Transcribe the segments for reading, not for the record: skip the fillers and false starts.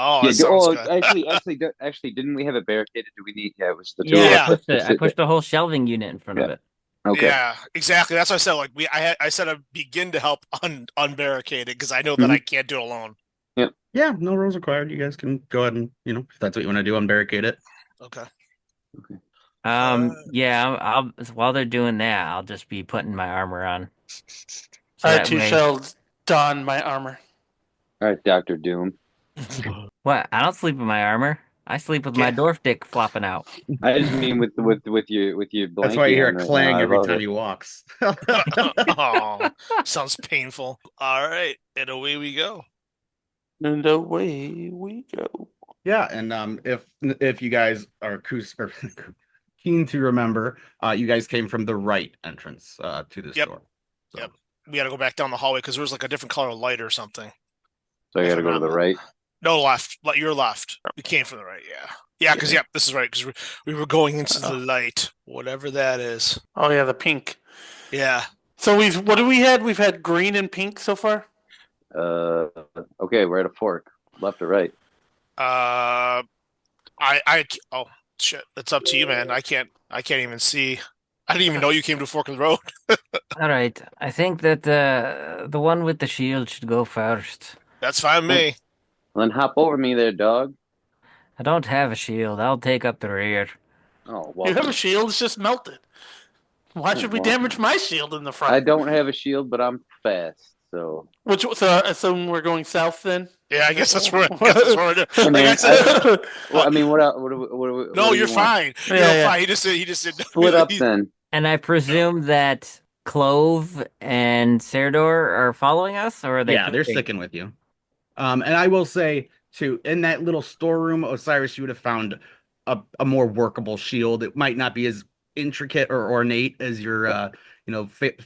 Oh, Yeah. that sounds good. Actually, didn't we have it barricaded? Do we need? Yeah, it was the two of Yeah, us Yeah, to I sit there. pushed a whole shelving unit in front Yeah. of it. Okay. yeah, exactly. That's what I said. Like I said I'd begin to help unbarricade it because I know that I Hmm. can't do it alone. Yep. Yeah, no rules required. You guys can go ahead and, if that's what you want to do, unbarricade it. Okay. Okay. Yeah, while they're doing that, I'll just be putting my armor on. So I that too way, shall don my armor. All right, Doctor Doom. what? I don't sleep in my armor. I sleep with my Okay. dwarf dick flopping out. I just mean with your That's why you blankie hear on a right now. clang I every love time it. he walks. Oh, sounds painful. All right, and away we go. And away we go. Yeah, and if you guys are keen to remember, you guys came from the right entrance to this Yep, door. So yep. We got to go back down the hallway because there was like a different color light or something. So I If got to I'm go to not the right. No, left. Your left. We came from the right. Yeah. Yeah, because this is right. Because we were going into the light, whatever that is. Oh yeah, the pink. Yeah. So what do we had? We've had green and pink so far. Uh, okay, we're at a fork, left or right. Oh shit. It's up to you, man. I can't even see. I didn't even know you came to Fork of the Road. All right, I think that the one with the shield should go first. That's fine with me. Then hop over me there, dog. I don't have a shield. I'll take up the rear. Oh You have well. a shield. It's just melted. Why should we Well, damage my shield in the I front? don't have a shield, but I'm fast, so. So I assume we're going south then. Yeah, I guess that's where we're doing. Hey, Like man, I said, Well, I mean, no, what do you're you want? fine. Yeah, You're yeah. fine. He just said Split up then. And I presume that Clove and Serdor are following us, or are they yeah, they're pushing? sticking with you. And I will say too, in that little storeroom, Osiris, you would have found a more workable shield. It might not be as intricate or ornate as your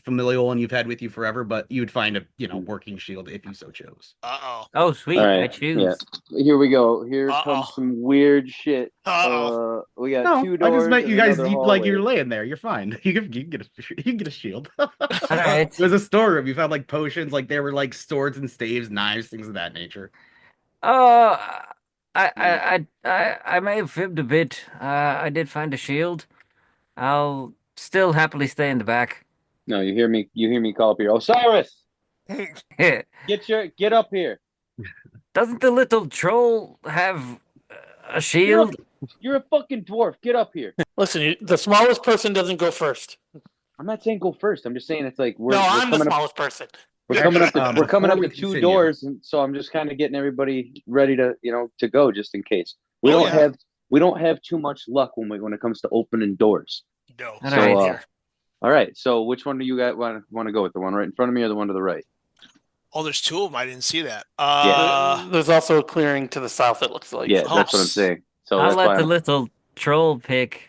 familial one you've had with you forever, but you'd find a working shield if you so chose. Uh-oh. Oh, sweet! All I right, yeah. choose. Here we go. Here Uh-oh. comes some weird shit. Uh-oh. We got No, two I just doors meant and you guys another like hallway. you're laying there. You're fine. You can get a shield. All right. It was a storeroom. You found like potions, like there were like swords and staves, knives, things of that nature. Oh, I may have fibbed a bit. I did find a shield. I'll still happily stay in the back. No, you hear me? You hear me call up here? Osiris, get up here. Doesn't the little troll have a You're a, shield? you're a fucking dwarf. Get up here. Listen, the smallest person doesn't go first. I'm not saying go first. I'm just saying it's like No, I'm the coming up. smallest person. We're coming up to Before we two continue. doors, and so I'm just kind of getting everybody ready to to go just in case. We Oh, don't yeah. have too much luck when it comes to opening doors. No. All So right. all right. So which one do you guys want to go with? The one right in front of me or the one to the right? Oh, there's two of them. I didn't see that. There's also a clearing to the south. It looks like. Yeah, Oh, that's what I'm saying. So I'll that's let why the little troll pick.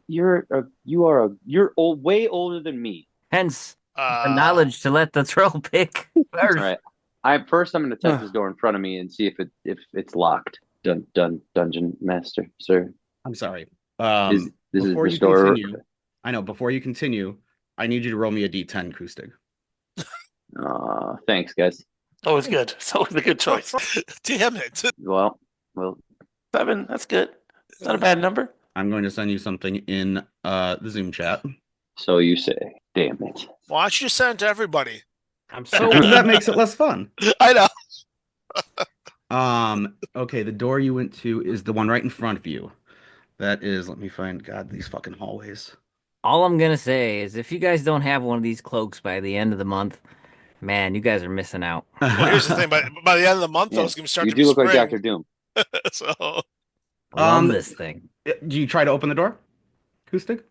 you're way older than me. Hence the knowledge to let the troll pick All first. right. I'm going to test this door in front of me and see if it's locked. Dungeon master, sir. I'm sorry. This is Before the you store. continue, I know. Before you continue, I need you to roll me a D10, Kustig. Thanks, guys. Always good. It's always a good choice. Damn it. Well, 7. That's good. It's not a bad number. I'm going to send you something in the Zoom chat. so you say. Damn it. Why don't you just send it to everybody? I'm So so that makes it less fun. I know. Okay, the door you went to is the one right in front of you. That is, let me find, God, these fucking hallways. all I'm gonna say is if you guys don't have one of these cloaks by the end of the month, man, you guys are missing out. Well, here's the thing. By the end of the month, though, Yeah. it's going to start You to do be look like spring. Doctor Doom. So Love this thing. Do you try to open the door, Kustig?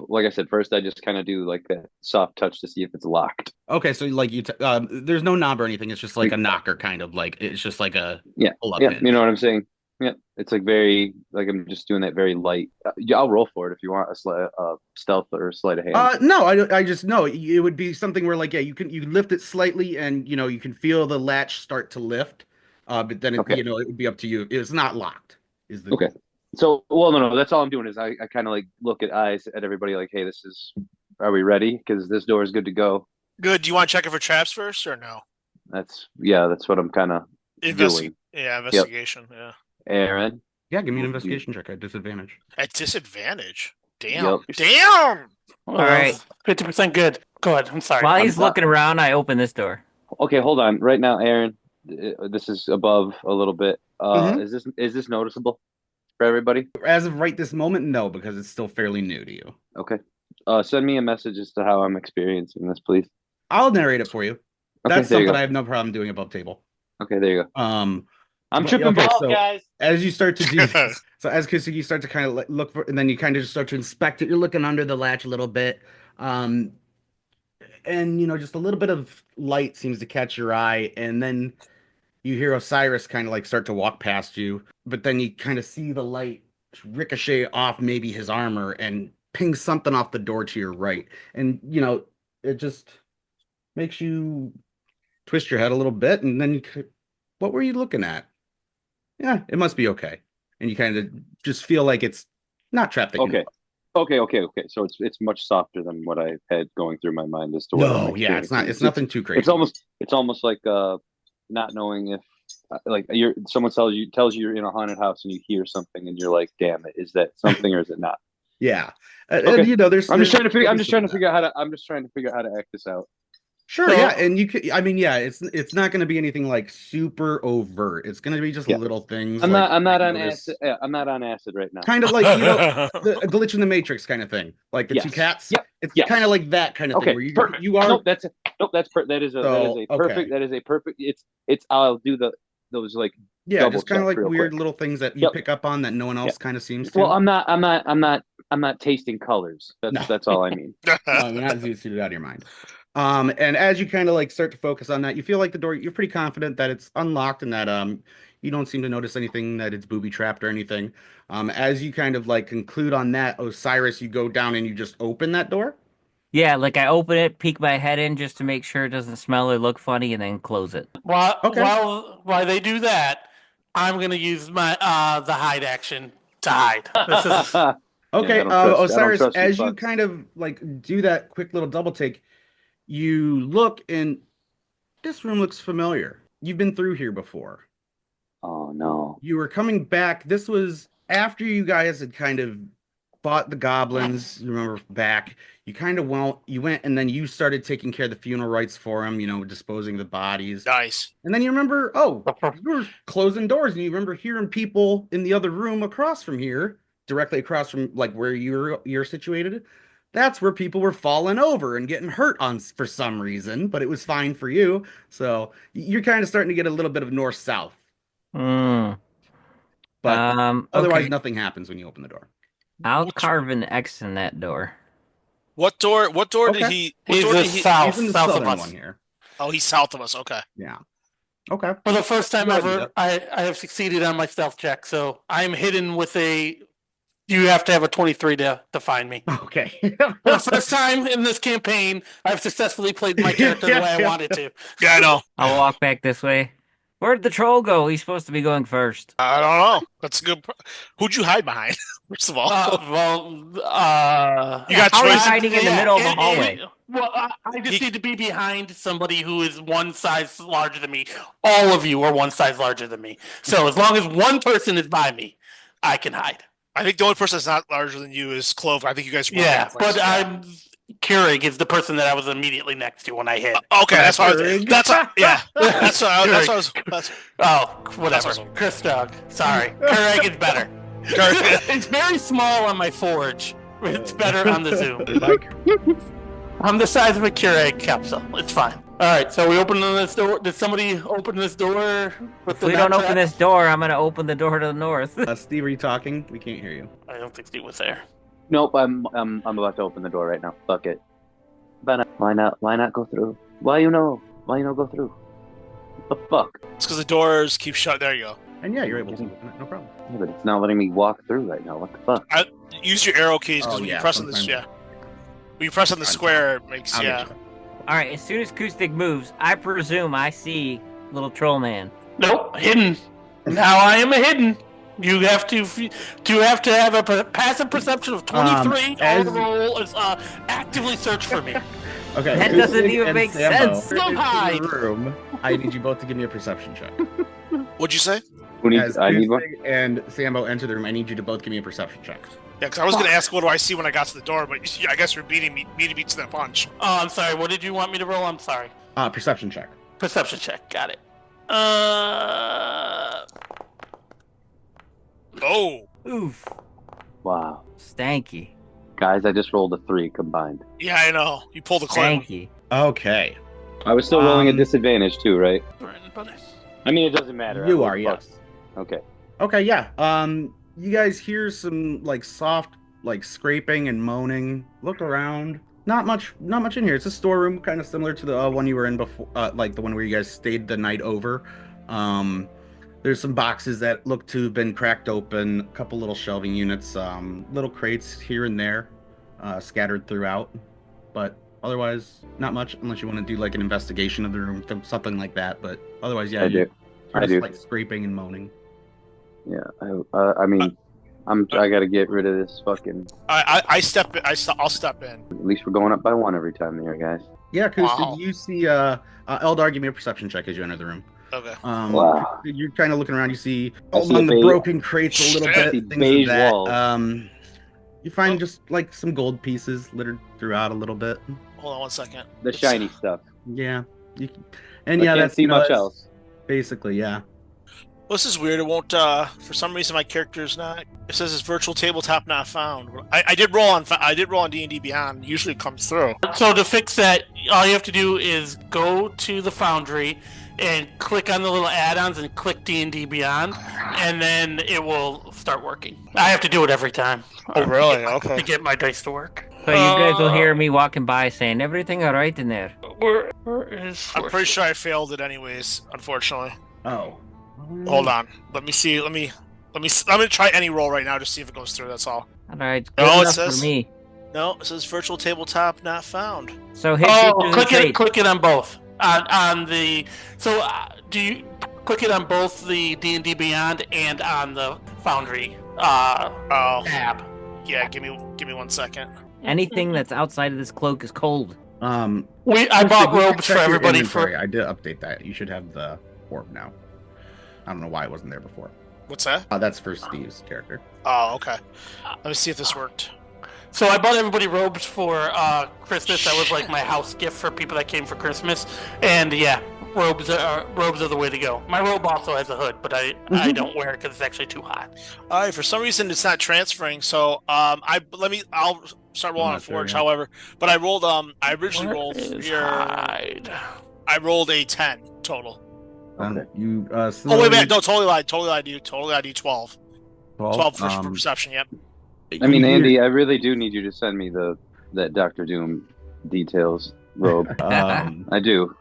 Like I said, first I just kind of do like that soft touch to see if it's locked. Okay, so like there's no knob or anything. It's just like a knocker, kind of like it's just like a pull-up Yeah, hinge. you know what I'm saying? Yeah, it's like very like I'm just doing that very light. I'll roll for it if you want a stealth or a sleight of hand. No, I just know it would be something where like you lift it slightly and you can feel the latch start to lift. But then Okay. it would be up to you. It's not locked. Is the Okay. So, well, no, that's all I'm doing is I kind of like look at eyes at everybody like, hey, are we ready? Because this door is good to go. good. Do you want to check it for traps first or no? That's what I'm kind of doing. Yeah, investigation. Yeah. Aaron. Yeah, give me an investigation check at disadvantage. At disadvantage. Damn. Yep. Damn. All right. 50% good. Go ahead. I'm sorry. While I'm he's not- looking around, I open this door. Okay, hold on. Right now, Aaron, this is above a little bit. Mhm. Is this noticeable for everybody? As of right this moment, no, because it's still fairly new to you. Okay. Send me a message as to how I'm experiencing this, please. I'll narrate it for you. Okay, That's there you something go. I have no problem doing above table. Okay, there you go. Um, I'm but- tripping okay, balls, so guys. as you start to do this, so as Kusugi start to kind of look for, and then you kind of just start to inspect it. You're looking under the latch a little bit, and just a little bit of light seems to catch your eye, and then you hear Osiris kind of like start to walk past you, but then you kind of see the light ricochet off maybe his armor and ping something off the door to your right, and it just makes you twist your head a little bit, and then what were you looking at? Yeah, it must be okay. And you kind of just feel like it's not trapped. Okay. So it's much softer than what I had going through my mind as to what I'm No, yeah, it's not. experiencing. It's nothing too crazy. It's almost like not knowing if like someone tells you you're in a haunted house and you hear something and you're like, damn it, is that something or is it not? Yeah. Okay. And, there's. I'm just trying to figure out. out how to act this out. Sure, So- yeah, and you could. I mean, yeah, it's not going to be anything like super overt. It's going to be just Yeah. little things. I'm like not on notice- acid. Yeah, I'm not on acid right now. Kind of like the glitch in the Matrix kind of thing, like the two Yes. cats. Yep. It's Yes. kind of like that kind of Okay, thing where perfect. you are. Nope, that is a So, perfect. okay. That is a perfect. It's I'll do those like Yeah, double just kind of check like real weird quick. little things that you Yep. pick up on that no one else kind of seems to. Well, I'm not tasting colors. That's all I mean. No, you're not suited out of your mind. And as you kind of like start to focus on that, you feel like the door, you're pretty confident that it's unlocked and that you don't seem to notice anything that it's booby trapped or anything. As you kind of like conclude on that, Osiris, you go down and you just open that door. Yeah, like I open it, peek my head in just to make sure it doesn't smell or look funny, and then close it. Okay. While they do that, I'm gonna use my the hide action to hide. This is Okay, I don't trust Osiris, you as you fucks. kind of like do that quick little double take, you look and this room looks familiar. You've been through here before. Oh no. You were coming back. This was after you guys had kind of fought the goblins. You remember back. You kind of went and then you started taking care of the funeral rites for them, disposing of the bodies. Nice. And then you remember, you were closing doors and you remember hearing people in the other room across from here, directly across from like where you're situated. That's where people were falling over and getting hurt for some reason, but it was fine for you. So you're kind of starting to get a little bit of north-south. Hmm. But otherwise, Okay. nothing happens when you open the door. I'll carve an X in that door. What door? What door did Okay. he? What he's door the did he? south He's in the south of southern us. one here. Oh, he's south of us. Okay. Yeah. Okay. For the first time Go ahead, ever, Nita. I have succeeded on my stealth check, so I'm hidden with a. You have to have a 23 to find me. Okay. For the first time in this campaign, I've successfully played my character the way I wanted to. Yeah, I know. I'll walk back this way. Where'd the troll go? He's supposed to be going first. I don't know. That's a good. Who'd you hide behind? First of all, You got How are you choice. hiding in the middle of the hallway? I just need to be behind somebody who is one size larger than me. All of you are one size larger than me. So as long as one person is by me, I can hide. I think the only person that's not larger than you is Clover. I think you guys. Were Yeah, in place. but I'm Keurig is the person that I was immediately next to when I hit. Okay, that's what. Keurig. That's what, yeah. That's what. That's what I was. That's, Oh, whatever. That's awesome. Chris Dog. Sorry. Keurig is better. It's very small on my forge. It's better on the Zoom. I'm the size of a Keurig capsule. It's fine. All right, so we open this door. Did somebody open this door? If we don't open this door, I'm gonna open the door to the north. Steve, are you talking? We can't hear you. I don't think Steve was there. Nope. I'm about to open the door right now. Fuck it. Why not go through? Why you not go through? What the fuck? it's because the doors keep shut. There you go. And yeah, you're able to. No problem. Yeah, but it's not letting me walk through right now. What the fuck? Use your arrow keys because Oh, when yeah, you press on this, sometimes- when you press on the square, it makes I'll yeah. get you. All right, as soon as Acoustic moves, I presume I see little troll man. Nope, hidden. Now I am a hidden. You have to have a passive perception of 23. as- All roll is actively search for me. Okay. That doesn't Acoustic even and make Sambo sense. are in the Hide. room. I need you both to give me a perception check. What'd you say? Who needs? As I need one. Kustig and Sambo enter the room, I need you to both give me a perception check. Yeah, because I was going to ask what do I see when I got to the door, but I guess you're beating me to that punch. Oh, I'm sorry. What did you want me to roll? I'm sorry. Perception check. Perception check. Got it. Oh. Oof. Wow. Stanky. Guys, I just rolled a 3 combined. Yeah, I know. You pulled the coin. Stanky. Okay. I was still rolling a disadvantage too, right? I mean, it doesn't matter. You are, yes. Okay. Okay, yeah. You guys hear some like soft like scraping and moaning. Look around. Not much in here. It's a storeroom, kind of similar to the one you were in before, like the one where you guys stayed the night over. There's some boxes that look to have been cracked open, a couple little shelving units, little crates here and there, scattered throughout. But otherwise, not much, unless you want to do like an investigation of the room, something like that. But otherwise, yeah, I do. I do. Like scraping and moaning. Yeah. I mean, I got to get rid of this fucking. I'll step in. At least we're going up by 1 every time here, guys. Yeah, Kustig, Wow. you see Eldar, give me a perception check as you enter the room. Okay. Wow. You're kind of looking around. You see I see among a the beige- broken crates a little I see bit, things beige of that. walls. You find just like some gold pieces littered throughout a little bit. Hold on 1 second. The shiny stuff. Yeah, I yeah, can't that's see much that's else. Basically, yeah. Well, this is weird. It won't. For some reason, my character's not. It says it's virtual tabletop not found. I did roll on D&D Beyond. Usually, it comes through. So to fix that, all you have to do is go to the Foundry and click on the little add-ons and click D&D Beyond, and then it will start working. I have to do it every time. Oh, really? To Okay. get my dice to work. So you guys will hear me walking by saying, everything all right in there? Where is? I'm pretty sure I failed it anyways. Unfortunately. Oh, Hold on. Let me see. I'm gonna try any roll right now, just see if it goes through. That's all. All right, good No, it enough says- for me. No, it says virtual tabletop not found. So hit Oh, features and traits. click it on both. On the do you click it on both the D&D Beyond and on the Foundry Oh, tab? yeah. Give me 1 second. Anything that's outside of this cloak is cold. I Kustig, bought you can robes for check your everybody inventory. for. I did update that. You should have the orb now. I don't know why it wasn't there before. What's that? That's for Steve's character. Oh, okay. Let me see if this worked. So I bought everybody robes for Christmas. That was like my house gift for people that came for Christmas. And yeah, robes are the way to go. My robe also has a hood, but I don't wear it because it's actually too hot. All right. For some reason, it's not transferring. So I'll start rolling on not sure, Forge. yeah. However, but I rolled I originally Where rolled is here. hide? I rolled a 10 total. Okay. You Oh wait, slowly- no, totally lied. You. Totally lied. You 12. 12 for perception. Yep. I mean, you hear- Andy, I really do need you to send me that Doctor Doom details robe. I do.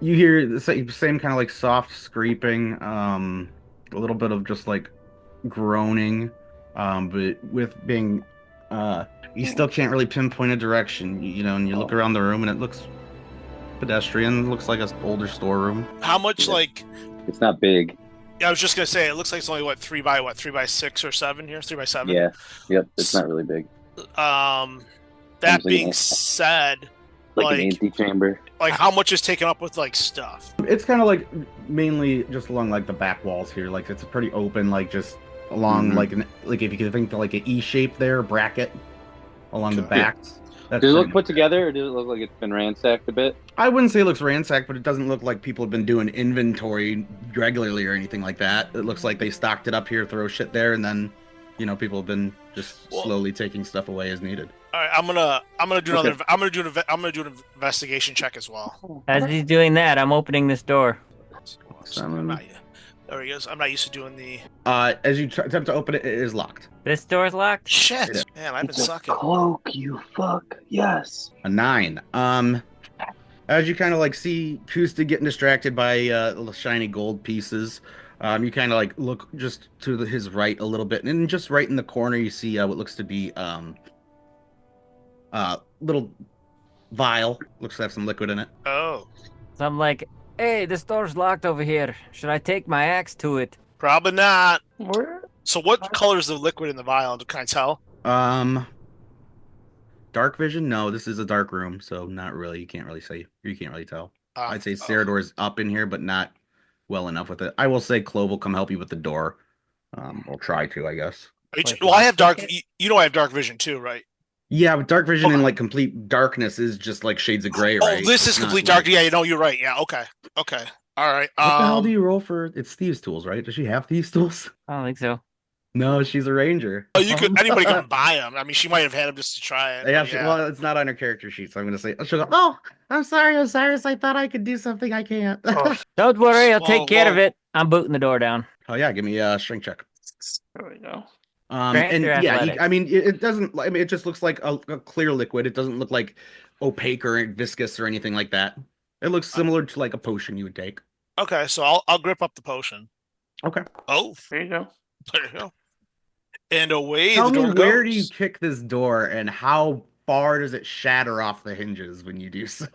You hear the same kind of like soft scraping, a little bit of just like groaning, but with being, you still can't really pinpoint a direction, and you look around the room and it looks pedestrian, looks like an older storeroom. How much Yeah. like? It's not big. Yeah, I was just gonna say it looks like it's only 3 by 6 or 7 here. 3 by 7. Yeah. Yep. It's not really big. That Seems like being an- said, Like an antechamber. like how much is taken up with like stuff? It's kind of like mainly just along like the back walls here, like it's pretty open, like just along Mhm. like if you could think of like an E shape there, bracket along the Okay. backs. That's Does it pretty look much put together, or does it look like it's been ransacked a bit? I wouldn't say it looks ransacked, but it doesn't look like people have been doing inventory regularly or anything like that. It looks like they stocked it up here, throw shit there, and then, people have been just Well- slowly taking stuff away as needed. All right, I'm gonna do Okay. another. I'm gonna do an investigation check as well. As he's doing that, I'm opening this door. There he goes. I'm not used to doing the As you attempt to open it, it is locked. This door's locked? shit. It is. Man, I've been It's a sucking. cloak, you fuck. Yes. A 9. As you kind of like see Kusta getting distracted by little shiny gold pieces, you kind of like look just to his right a little bit, and just right in the corner you see what looks to be little vial. Looks to have some liquid in it. Oh, So I'm like, hey, this door's locked over here. Should I take my axe to it? probably not. Where? So, what color is the liquid in the vial? Can I tell? Dark vision? No, this is a dark room, so not really. You can't really see. You can't really tell. I'd say Oh. Cerador's up in here, but not well enough with it. I will say Clove will come help you with the door. We'll try to, I guess. Well, I have dark. You know, I have dark vision too, right? Yeah, but dark vision in like complete darkness is just like shades of gray, right? Oh, this It's is not complete like- dark. Yeah, you know, you're right. Yeah, okay, okay, all right. What the hell do you roll for? It's thieves' tools, right? Does she have thieves' tools? I don't think so. No, she's a ranger. Oh, you could. Anybody can buy them. I mean, she might have had them just to try it. Yeah, but yeah. well, it's not on her character sheet, so I'm gonna say she'll go, "Oh, I'm sorry, Osiris. I thought I could do something I can't." Don't worry, I'll take care of Whoa. it. I'm booting the door down. Oh yeah, give me a strength check. There we go. Strength And or yeah, athletics? I mean, it doesn't. I mean, it just looks like a clear liquid. It doesn't look like opaque or viscous or anything like that. It looks similar to like a potion you would take. Okay, so I'll grip up the potion. Okay. Oh, There you go. there you go. And away Tell the me, door where goes. do you kick this door, and how far does it shatter off the hinges when you do so?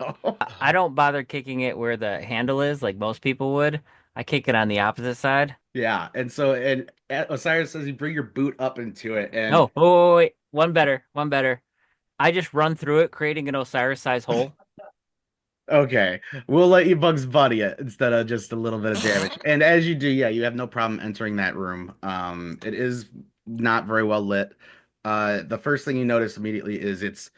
I don't bother kicking it where the handle is, like most people would. I kick it on the opposite side. Yeah, and Osiris says you bring your boot up into it, and Oh, wait. One better. I just run through it, creating an Osiris-sized hole. okay, we'll let you Bugs Bunny it instead of just a little bit of damage. And as you do, yeah, you have no problem entering that room. It is not very well lit. The first thing you notice immediately is it's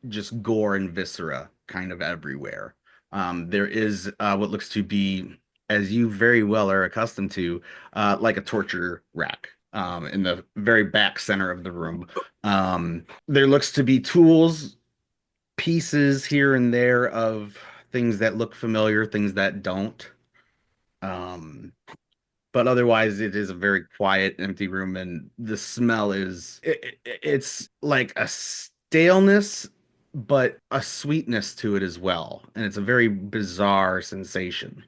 just gore and viscera kind of everywhere. There is what looks to be, as you very well are accustomed to, like a torture rack in the very back center of the room. There looks to be tools, pieces here and there of things that look familiar, things that don't. But otherwise, it is a very quiet, empty room, and the smell it's like a staleness, but a sweetness to it as well. And it's a very bizarre sensation.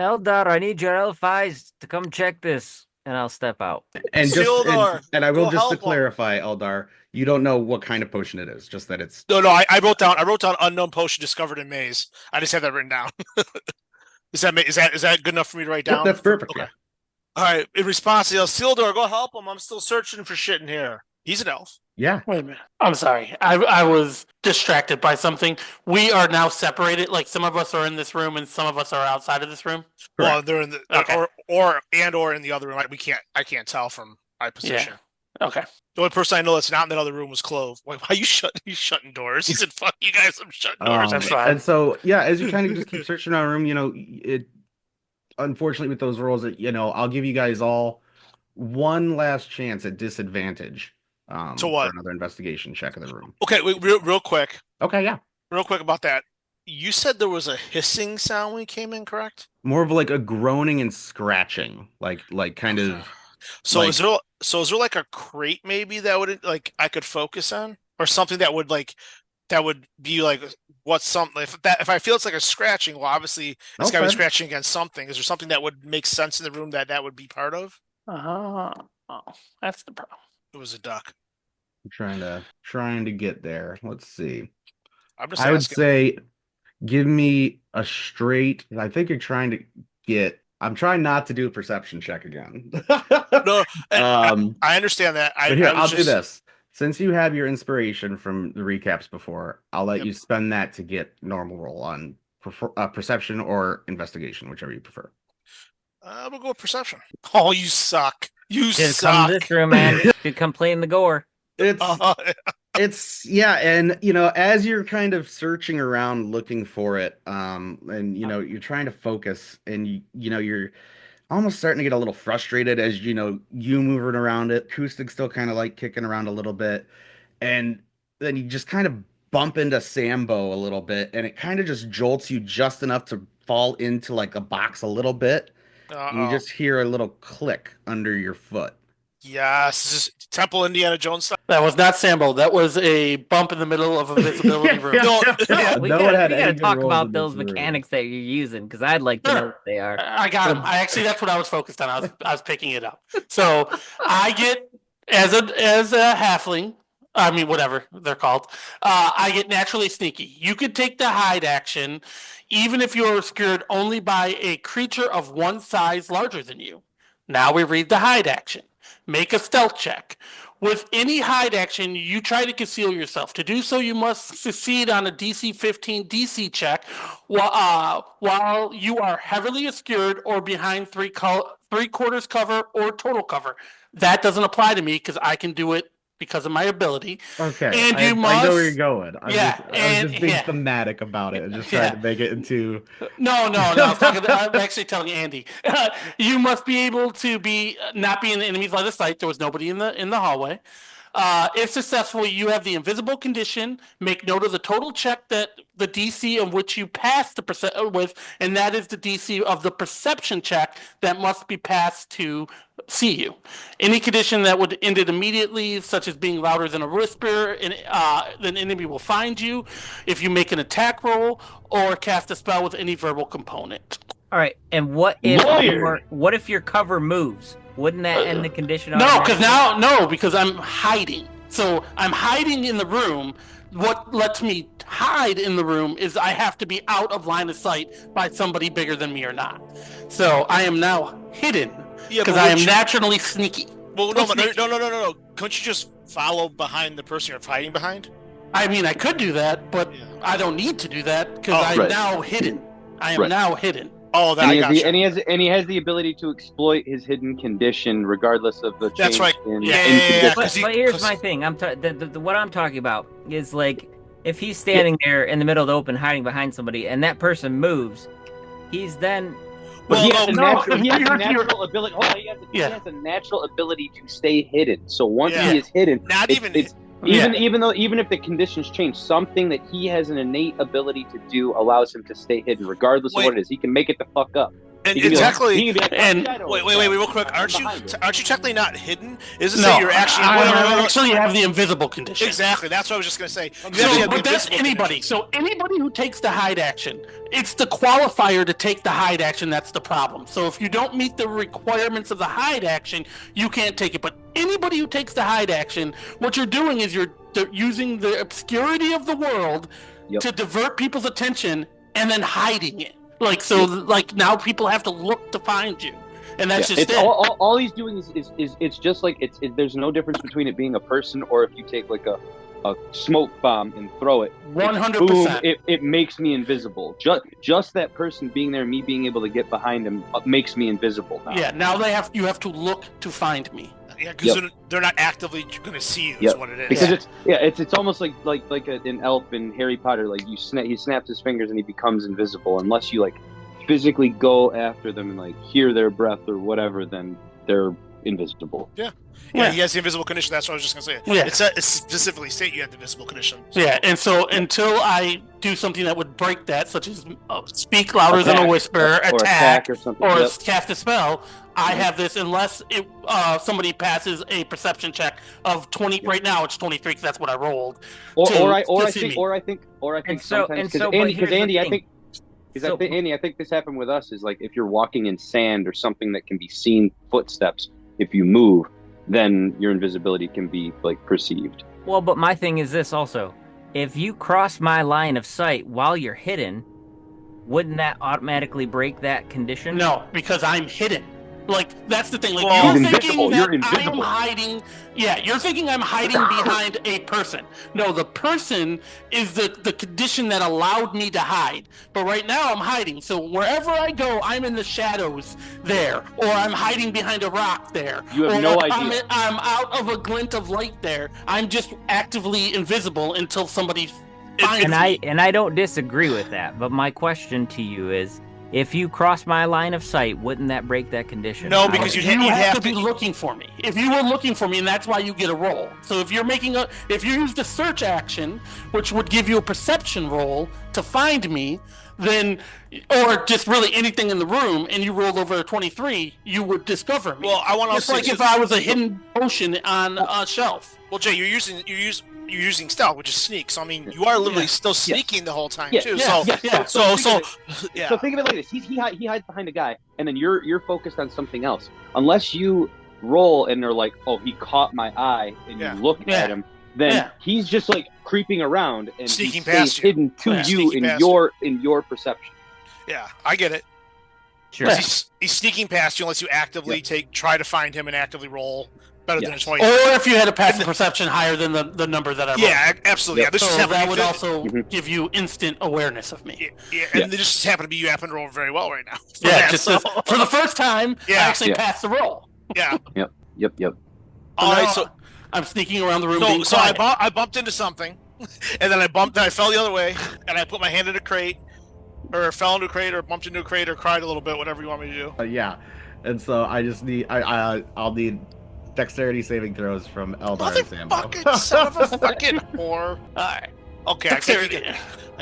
Eldar, I need your elf eyes to come check this, and I'll step out. And Sildar, and I will go just to help 'em. clarify, Eldar, you don't know what kind of potion it is, just that it's No, I wrote down unknown potion discovered in maze. I just had that written down. Is that good enough for me to write Yep, down? that's perfect. Okay. Yeah. All right. In response, he yells, Sildar, go help him. I'm still searching for shit in here. He's an elf. Yeah. Wait a minute. I'm sorry. I was distracted by something. We are now separated. Like some of us are in this room and some of us are outside of this room. Well, they're in the Okay. or in the other room. I can't tell from my position. Okay. The only person I know that's not in that other room was Clove. Why are you shutting doors? He said, "Fuck you guys, I'm shutting doors." That's fine. And so, yeah, as you kind of just keep searching around a room, it unfortunately with those rolls, I'll give you guys all one last chance at disadvantage. To what? For another investigation check of the room. Okay, wait, real quick. Okay, yeah. Real quick about that. You said there was a hissing sound when you came in, correct? More of like a groaning and scratching, like kind of. So like- is there like a crate maybe that would like I could focus on, or something that would be like what's something if I feel it's like a scratching? Well, obviously it's got to be Okay. scratching against something. Is there something that would make sense in the room that would be part of? Oh, that's the problem. It was a duck. I'm trying to get there. Let's see. I'm just I would asking. say, give me a straight. I think you're trying to get. I'm trying not to do a perception check again. No, I understand that. But here, I was I'll do just- this. Since you have your inspiration from the recaps before, I'll let Yep. you spend that to get normal roll on perception or investigation, whichever you prefer. We'll go with perception. Oh, you suck. You Just come suck. to this room, man. You come play in the gore. It's Uh, yeah, and as you're kind of searching around looking for it, and you're trying to focus, and you're almost starting to get a little frustrated as you moving around it. Acoustic's still kind of like kicking around a little bit, and then you just kind of bump into Sambo a little bit, and it kind of just jolts you just enough to fall into like a box a little bit, and you just hear a little click under your foot. yes, this is Temple Indiana Jones style. That was not Sambo. That was a bump in the middle of a visibility room. No, Yeah, we No one gotta, had we any gotta good talk rolls about in those this room. mechanics that you're using because I'd like to know what they are. I got him. That's what I was focused on. I was picking it up. So I get as a halfling. I mean, whatever they're called. I get naturally sneaky. You could take the hide action, even if you are obscured only by a creature of one size larger than you. Now we read the hide action. Make a stealth check. With any hide action, you try to conceal yourself. To do so, you must succeed on a DC 15 DC check while you are heavily obscured or behind three-quarters cover or total cover. That doesn't apply to me because I can do it because of my ability. Okay, And I you must. know where you're going. I was just being yeah. thematic about it and just trying to make it into. No. I'm actually telling Andy. You must be able to not be in the enemy's line of sight. There was nobody in the hallway. If successful, you have the invisible condition. Make note of the total check that the DC of which you pass with, and that is the DC of the perception check that must be passed to see you. Any condition that would end it immediately, such as being louder than a whisper, then enemy will find you. If you make an attack roll or cast a spell with any verbal component. All right, and what if your cover moves? Wouldn't that end the condition? Because I'm hiding. So I'm hiding in the room. What lets me hide in the room is I have to be out of line of sight by somebody bigger than me or not. So I am now hidden because I am naturally sneaky. Well, no. Couldn't you just follow behind the person you're hiding behind? I mean, I could do that, but I don't need to do that because I'm now hidden. I am now hidden. Oh, that and he has the ability to exploit his hidden condition regardless of the change. That's right. But here's my thing. What I'm talking about is like if he's standing there in the middle of the open, hiding behind somebody, and that person moves, he's then. He has a natural ability. He has a natural ability to stay hidden. So once he is hidden, even if the conditions change, something that he has an innate ability to do allows him to stay hidden, regardless of what it is. He can make it the fuck up. And exactly. Wait, real quick. Aren't you technically not hidden? Is it that you're actually? Actually, you have the invisible condition. Exactly. That's what I was just gonna say. But that's anybody. So anybody who takes the hide action, it's the qualifier to take the hide action that's the problem. So if you don't meet the requirements of the hide action, you can't take it. But anybody who takes the hide action, what you're doing is you're using the obscurity of the world to divert people's attention and then hiding it. Now people have to look to find you, and that's just it. All he's doing is it's just like there's no difference between it being a person or if you take like a smoke bomb and throw it. 100%. It makes me invisible. Just that person being there, me being able to get behind him, makes me invisible now. Yeah. Now you have to look to find me. Yeah, because they're not actively going to see you. Is what it is. Because it's almost like an elf in Harry Potter. Like he snaps his fingers and he becomes invisible. Unless you like physically go after them and like hear their breath or whatever, then they're invisible. Yeah, he has the invisible condition. That's what I was just going to say. Yeah. It specifically state you have the invisible condition. So. Yeah, and so until I do something that would break that, such as speak louder than a whisper, attack or something, or cast a spell, I have this unless somebody passes a perception check of 20. Right now it's 23 because that's what I rolled. I think sometimes because Andy, I think this happened with us is like if you're walking in sand or something that can be seen footsteps, if you move, then your invisibility can be like perceived. Well, but my thing is this also: if you cross my line of sight while you're hidden, wouldn't that automatically break that condition? No, because I'm hidden. Like, that's the thing. Like, you're thinking that I'm hiding. Yeah, you're thinking I'm hiding behind a person. No, the person is the condition that allowed me to hide. But right now I'm hiding. So wherever I go, I'm in the shadows there. Or I'm hiding behind a rock there. You have no idea. I'm out of a glint of light there. I'm just actively invisible until somebody finds me. And I don't disagree with that. But my question to you is, if you cross my line of sight, wouldn't that break that condition? No, because you'd have to be looking for me. If you were looking for me, and that's why you get a roll. So if you use the search action, which would give you a perception roll to find me, then, or just really anything in the room, and you rolled over a 23, you would discover me. Well, I want to. It's like if I was a hidden potion on a shelf. Well, Jay, you're using stealth, which is sneak. So I mean, you are literally still sneaking the whole time too. So think of it like this: he hides behind a guy, and then you're focused on something else. Unless you roll and they're like, "Oh, he caught my eye," and you look at him, then he's just like creeping around and sneaking past you, hidden to you in your perception. Yeah, I get it. Sure. He's sneaking past you unless you actively try to find him and actively roll better than a 20. Or if you had a passive perception higher than the number that I rolled. Yeah, absolutely. Yep. Yeah, so that would also give you instant awareness of me. Yeah, and it just happen to be you happen to roll very well right now. For the first time, I actually passed the roll. Yeah. Yep. All right, so I'm sneaking around the room. So I bumped into something, and then I fell the other way, and I put my hand in a crate, or fell into a crate, or bumped into a crate, or cried a little bit, whatever you want me to do. Yeah, and so I just need I'll need dexterity saving throws from Eldar and Sambo. Fucking son of a fucking whore. Alright. Okay, I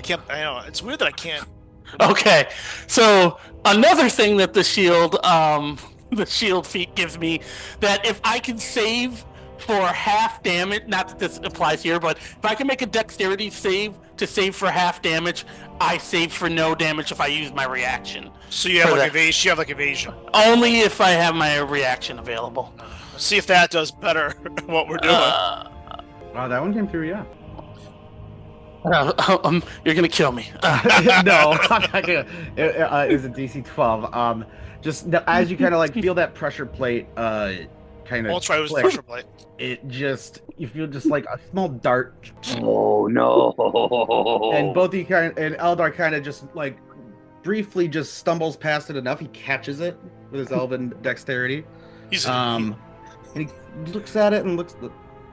can't. I know it's weird that I can't. Okay, so another thing that the shield feat gives me, that if I can save for half damage, not that this applies here, but if I can make a dexterity save to save for half damage, I save for no damage if I use my reaction. So you have evasion. You have evasion. Only if I have my reaction available. Let's see if that does better what we're doing. Wow, that one came through, yeah. You're gonna kill me. No, I'm not gonna. It was a DC 12. Just as you kind of like feel that pressure plate, kind of. That's right, it was pressure plate. You feel just like a small dart. Oh no! And both you and Eldar kind of just like briefly just stumbles past it enough. He catches it with his elven dexterity. And he looks at it and it's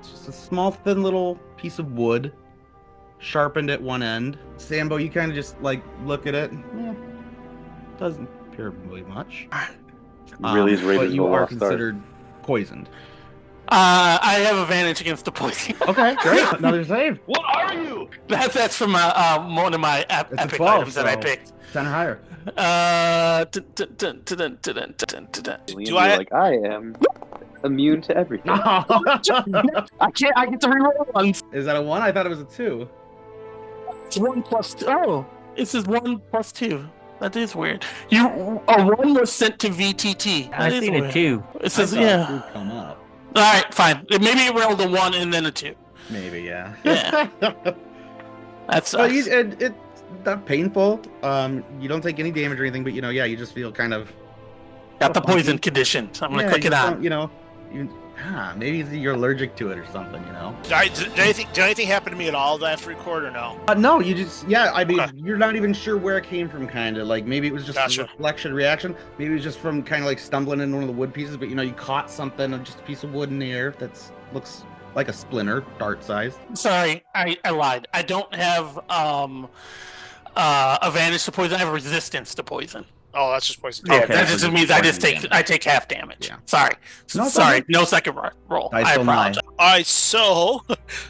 just a small, thin little piece of wood, sharpened at one end. Sambo, you kind of just like look at it. Yeah, doesn't appear really much. Really is but you are considered poisoned. I have advantage against the poison. Okay, great. Another save. What are you? That's from one of my epic 12, items that I picked. 10 or higher. Do I am immune to everything. I can't. I get to reroll ones. Is that a 1? I thought it was a 2. It's 1 plus 2. Oh, this is 1 plus 2. That is weird. A 1 was sent to VTT. I've seen a 2. It says yeah. Come up. All right, fine. Maybe it rolled a 1 and then a 2. Maybe, yeah. Yeah. That's. Well, it's not painful. You don't take any damage or anything, but you just feel kind of got the poison condition. So I'm gonna click it on. Maybe you're allergic to it or something. Did anything happen to me at all after record or no? No, you just you're not even sure where it came from. Kind of like maybe it was just a reflection reaction. Maybe it was just from kind of like stumbling in one of the wood pieces. But you caught something, just a piece of wood in the air that looks like a splinter, dart sized. Sorry, I lied. I don't have advantage to poison. I have resistance to poison. Oh, that's just poison. Yeah, that just means I take half damage. Yeah. Sorry. No second roll. I apologize. All right, so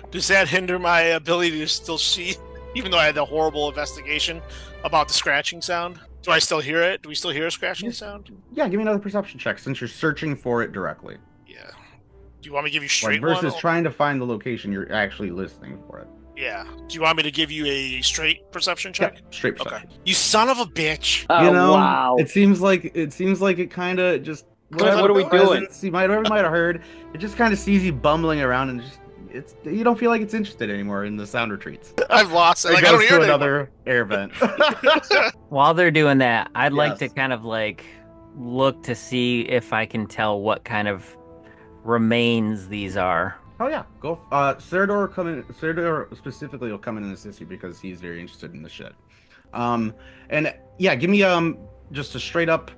does that hinder my ability to still see, even though I had the horrible investigation about the scratching sound? Do I still hear it? Do we still hear a scratching sound? Yeah, give me another perception check since you're searching for it directly. Yeah. Do you want me to give you straight versus trying to find the location, you're actually listening for it. Yeah. Do you want me to give you a straight perception check? Yeah, straight perception. Okay. You son of a bitch. Wow. It seems like it kind of just. What are we doing? You might have heard. It just kind of sees you bumbling around and you don't feel like it's interested anymore in the sound retreats. I've lost it. It goes to another air vent. While they're doing that, I'd like to kind of like look to see if I can tell what kind of remains these are. Oh yeah, go. Cerador specifically will come in and assist you because he's very interested in the shit. And yeah, give me just a straight up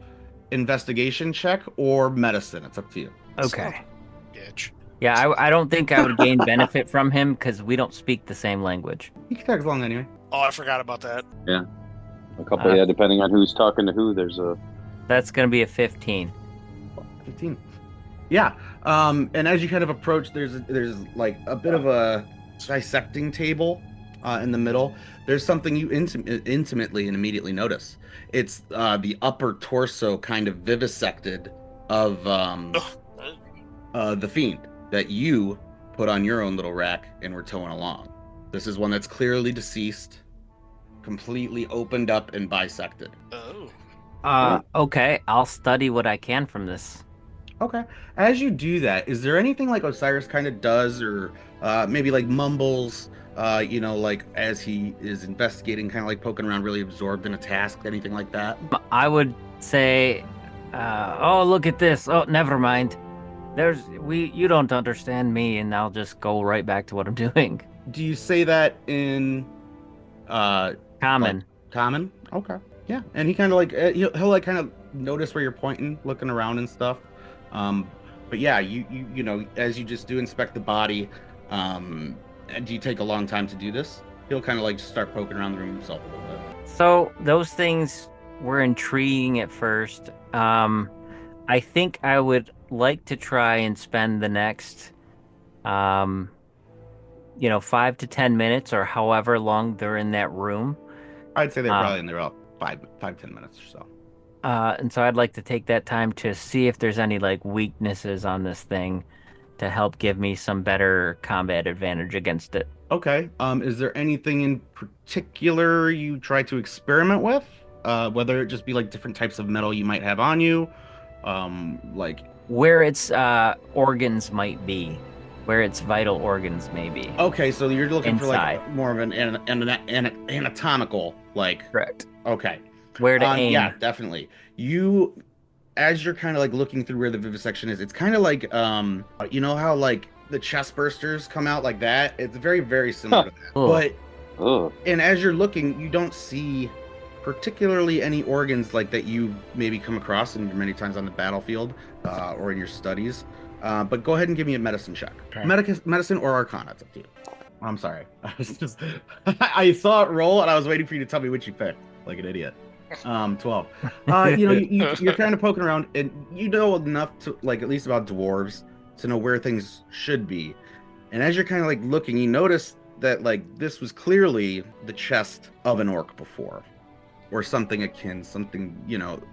investigation check or medicine. It's up to you. Okay. Bitch. Yeah, I don't think I would gain benefit from him because we don't speak the same language. He can tag along anyway. Oh, I forgot about that. Yeah, a couple. Depending on who's talking to who, there's a. That's gonna be a 15. 15. Yeah, and as you kind of approach, there's like a bit of a dissecting table in the middle. There's something you intimately and immediately notice. It's the upper torso kind of vivisected of the fiend that you put on your own little rack and were towing along. This is one that's clearly deceased, completely opened up and bisected. Oh. Okay, I'll study what I can from this. Okay. As you do that, is there anything like Osiris kind of does or maybe like mumbles, like as he is investigating, kind of like poking around, really absorbed in a task, anything like that? I would say, "Oh, look at this. Oh, never mind. You don't understand me," and I'll just go right back to what I'm doing. Do you say that in common? Like, common? Okay. Yeah. And he kind of like he'll like kind of notice where you're pointing, looking around and stuff. But yeah, you know, as you just do inspect the body, and do you take a long time to do this? He'll kind of like start poking around the room himself a little bit. So those things were intriguing at first. I think I would like to try and spend the next, 5 to 10 minutes or however long they're in that room. I'd say they're probably in there about 10 minutes or so. And so I'd like to take that time to see if there's any like weaknesses on this thing to help give me some better combat advantage against it. Okay. Is there anything in particular you try to experiment with? Whether it just be like different types of metal you might have on you, like where its organs might be, where its vital organs may be. Okay, so you're looking inside. For like more of an anatomical, like. Correct. Okay. Where to aim? Yeah, definitely. As you're kind of like looking through where the vivisection is, it's kind of like you know how like the chest bursters come out like that. It's very, very similar to that. But and as you're looking, you don't see particularly any organs like that you maybe come across in many times on the battlefield or in your studies. But go ahead and give me a medicine check. Okay. Medicine or Arcana, it's up to you. I'm sorry. I saw it roll and I was waiting for you to tell me which you picked, like an idiot. 12. You're kind of poking around and you know enough to like at least about dwarves to know where things should be. And as you're kind of like looking, you notice that like this was clearly the chest of an orc before, or something akin, something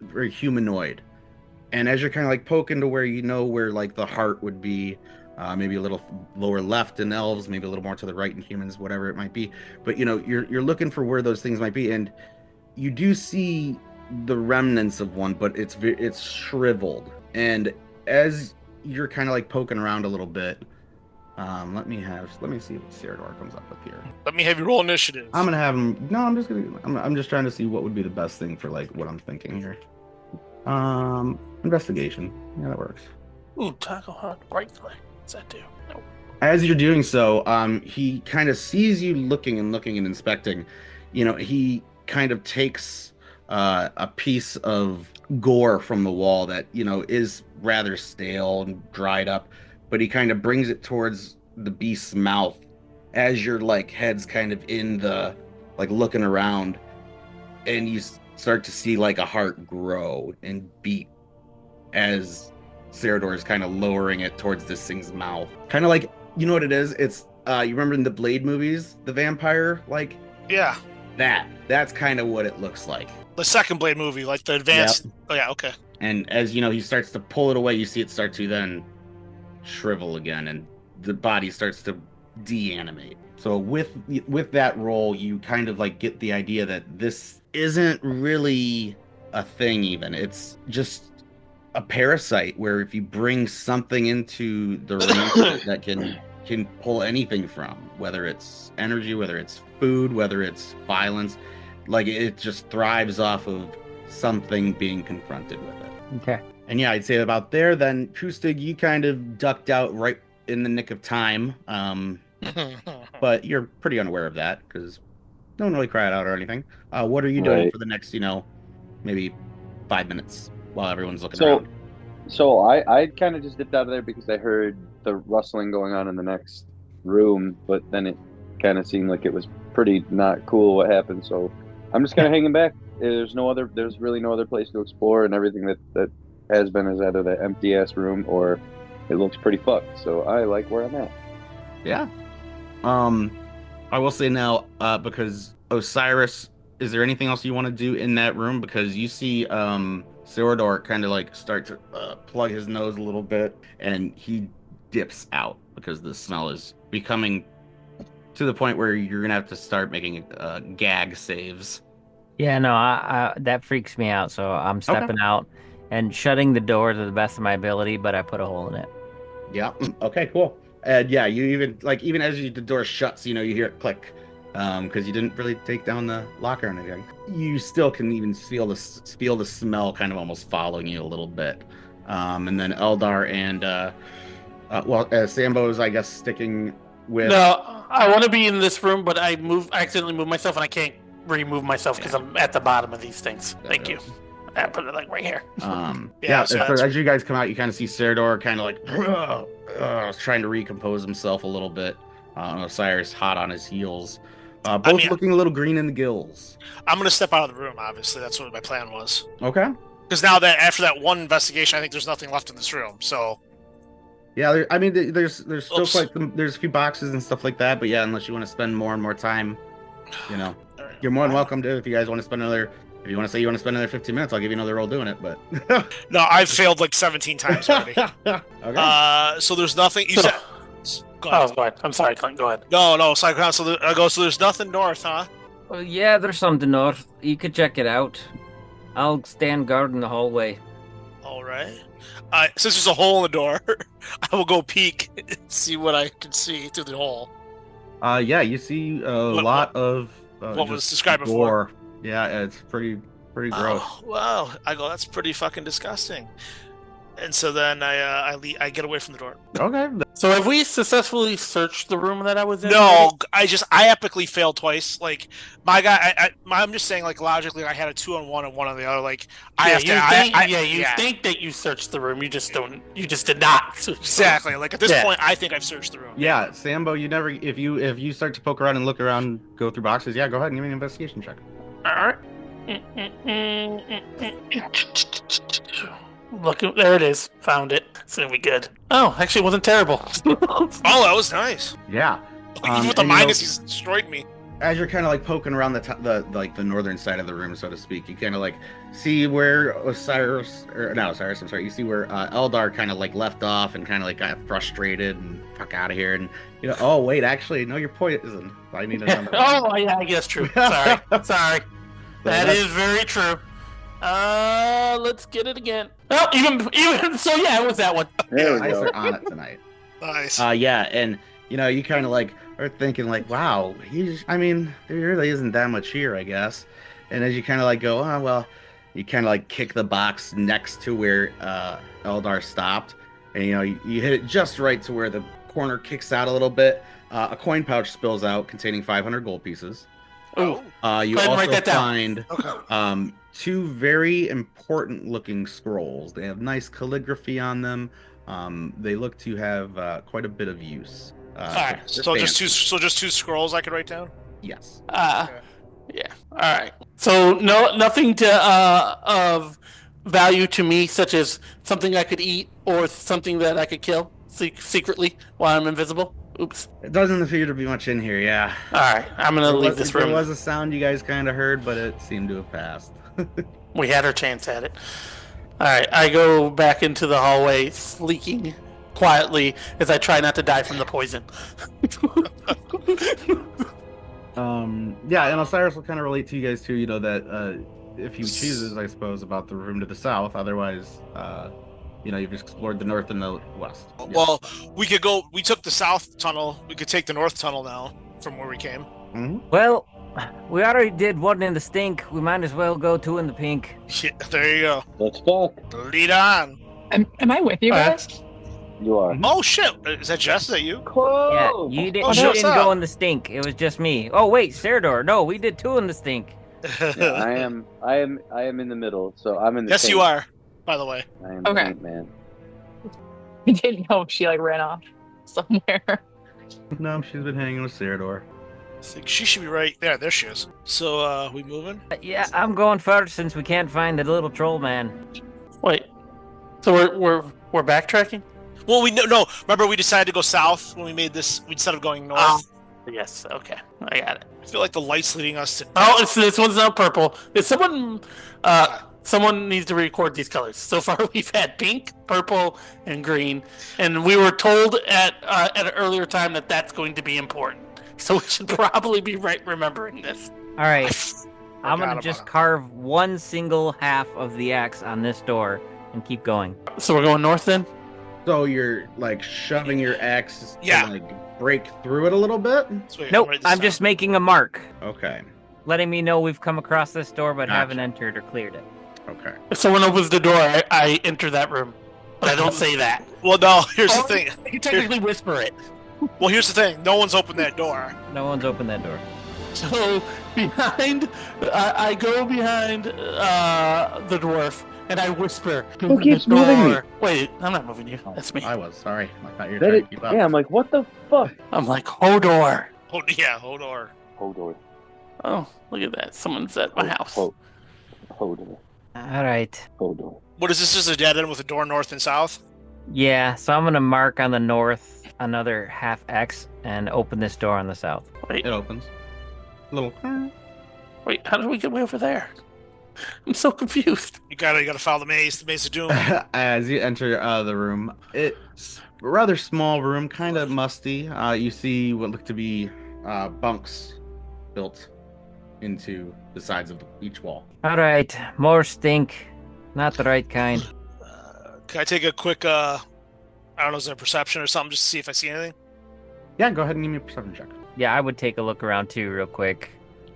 very humanoid. And as you're kind of like poking to where like the heart would be, maybe a little lower left in elves, maybe a little more to the right in humans, whatever it might be. But you're looking for where those things might be, and you do see the remnants of one, but it's shriveled. And as you're kind of like poking around a little bit, let me see what Cerador comes up with here. Let me have you roll initiative. I'm gonna have him. No, I'm just trying to see what would be the best thing for like what I'm thinking here. Investigation. Yeah, that works. Ooh, tackle hunt. Right click. What's that do? Nope. As you're doing so, he kind of sees you looking and inspecting. He kind of takes a piece of gore from the wall that is rather stale and dried up, but he kind of brings it towards the beast's mouth as your like head's kind of in the like looking around, and you start to see like a heart grow and beat as Cerador is kind of lowering it towards this thing's mouth. Kind of like, you know what it is? It's you remember in the Blade movies, the vampire, like, yeah, that's kind of what it looks like. The second Blade movie, like the advanced. Yep. Oh yeah, okay. And as he starts to pull it away, you see it start to then shrivel again, and the body starts to deanimate. So with that roll, you kind of like get the idea that this isn't really a thing even. It's just a parasite where if you bring something into the ring that can pull anything from, whether it's energy, whether it's food, whether it's violence, like it just thrives off of something being confronted with it. Okay. And yeah, I'd say about there, then Kustig, you kind of ducked out right in the nick of time. But you're pretty unaware of that because no one really cried out or anything. What are you doing for the next, maybe 5 minutes while everyone's looking around? So I kind of just dipped out of there because I heard the rustling going on in the next room, but then it kind of seemed like it was pretty not cool what happened. So I'm just kind of hanging back. There's really no other place to explore, and everything that has been is either the empty ass room or it looks pretty fucked. So I like where I'm at. Yeah. I will say now, because Osiris, is there anything else you want to do in that room? Because you see Cerador kind of like start to plug his nose a little bit, and he dips out because the smell is becoming to the point where you're gonna have to start making gag saves. Yeah, no, I that freaks me out, so I'm stepping out and shutting the door to the best of my ability, but I put a hole in it. Yeah. Okay, cool. And yeah, you even as the door shuts, you hear it click, because you didn't really take down the locker or anything. You still can even feel the smell kind of almost following you a little bit. And then Eldar and Sambo's, I guess, sticking with. No, I want to be in this room, but I accidentally moved myself, and I can't remove myself because I'm at the bottom of these things. Thank you. I put it like right here. So as you guys come out, you kind of see Serdor kind of like trying to recompose himself a little bit. Osiris hot on his heels. Both looking a little green in the gills. I'm going to step out of the room, obviously. That's what my plan was. Okay. Because now that after that one investigation, I think there's nothing left in this room. So. Yeah, there's still there's a few boxes and stuff like that. But yeah, unless you want to spend more and more time, right. You're more than welcome to. If you guys want to spend another. If you want to say you want to spend another 15 minutes, I'll give you another roll doing it, but... No, I've failed like 17 times already. Okay. So there's nothing... Go ahead. Oh, go ahead. I'm sorry, Clint, go ahead. No, so there's nothing north, huh? Well, yeah, there's something north. You could check it out. I'll stand guard in the hallway. All right. Since there's a hole in the door, I will go peek and see what I can see through the hole. Yeah, you see a lot of... what was described before. Yeah, it's pretty gross. Oh, wow. I go, that's pretty fucking disgusting. And so then I get away from the door. Okay. So have we successfully searched the room that I was in? No, I epically failed twice. Like my guy, I'm just saying, like logically, I had a 2-on-1 and 1 on the other. Like you think that you searched the room. You just don't. You just did not. Exactly. Like at this point, I think I've searched the room. Yeah, Sambo, you never. If you start to poke around and look around, go through boxes. Yeah, go ahead and give me an investigation check. All right. Look, there it is. Found it. It's gonna be good. Oh, actually, it wasn't terrible. Oh, that was nice. Yeah. Even with the minus, he's destroyed me. As you're kind of like poking around the northern side of the room, so to speak, you kind of like see where you see where Eldar kind of like left off and kind of like got frustrated and fuck out of here, and oh wait, actually no, your poison. I need a number. Oh yeah, I guess true. Sorry. That is very true. Let's get it again. Oh, even so, yeah, it was that one. There we go. On it tonight. Nice. Yeah, and you kind of like are thinking like, wow, there really isn't that much here, I guess. And as you kind of like go, oh well, you kind of like kick the box next to where Eldar stopped, and you hit it just right to where the corner kicks out a little bit. A coin pouch spills out containing 500 gold pieces. Oh. You also find two very important looking scrolls. They have nice calligraphy on them. They look to have quite a bit of use. Alright, so just two scrolls I could write down? Yes. Yeah. Alright. So nothing of value to me, such as something I could eat or something that I could kill secretly while I'm invisible. Oops. It doesn't appear to be much in here, yeah. Alright, I'm gonna leave this room. There was a sound you guys kind of heard, but it seemed to have passed. We had our chance at it. Alright, I go back into the hallway, sleeking quietly as I try not to die from the poison. Yeah, and Osiris will kind of relate to you guys too, that if he chooses, I suppose, about the room to the south. Otherwise, you've explored the north and the west. Well, we took the south tunnel. We could take the north tunnel now from where we came. Mm-hmm. Well, we already did one in the stink. We might as well go two in the pink. Yeah, there you go. Let's go. Lead on. Am I with you guys? You are. Oh shit! Is that Jess? Is that you? Cool. Yeah, you didn't go in the stink. It was just me. Oh wait, Serdor. No, we did two in the stink. Yeah, I am in the middle, so I'm in the. Yes, tank. you are. By the way. I am the tank man. I didn't know if she ran off somewhere. No, she's been hanging with Serdor. I think she should be right there. There she is. So, we moving? Yeah, I'm going first since we can't find the little troll man. Wait, so we're backtracking? Well, no. Remember, we decided to go south when we made this. Instead of going north. Oh, yes. Okay, I got it. I feel like the light's leading us to. Oh, this one's not purple. Is someone? Someone needs to record these colors. So far, we've had pink, purple, and green, and we were told at an earlier time that that's going to be important. So we should probably be remembering this. All right, I'm gonna just carve one single half of the X on this door and keep going. So we're going north then. So you're like shoving your axe. Yeah. To, break through it a little bit? Sweet, Nope, I'm just making a mark. Okay. Letting me know we've come across this door but haven't entered or cleared it. Okay. If someone opens the door, I enter that room. But I don't say that. Well, no, here's the thing. You technically whisper it. Well, here's the thing. No one's opened that door. No one's opened that door. So, I go behind the dwarf, and I whisper. Who keeps moving me? Wait, I'm not moving you. That's me. I was, sorry. I thought you were trying to keep up. Yeah, I'm like, what the fuck? I'm like, Hodor. Hodor. Hodor. Oh, look at that. Someone's at my house. Hodor. All right. Hodor. What is this? Just a dead end with a door north and south? Yeah, so I'm going to mark on the north another half X and open this door on the south. Wait. It opens. A little. Wait, how did we get way over there? I'm so confused. You gotta follow the maze of doom. As you enter the room, it's a rather small room, kind of musty. You see what look to be bunks built into the sides of each wall. All right, more stink. Not the right kind. Can I take a quick, I don't know, is there a perception or something just to see if I see anything? Yeah, go ahead and give me a perception check. Yeah, I would take a look around too real quick.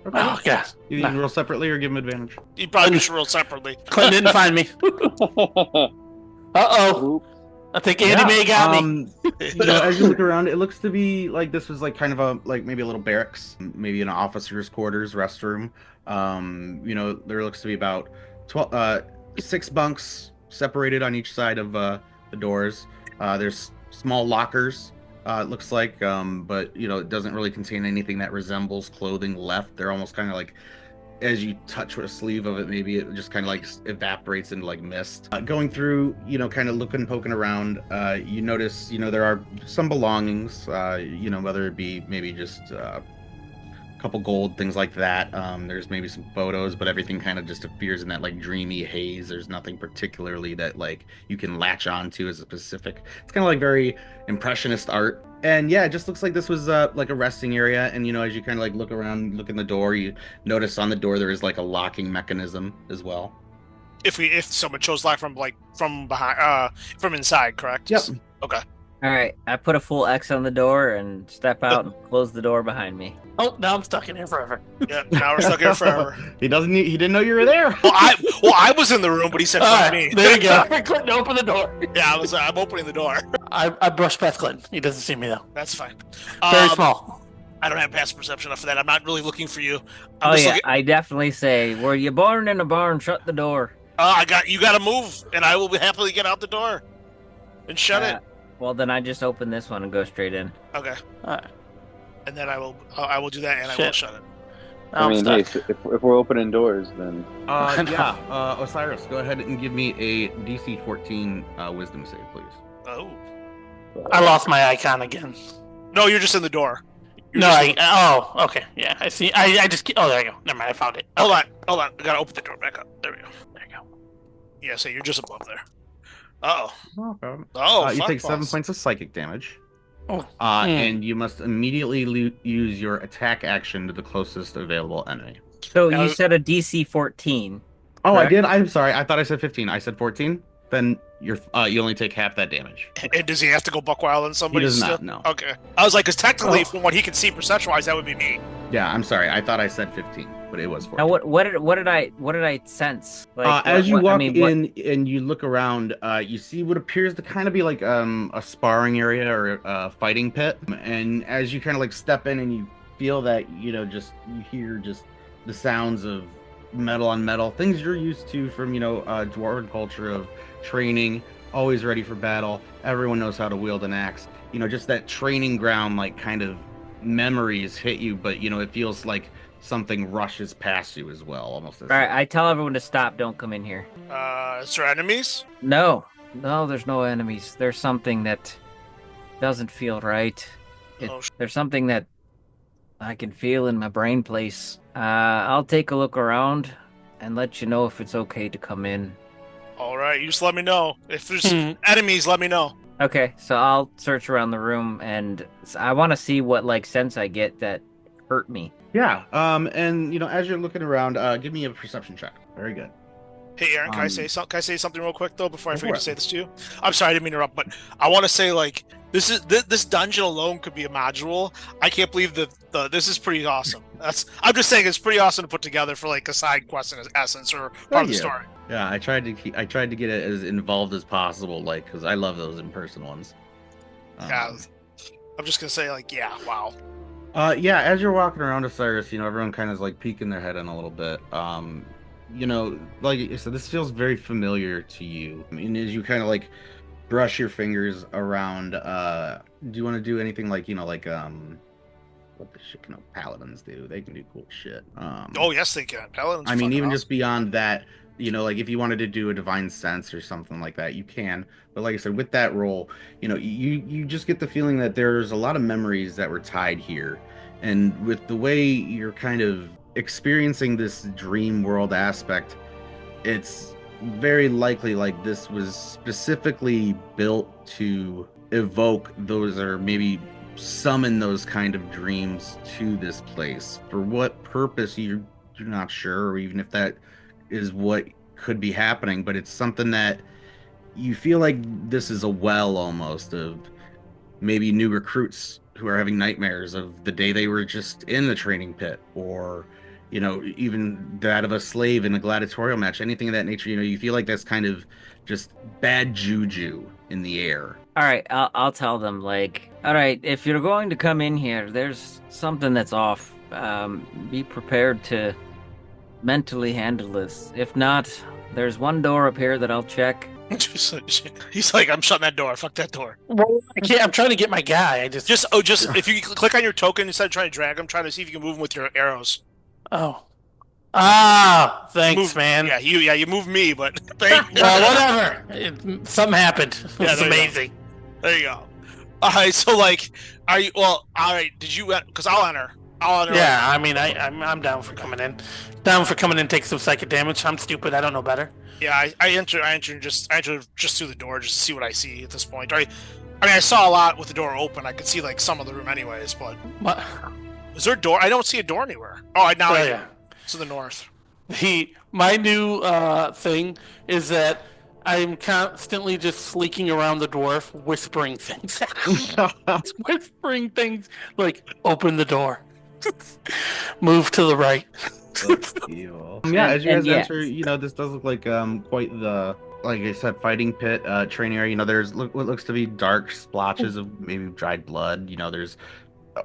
Okay. Oh, yes. You can roll separately or give him advantage. You probably just roll separately. Clinton didn't find me. Uh-oh. I think Andy May got me. As you look around, it looks to be like this was like kind of a maybe a little barracks, maybe an officer's quarters, restroom. There looks to be about 6 bunks separated on each side of the doors. There's small lockers. It looks like, but it doesn't really contain anything that resembles clothing left. They're almost kind of like, as you touch with a sleeve of it, maybe it just kind of like evaporates into like mist. Going through, kind of looking, poking around, you notice, there are some belongings, whether it be maybe just a couple gold, things like that. There's maybe some photos, but everything kind of just appears in that like dreamy haze. There's nothing particularly that like you can latch onto as a specific. It's kind of like very impressionist art. And yeah, it just looks like this was like a resting area. And as you kind of like look around, look in the door, you notice on the door there is like a locking mechanism as well. If someone chose lock from behind, from inside, correct? Yep. Okay. All right, I put a full X on the door and step out and close the door behind me. Oh, now I'm stuck in here forever. Yeah, now we're stuck here forever. He didn't know you were there. I was in the room, but he said for me. There you go. Clinton, open the door. Yeah, I'm opening the door. I brushed past Clinton. He doesn't see me though. That's fine. Very small. I don't have passive perception enough for that. I'm not really looking for you. I definitely say, were you born in a barn? Shut the door. You got to move, and I will happily get out the door and shut it. Well, then I just open this one and go straight in. Okay. All right. And then I will do that, and I will shut it. I mean, hey, if we're opening doors, then Osiris, go ahead and give me a DC 14 Wisdom save, please. Oh. I lost my icon again. No, you're just in the door. Okay. Yeah, I see. I just. Oh, there you go. Never mind. I found it. Hold on. I gotta open the door back up. There we go. There you go. Yeah, so you're just above there. You take 7 points of psychic damage. And you must immediately use your attack action to the closest available enemy. So you said a DC 14. Oh, correct? I did? I'm sorry. I thought I said 15. I said 14? Then you only take half that damage. And does he have to go buck wild on somebody? He does not, no. Okay. I was like, because technically, from what he can see perception-wise, that would be me. Yeah, I'm sorry. I thought I said 15, but it was 14. Now, what did I sense? Like, as you walk in and you look around, you see what appears to kind of be like a sparring area or a fighting pit. And as you kind of like step in and you feel that, you hear just the sounds of metal on metal, things you're used to from, dwarven culture of training, always ready for battle. Everyone knows how to wield an axe. Just that training ground, like kind of memories hit you, but it feels like something rushes past you as well, almost. All right, I tell everyone to stop. Don't come in here. Is there enemies? No, there's no enemies. There's something that doesn't feel right. There's something that I can feel in my brain place. I'll take a look around and let you know if it's okay to come in. All right, you just let me know. If there's enemies, let me know. Okay, so I'll search around the room, and I want to see what sense I get that hurt me. Yeah, and as you're looking around, give me a perception check. Very good. Hey, Aaron, can I say something real quick though before I forget to say this to you? I'm sorry, I didn't mean to interrupt, but I want to say this dungeon alone could be a module. I can't believe that this is pretty awesome. I'm just saying it's pretty awesome to put together for like a side quest in essence or part of the story. Yeah, I tried to get it as involved as possible, like because I love those in-person ones. Yeah, I'm just gonna say like wow. Yeah, as you're walking around Osiris, everyone kind of is like peeking their head in a little bit. Like I said, this feels very familiar to you. I mean, as you kind of like brush your fingers around, do you want to do anything like what the shit can paladins do? They can do cool shit. Oh yes, they can. Paladins. I mean, even just beyond that, like if you wanted to do a divine sense or something like that, you can. But like I said, with that roll, you just get the feeling that there's a lot of memories that were tied here, and with the way you're kind of experiencing this dream world aspect, it's very likely like this was specifically built to evoke those or maybe summon those kind of dreams to this place. For what purpose, you're not sure, or even if that is what could be happening, but it's something that you feel like this is a well almost of maybe new recruits who are having nightmares of the day they were just in the training pit, or even that of a slave in a gladiatorial match, anything of that nature. You feel like that's kind of just bad juju in the air. All right, I'll tell them, like, all right, if you're going to come in here, there's something that's off. Be prepared to mentally handle this. If not, there's one door up here that I'll check. He's like, I'm shutting that door. Fuck that door. Well, I can't. I'm trying to get my guy. Just if you click on your token instead of trying to drag him, trying to see if you can move him with your arrows. Oh. Thanks, man. Yeah, you moved me, but well, whatever. Something happened. It's amazing. There you go. All right, so like, are you? Well, all right. Did you? Because I'll enter. Yeah, I mean, I'm down for coming in. Down for coming in, take some psychic damage. I'm stupid. I don't know better. Yeah, I entered just through the door just to see what I see at this point. I mean, I saw a lot with the door open. I could see like some of the room anyways, but what? Is there a door? I don't see a door anywhere. Oh, I do. Yeah. To the north. My new thing is that I'm constantly just sleeking around the dwarf, whispering things. Whispering things like, open the door. Move to the right. Yeah, as you guys enter, this does look like quite the, like I said, fighting pit training area. There's what looks to be dark splotches of maybe dried blood. There's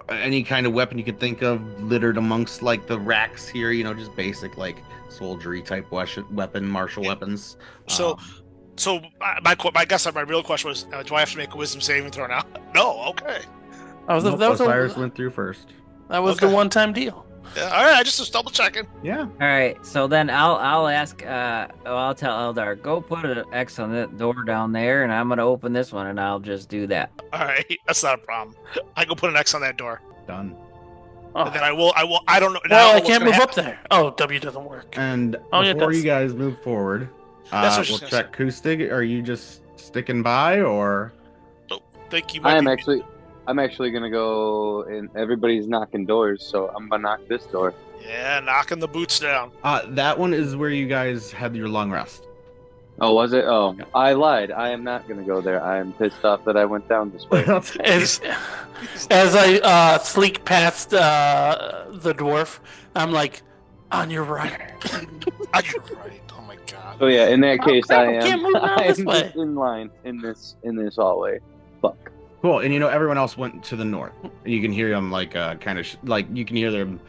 any kind of weapon you could think of littered amongst like the racks here. Just basic like soldiery type martial weapons. So my real question was, do I have to make a wisdom saving throw now? No. Okay. Osiris went through first. That was the one-time deal. Yeah, all right, I just double checking. Yeah. All right, so then I'll ask. I'll tell Eldar, go put an X on that door down there, and I'm gonna open this one, and I'll just do that. All right, that's not a problem. I go put an X on that door. Done. Oh. And then I will. I don't know. Well, I can't move up there. Oh, W doesn't work. And before you guys move forward, we'll check Kustig. Are you just sticking by, or? Oh, thank you. I'm actually gonna go, and everybody's knocking doors, so I'm gonna knock this door. Yeah, knocking the boots down. That one is where you guys had your long rest. Oh, was it? Oh, yeah. I lied. I am not gonna go there. I am pissed off that I went down this way. as I sleek past the dwarf, I'm like, on your right. On your right. Oh my god. So yeah, in that case, I am this way. in line in this hallway. Fuck. Cool, and everyone else went to the north. And you can hear them like you can hear them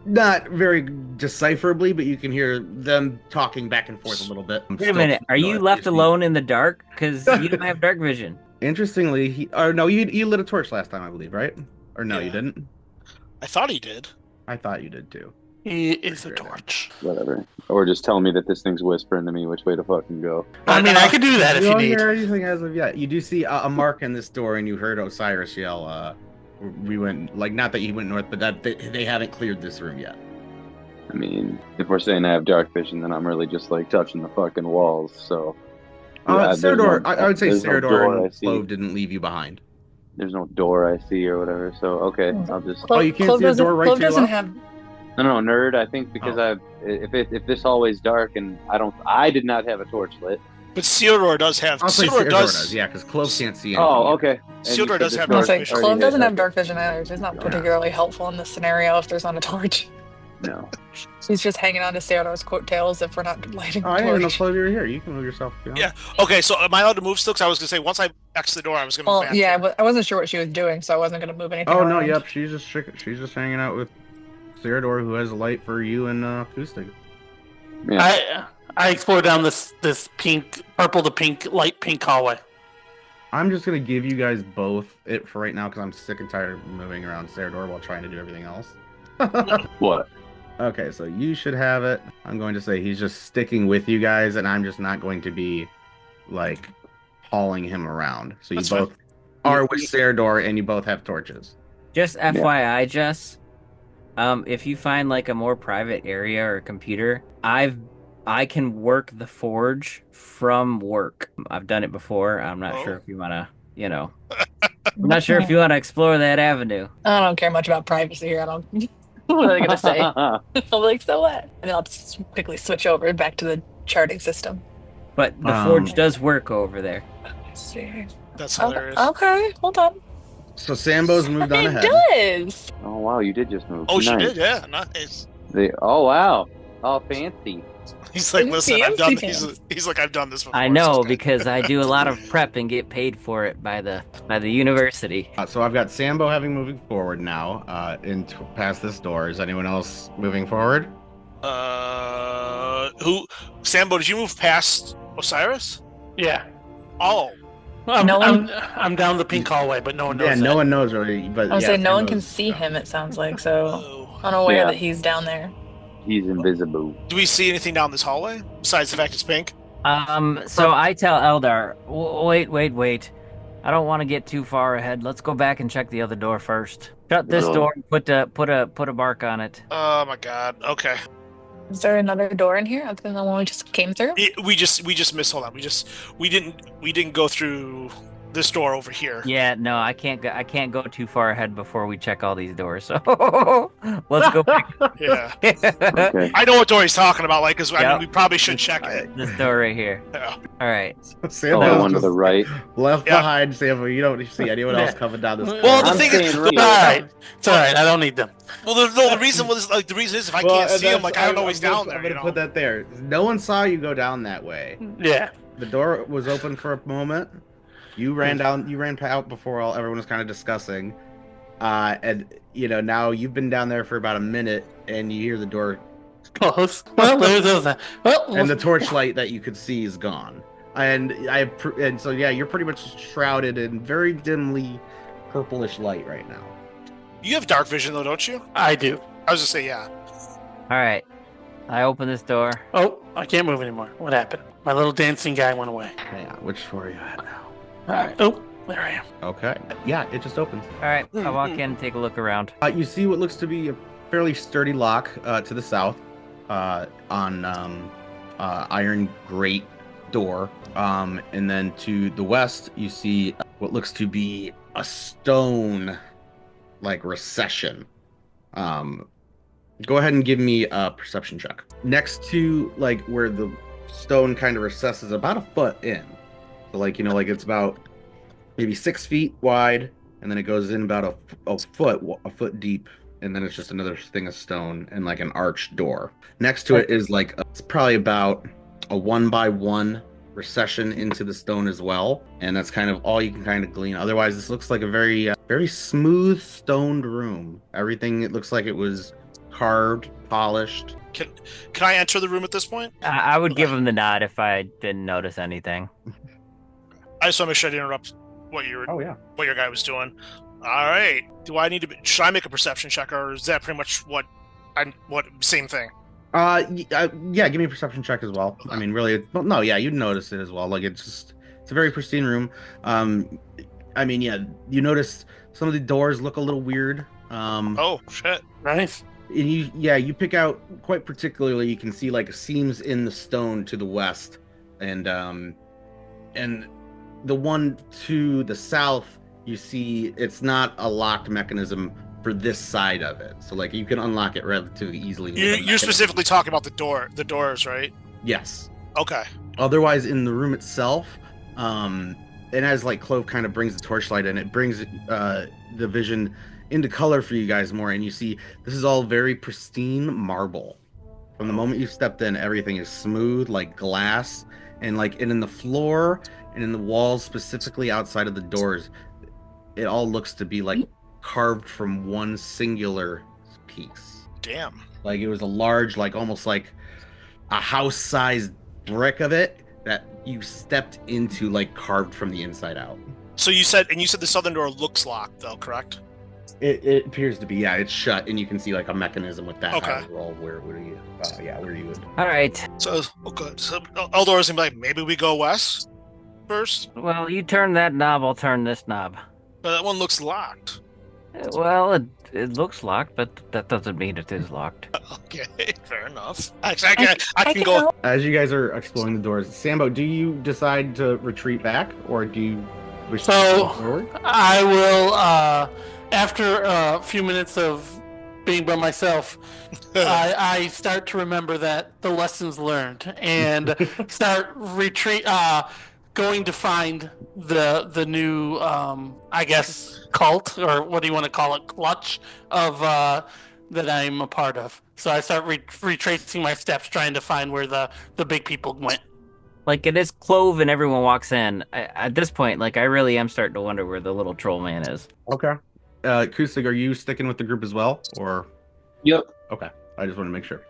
not very decipherably, but you can hear them talking back and forth a little bit. Wait a minute, are you left alone in the dark? Because you don't have dark vision. Interestingly, you lit a torch last time, I believe, right? Or no, you didn't? I thought he did. I thought you did too. He is a torch. Whatever. Or just tell me that this thing's whispering to me which way to fucking go. I mean, I could do that if you need. You don't hear anything as of yet. You do see a mark in this door, and you heard Osiris yell, we went, like, not that you went north, but that they haven't cleared this room yet. I mean, if we're saying I have dark vision, then I'm really just, like, touching the fucking walls, so... Cerador, I would say Cerador and Clove didn't leave you behind. There's no door I see or whatever, so, okay, I'll just... you can't see a door right to your left? No, nerd. I think because if this hallway's dark and I did not have a torch lit. But Theodore does have. I'll say Theodore does, yeah, because Clove can't see anything. Oh, okay. Theodore does have dark vision. Clove doesn't have dark vision either. She's not particularly helpful in this scenario if there's not a torch. No. She's just hanging on to Theodore's coattails if we're not lighting the torch. I didn't know, Clove, you were here. You can move yourself. Yeah. Okay, so am I allowed to move still? Because I was going to say, once I exit the door, I was going to move back. Yeah, I wasn't sure what she was doing, so I wasn't going to move anything around. No, yep. She's just hanging out with Theodore, who has a light for you and Acoustic. Yeah. I explore down this pink, purple to pink, light pink hallway. I'm just gonna give you guys both it for right now because I'm sick and tired of moving around Theodore while trying to do everything else. What? Okay, so you should have it. I'm going to say he's just sticking with you guys, and I'm just not going to be like hauling him around. So you both are with Theodore, and you both have torches. Just FYI, Jess. If you find like a more private area or a computer, I can work the forge from work. I've done it before. I'm not sure if you want to, I'm not sure if you want to explore that avenue. I don't care much about privacy here. What are they going to say? I'm like, so what? And then I'll just quickly switch over back to the charting system. But the forge does work over there. Let's see. That's hilarious. Okay, hold on. So Sambo's moved on ahead. It does. Oh, wow, you did just move. Oh, nice. She did, yeah. Nice. Oh, wow. Oh, fancy. He's like, listen, I've done. He's like, I've done this before. I know because I do a lot of prep and get paid for it by the university. So I've got Sambo moving forward now, past this door. Is anyone else moving forward? Who? Sambo? Did you move past Osiris? Yeah. Oh. I'm down the pink hallway, but no one knows. Yeah, no one knows really. But I was saying no one can see him. It sounds like so. Unaware that he's down there. He's invisible. Do we see anything down this hallway besides the fact it's pink? So I tell Eldar, wait. I don't want to get too far ahead. Let's go back and check the other door first. Shut this door and put a mark on it. Oh my god. Okay. Is there another door in here other than the one we just came through? We just missed. Hold on. We didn't go through this door over here. Yeah, no, I can't go too far ahead before we check all these doors. So let's go back. Yeah. Okay. I know what door he's talking about, like, because I mean, we probably should check it. This door right here. Yeah. All right. Sambo's one to the right. Left behind, Sambo. You don't see anyone else coming down this. Well, the thing is, all right. It's all right. I don't need them. Well, the reason is if I can't see him, like I don't know he's down there. I'm gonna put that there. No one saw you go down that way. Yeah. The door was open for a moment. You ran out before everyone was kind of discussing, and now you've been down there for about a minute, and you hear the door close. Well, there's that. And the torchlight that you could see is gone, and so you're pretty much shrouded in very dimly purplish light right now. You have dark vision though, don't you? I do. I was just say yeah. All right, I open this door. Oh, I can't move anymore. What happened? My little dancing guy went away. Yeah, which floor are you at now? All right. Oh, there I am. Okay. Yeah, it just opens. All right, I walk in and take a look around. You see what looks to be a fairly sturdy lock to the south on iron grate door. And then to the west, you see what looks to be a stone like recession. Go ahead and give me a perception check. Next to like where the stone kind of recesses about a foot in. So it's about maybe 6 feet wide, and then it goes in about a foot deep, and then it's just another thing of stone and like an arched door. Next to it is it's probably about a 1x1 recession into the stone as well, and that's kind of all you can kind of glean. Otherwise, this looks like a very very smooth stoned room. Everything, it looks like it was carved, polished. Can I enter the room at this point? I would give him the nod if I didn't notice anything. I just want to make sure I didn't interrupt what your guy was doing. All right. Should I make a perception check, or is that pretty much same thing? Yeah, give me a perception check as well. I mean, really, you'd notice it as well. Like it's a very pristine room. I mean, yeah, you notice some of the doors look a little weird. Oh shit! Nice. And you pick out quite particularly. You can see like seams in the stone to the west, and the one to the south, you see it's not a locked mechanism for this side of it. So like you can unlock it relatively easily. You're specifically talking about the doors, right? Yes. Okay. Otherwise, in the room itself, and as like Clove kind of brings the torchlight in, it brings the vision into color for you guys more, and you see this is all very pristine marble. From the moment you stepped in, everything is smooth like glass, and in the floor and in the walls, specifically outside of the doors, it all looks to be like carved from one singular piece. Damn. Like it was a large, like almost like a house-sized brick of it that you stepped into, like carved from the inside out. So you said the southern door looks locked, though, correct? It appears to be, yeah. It's shut, and you can see like a mechanism with that. Okay. Roll. Where are you? Where are you? All right. So okay. So Eldor's gonna be like, maybe we go west first. Well, you turn that knob, I'll turn this knob. But that one looks locked. Well, it looks locked, but that doesn't mean it is locked. Okay, fair enough. I can go. As you guys are exploring the doors, Sambo, do you decide to retreat back, or do you wish to go forward? I will, after a few minutes of being by myself, I start to remember that the lessons learned and start going to find the new, I guess, cult, or what do you want to call it, clutch of that I'm a part of. So I start retracing my steps, trying to find where the big people went. Like, it is Clove and everyone walks in. At this point, like, I really am starting to wonder where the little troll man is. Okay. Kusig, are you sticking with the group as well, or? Yep. Okay. I just want to make sure.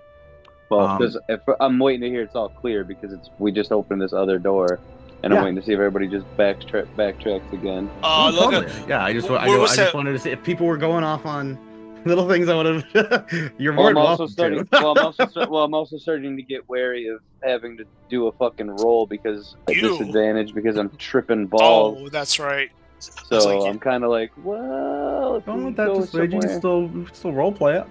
Well, because if I'm waiting to hear it's all clear, because we just opened this other door. And I'm waiting to see if everybody just backtracks again. Look at, yeah, I just wanted to see if people were going off on little things. I would have. You're more than welcome to. I'm also starting to get wary of having to do a fucking roll because at disadvantage because I'm tripping balls. Oh, that's right. So I'm kind of like, well, don't let that dissuade you. You can still role play it.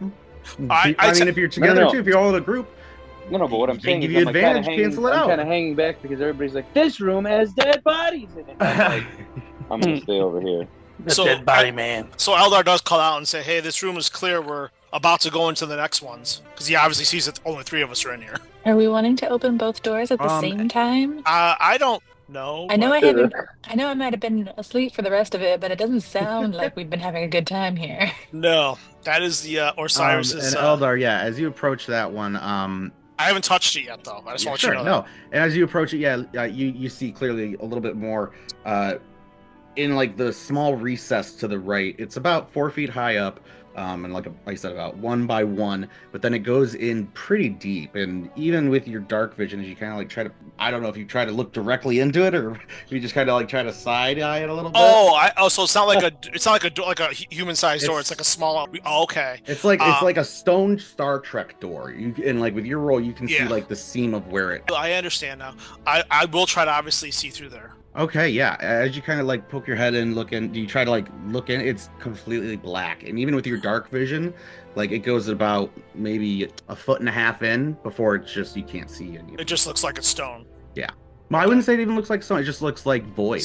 I mean, if you're together too, if you're all in a group. No, but what I'm saying is I'm kind of hanging back because everybody's like, this room has dead bodies in it. I'm going to stay over here. Dead body man. So Eldar does call out and say, hey, this room is clear. We're about to go into the next ones. Because he obviously sees that only 3 of us are in here. Are we wanting to open both doors at the same time? I don't know. I know I might have been asleep for the rest of it, but it doesn't sound like we've been having a good time here. No, that is the Osiris's. And Eldar, as you approach that one, I haven't touched it yet, though. I just want you to know. No, and as you approach it, you see clearly a little bit more in like the small recess to the right. It's about 4 feet high up, and like I said, about 1 by 1. But then it goes in pretty deep, and even with your dark vision, as you kind of like try to, I don't know if you try to look directly into it or if you just kind of like try to side eye it a little bit. So it's not like a human-sized door. It's like a small. Okay. It's like a stone Star Trek door. And like with your roll, you can see like the seam of where it. I understand now. I will try to obviously see through there. Okay, yeah. As you kind of like poke your head in, look in, do you try to like look in? It's completely black, and even with your dark vision, like it goes about maybe 1.5 feet in before it's just you can't see anything. It just looks like it's stone. Yeah. Well, I wouldn't say it even looks like stone. It just looks like void.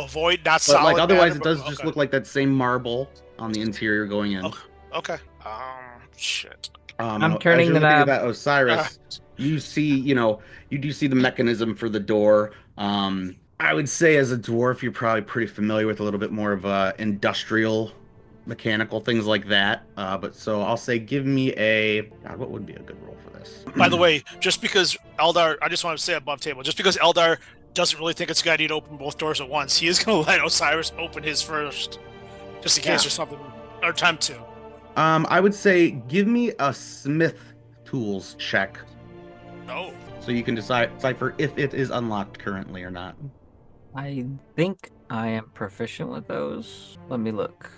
Void, not but solid. Like otherwise, it does just look like that same marble on the interior going in. Okay. Shit. I'm turning the knob. That Osiris, you see, you do see the mechanism for the door. I would say as a dwarf, you're probably pretty familiar with a little bit more of industrial, mechanical things like that. But so I'll say give me what would be a good roll for this? By the way, just because Eldar, I just want to say above table, just because Eldar doesn't really think it's a good idea to open both doors at once, he is going to let Osiris open his first, just in case there's something, or attempt to. I would say give me a Smith tools check. No. So you can decipher if it is unlocked currently or not. I think I am proficient with those. Let me look.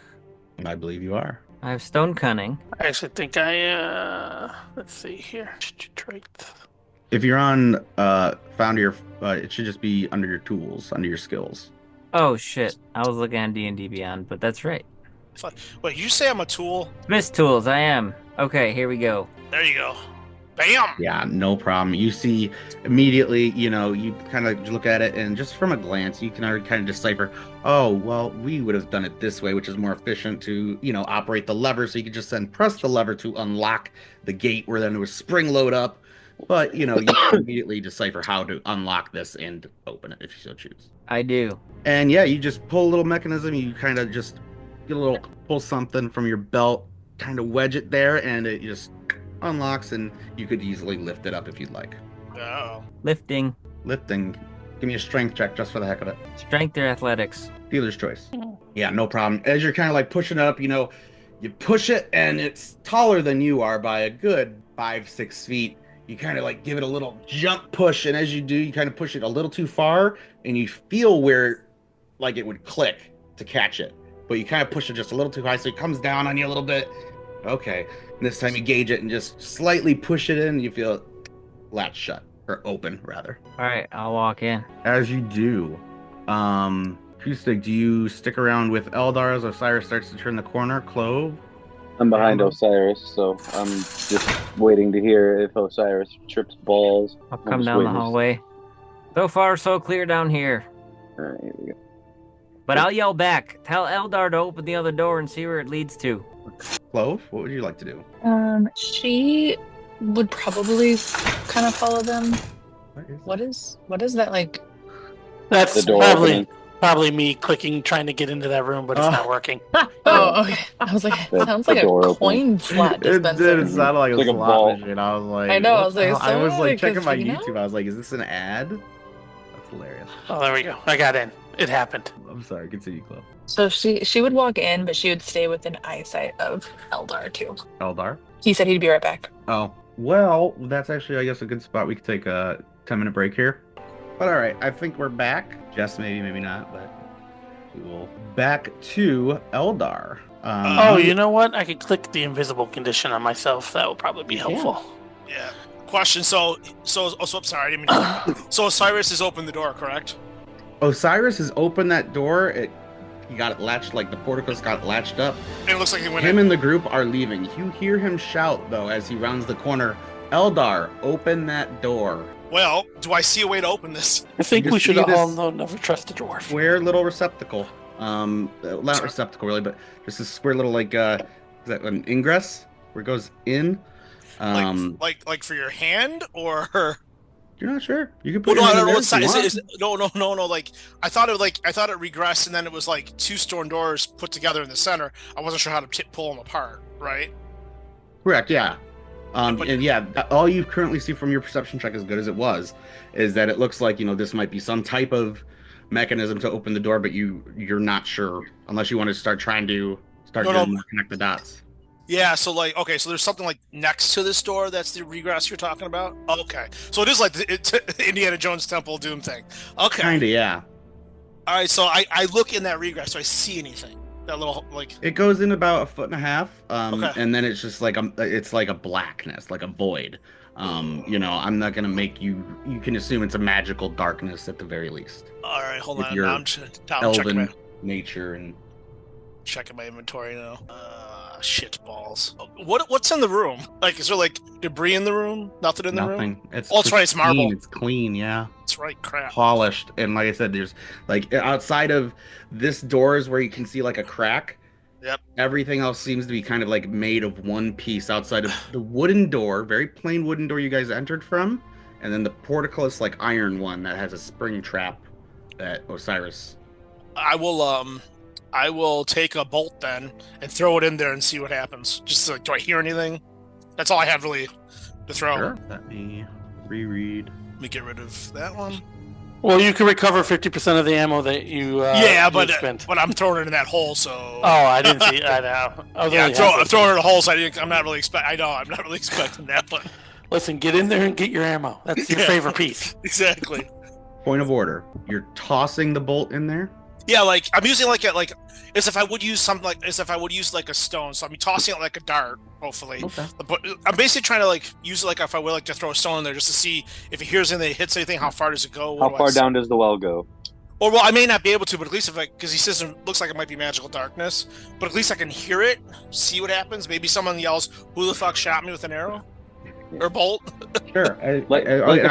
I believe you are. I have stone cunning. I actually think let's see here. If you're on found your it should just be under your tools, under your skills. Oh shit. I was looking at D&D Beyond, but that's right. Wait, you say I'm a tool? Smith tools, I am. Okay, here we go. There you go. Bam! Yeah, no problem. You see immediately, you kind of look at it, and just from a glance, you can already kind of decipher, oh, well, we would have done it this way, which is more efficient to, operate the lever. So you could just then press the lever to unlock the gate, where then it would spring load up, But, you can immediately decipher how to unlock this and open it if you so choose. I do. And yeah, you just pull a little mechanism. You kind of just get a little, pull something from your belt, kind of wedge it there, and it just unlocks, and you could easily lift it up if you'd like. Oh. Lifting. Give me a strength check just for the heck of it. Strength or athletics? Dealer's choice. Yeah, no problem. As you're kind of like pushing it up, you push it, and it's taller than you are by a good 5-6 feet. You kind of like give it a little jump push, and as you do, you kind of push it a little too far, and you feel where like it would click to catch it. But you kind of push it just a little too high, so it comes down on you a little bit. Okay. And this time you gauge it and just slightly push it in, and you feel it latch shut. Or open, rather. All right, I'll walk in. As you do, Acoustic, do you stick around with Eldar as Osiris starts to turn the corner? Clove? I'm behind Osiris, so I'm just waiting to hear if Osiris trips balls. I'll come down the hallway. So far, so clear down here. All right, here we go. But I'll yell back. Tell Eldar to open the other door and see where it leads to. Clove, what would you like to do? She would probably kind of follow them. What is that like? That's the door probably me clicking, trying to get into that room, but it's not working. Oh, okay. I was like, it sounds like a coin slot dispenser. It sounded like a slot machine. I was like, I know. I was like, checking my YouTube. I was like, is this an ad? That's hilarious. Oh, there we go. I got in. It happened. I'm sorry. Continue, Clove. So she would walk in, but she would stay within eyesight of Eldar too. Eldar? He said he'd be right back. Oh. Well, that's actually, I guess, a good spot. We could take a 10-minute break here. But all right, I think we're back. Jess, maybe not, but we will back to Eldar. You know what? I could click the invisible condition on myself. That would probably be helpful. Yeah. Question. So I'm sorry. I didn't mean to... So Osiris has opened the door, correct? Osiris has opened that door. He got it latched, like the porticos got latched up. And it looks like he went in. And the group are leaving. You hear him shout, though, as he rounds the corner, Eldar, open that door. Well, do I see a way to open this? I think we should all never trust a dwarf. Square little receptacle. Not receptacle, really, but just a square little, like, is that an ingress? Where it goes in? Like for your hand, or... You're not sure. You can put it No. Like I thought it regressed, and then it was like two stone doors put together in the center. I wasn't sure how to pull them apart. Right? Correct. Yeah. And yeah, all you currently see from your perception check, as good as it was, is that it looks like this might be some type of mechanism to open the door, but you're not sure unless you want to start trying to connect the dots. Yeah, so so there's something like next to this door that's the regress you're talking about? Okay. So it is like the Indiana Jones Temple of Doom thing. Okay. Kinda, yeah. All right, so I look in that regress. Do I see anything? That little, like... It goes in about 1.5 feet, okay. And then it's just like it's like a blackness, like a void. I'm not going to make you can assume it's a magical darkness at the very least. All right, hold on. Your I'm elven nature and... Checking my inventory now. Shit balls. What's in the room? Like, is there like debris in the room? Nothing in the room? Nothing. That's right. It's marble. It's clean, yeah. That's right. Crap. Polished. And like I said, there's like outside of this door is where you can see like a crack. Yep. Everything else seems to be kind of like made of one piece outside of the wooden door, very plain wooden door you guys entered from. And then the portcullis like iron one that has a spring trap that Osiris. I will take a bolt then and throw it in there and see what happens. Just like, do I hear anything? That's all I have really to throw. Sure. Let me reread. Let me get rid of that one. Well, you can recover 50% of the ammo that you spent. But I'm throwing it in that hole, so... Oh, I didn't see... I know. I'm throwing it in a hole, so I'm not really expecting that one. Listen, get in there and get your ammo. That's your favorite piece. Exactly. Point of order. You're tossing the bolt in there? Yeah, like I'm using as if I would use like a stone. So I'm tossing it like a dart, hopefully. Okay. But I'm basically trying to use it like if I would like to throw a stone in there just to see if it hears anything, hits anything. How far does it go? How far down does the well go? Or well, I may not be able to, but at least because he says it looks like it might be magical darkness, but at least I can hear it, see what happens. Maybe someone yells, "Who the fuck shot me with an arrow?" Or bolt. Sure. I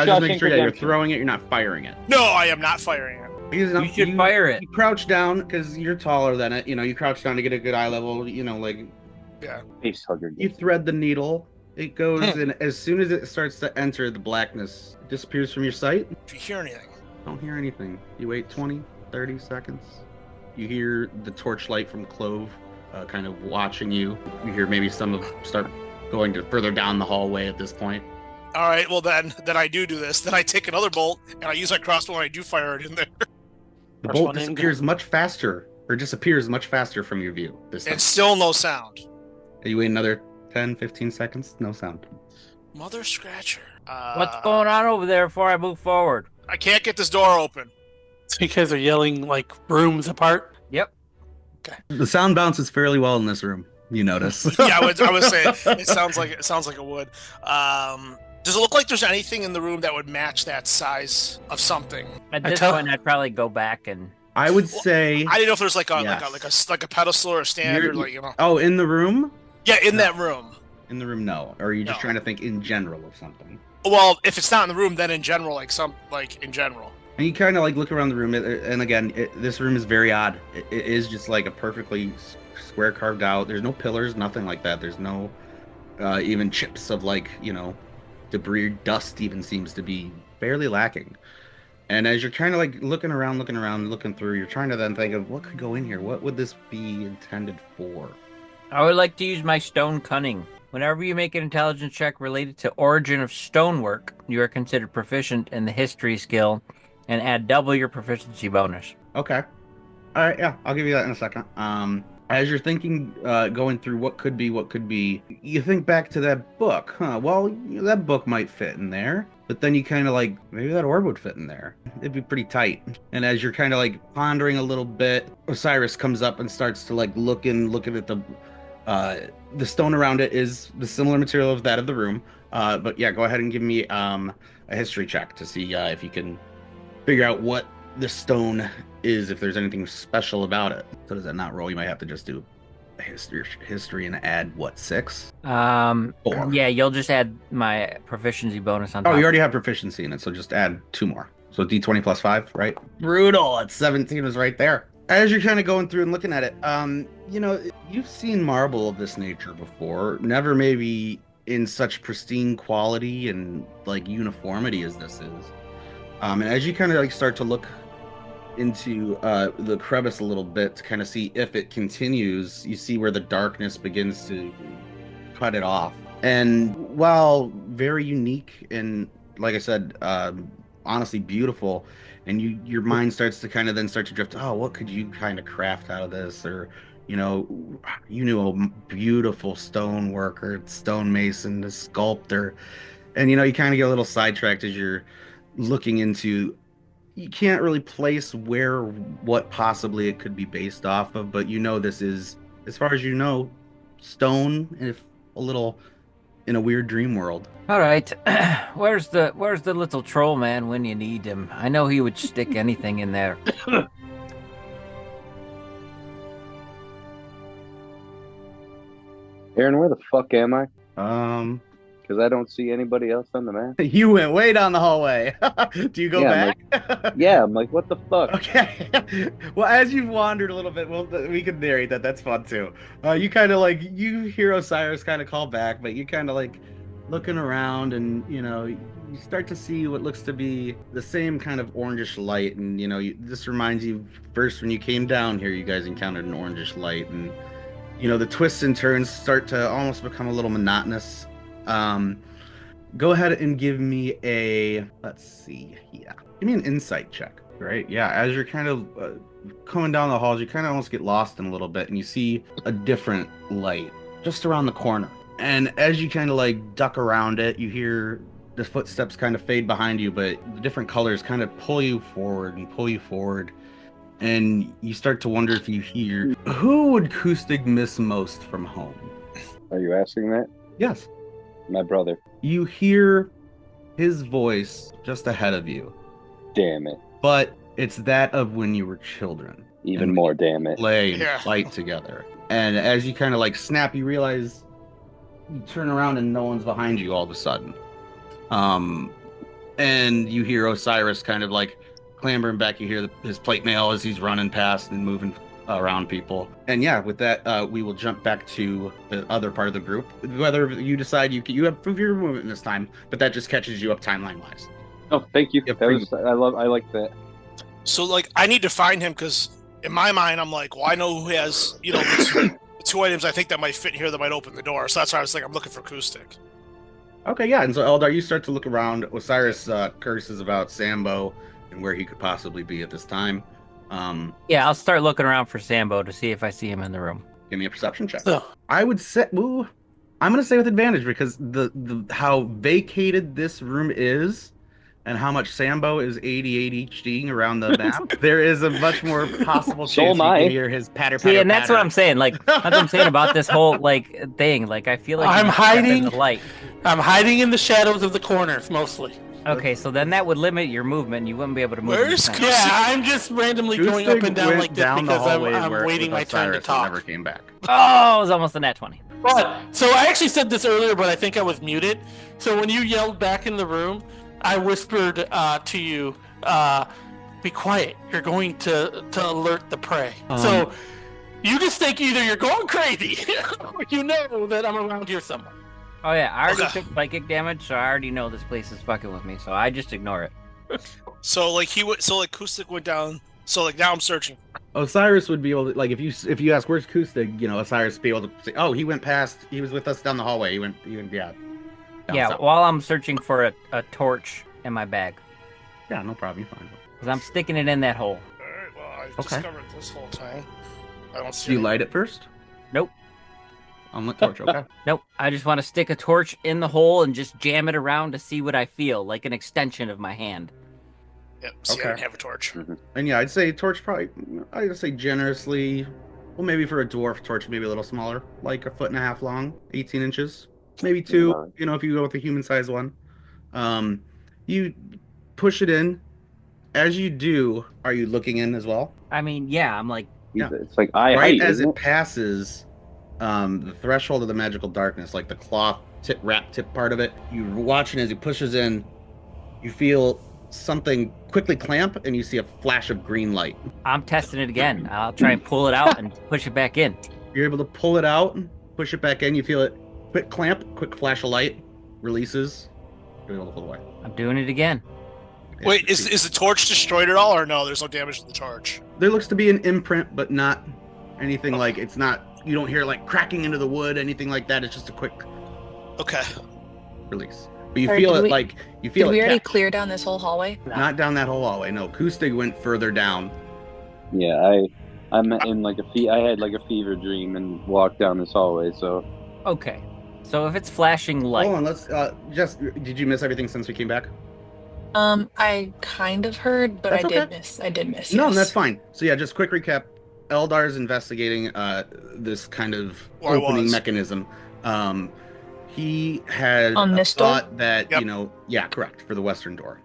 just make sure you're throwing it. You're not firing it. No, I am not firing it. You should fire it. You crouch down because you're taller than it. You crouch down to get a good eye level. Yeah. Face hugger. You thread the needle It goes, and as soon as it starts to enter the blackness, it disappears from your sight. Do you hear anything? Don't hear anything. You wait 20, 30 seconds. You hear the torchlight from Clove kind of watching you. You hear maybe some of start going to further down the hallway at this point. All right, well then I do this. Then I take another bolt and I use my crossbow and I do fire it in there. The bolt disappears much faster from your view this time. And still no sound. You wait another 10, 15 seconds, no sound. Mother Scratcher. What's going on over there before I move forward? I can't get this door open. It's because they're yelling like rooms apart. Yep. Okay. The sound bounces fairly well in this room. You notice? Yeah, I would say it sounds like it would. Does it look like there's anything in the room that would match that size of something? At this point, I'd probably go back and. I would say. I didn't know if there's like a pedestal or a stand or like, you know. Oh, in the room? Yeah, in that room. In the room, no. Or are you just trying to think in general of something? Well, if it's not in the room, then in general, in general. And you kind of like look around the room, and again, this room is very odd. It is just like a perfectly square carved out. There's no pillars, nothing like that. There's no even chips of like, you know, debris, dust even seems to be barely lacking. And as you're kind of like looking through, you're trying to then think of what could go in here. What would this be intended for? I would like to use my stone cunning. Whenever you make an intelligence check related to origin of stonework, you are considered proficient in the history skill and add double your proficiency bonus. Okay. All right, yeah, I'll give you that in a second. As you're thinking, going through what could be, you think back to that book, huh? Well, that book might fit in there, but then you kind of like, maybe that orb would fit in there. It'd be pretty tight. And as you're kind of like pondering a little bit, Osiris comes up and starts to like looking at the stone around it is the similar material of that of the room. But yeah, go ahead and give me a history check to see if you can figure out what the stone is, if there's anything special about it. So does that not roll? You might have to just do a history and add what, 6? 4. Yeah, you'll just add my proficiency bonus on top. Oh, you already have proficiency in it, so just add 2 more. So D20 plus 5, right? Brutal. It's 17 is right there. As you're kind of going through and looking at it, you know, you've seen marble of this nature before. Never maybe in such pristine quality and like uniformity as this is. And as you kind of like start to look into the crevice a little bit to kind of see if it continues, you see where the darkness begins to cut it off. And while very unique and, like I said, honestly beautiful, and your mind starts to kind of then start to drift, oh, what could you kind of craft out of this? Or, you know, you knew a beautiful stone worker, stonemason, a sculptor. And, you know, you kind of get a little sidetracked as you're looking into, you can't really place what possibly it could be based off of, but you know this is, as far as you know, stone, if a little in a weird dream world. All right, where's the little troll man when you need him? I know he would stick anything in there. Aaron, where the fuck am I? Because I don't see anybody else on the map. You went way down the hallway. Do you go back? I'm like, what the fuck? Okay. Well, as you've wandered a little bit, we can narrate that. That's fun too. You kind of like, you hear Osiris kind of call back, but you kind of like looking around, and you know, you start to see what looks to be the same kind of orangish light. And you know, this reminds you first when you came down here, you guys encountered an orangish light, and you know, the twists and turns start to almost become a little monotonous. Go ahead and give me let's see. Yeah. Give me an insight check. Right. Yeah. As you're kind of coming down the halls, you kind of almost get lost in a little bit, and you see a different light just around the corner. And as you kind of like duck around it, you hear the footsteps kind of fade behind you, but the different colors kind of pull you forward. And you start to wonder if you hear, who would Kustig miss most from home? Are you asking that? Yes. My brother. You hear his voice just ahead of you. Damn it. But it's that of when you were children. Even more, damn it. Play and fight together. And as you kind of like snap, you realize you turn around and no one's behind you all of a sudden. And you hear Osiris kind of like clambering back. You hear his plate mail as he's running past and moving around people. And yeah, with that, we will jump back to the other part of the group. Whether you decide you have your movement this time, but that just catches you up timeline wise. Oh, thank you. I like that. So like, I need to find him because in my mind, I'm like, well, I know who has the two items I think that might fit here that might open the door. So that's why I was like, I'm looking for Acoustic. Okay, yeah, and so Eldar, you start to look around. Osiris curses about Sambo and where he could possibly be at this time. Yeah, I'll start looking around for Sambo to see if I see him in the room. Give me a perception check. I would say, I'm going to say with advantage because the how vacated this room is and how much Sambo is ADHDing around the map, there is a much more possible chance you can hear his patter. See, and that's what I'm saying. Like, that's what I'm saying about this whole thing. Like, I feel like I'm hiding in the light. I'm hiding in the shadows of the corners mostly. Okay, so then that would limit your movement. You wouldn't be able to move. Yeah, I'm just randomly going up and down like this because I'm waiting my turn to talk. Never came back. Oh, it was almost a nat 20. But so I actually said this earlier, but I think I was muted. So when you yelled back in the room, I whispered to you, "Be quiet. You're going to alert the prey." So you just think either you're going crazy, or you know that I'm around here somewhere. Oh yeah, I already took psychic damage, so I already know this place is fucking with me. So I just ignore it. So like Acoustic went down. So like now I'm searching. Osiris would be able to, like, if you ask where's Acoustic, Osiris would be able to say, oh, he went past. He was with us down the hallway. He went yeah. Yeah, south. While I'm searching for a torch in my bag. Yeah, no problem. You're fine. Because I'm sticking it in that hole. Alright, well, I've discovered this whole time. I don't see. Do you light it first? Nope. On the torch, okay. Nope. I just want to stick a torch in the hole and just jam it around to see what I feel, like an extension of my hand. Yep, see, I don't have a torch. Mm-hmm. And yeah, I'd say torch probably, I'd say generously, well, maybe for a dwarf torch, maybe a little smaller, like 1.5 feet long, 18 inches. Maybe 2, if you go with the human-sized one. You push it in. As you do, are you looking in as well? I mean, yeah, I'm like... Yeah. It's like right as it passes the threshold of the magical darkness, like the cloth wrap tip part of it, you're watching as he pushes in, you feel something quickly clamp, and you see a flash of green light. I'm testing it again. I'll try and pull it out and push it back in. You're able to pull it out, push it back in, you feel it. Quick clamp, quick flash of light, releases. You're able to pull away. I'm doing it again. Wait, is the torch destroyed at all, or no? There's no damage to the torch. There looks to be an imprint, but not anything like it's not. You don't hear like cracking into the wood, anything like that. It's just a quick. Okay. Release, but you feel it like you feel. Did it we already catch. clear down this whole hallway? Not down that whole hallway. No, Acoustic went further down. Yeah, I'm in like I had like a fever dream and walked down this hallway. So. Okay. So if it's flashing light... Hold on, let's did you miss everything since we came back? I kind of heard, but I did miss. No, yes. that's fine. So yeah, just quick recap. Eldar's investigating this kind of opening mechanism. He had a thought that, correct, for the western door.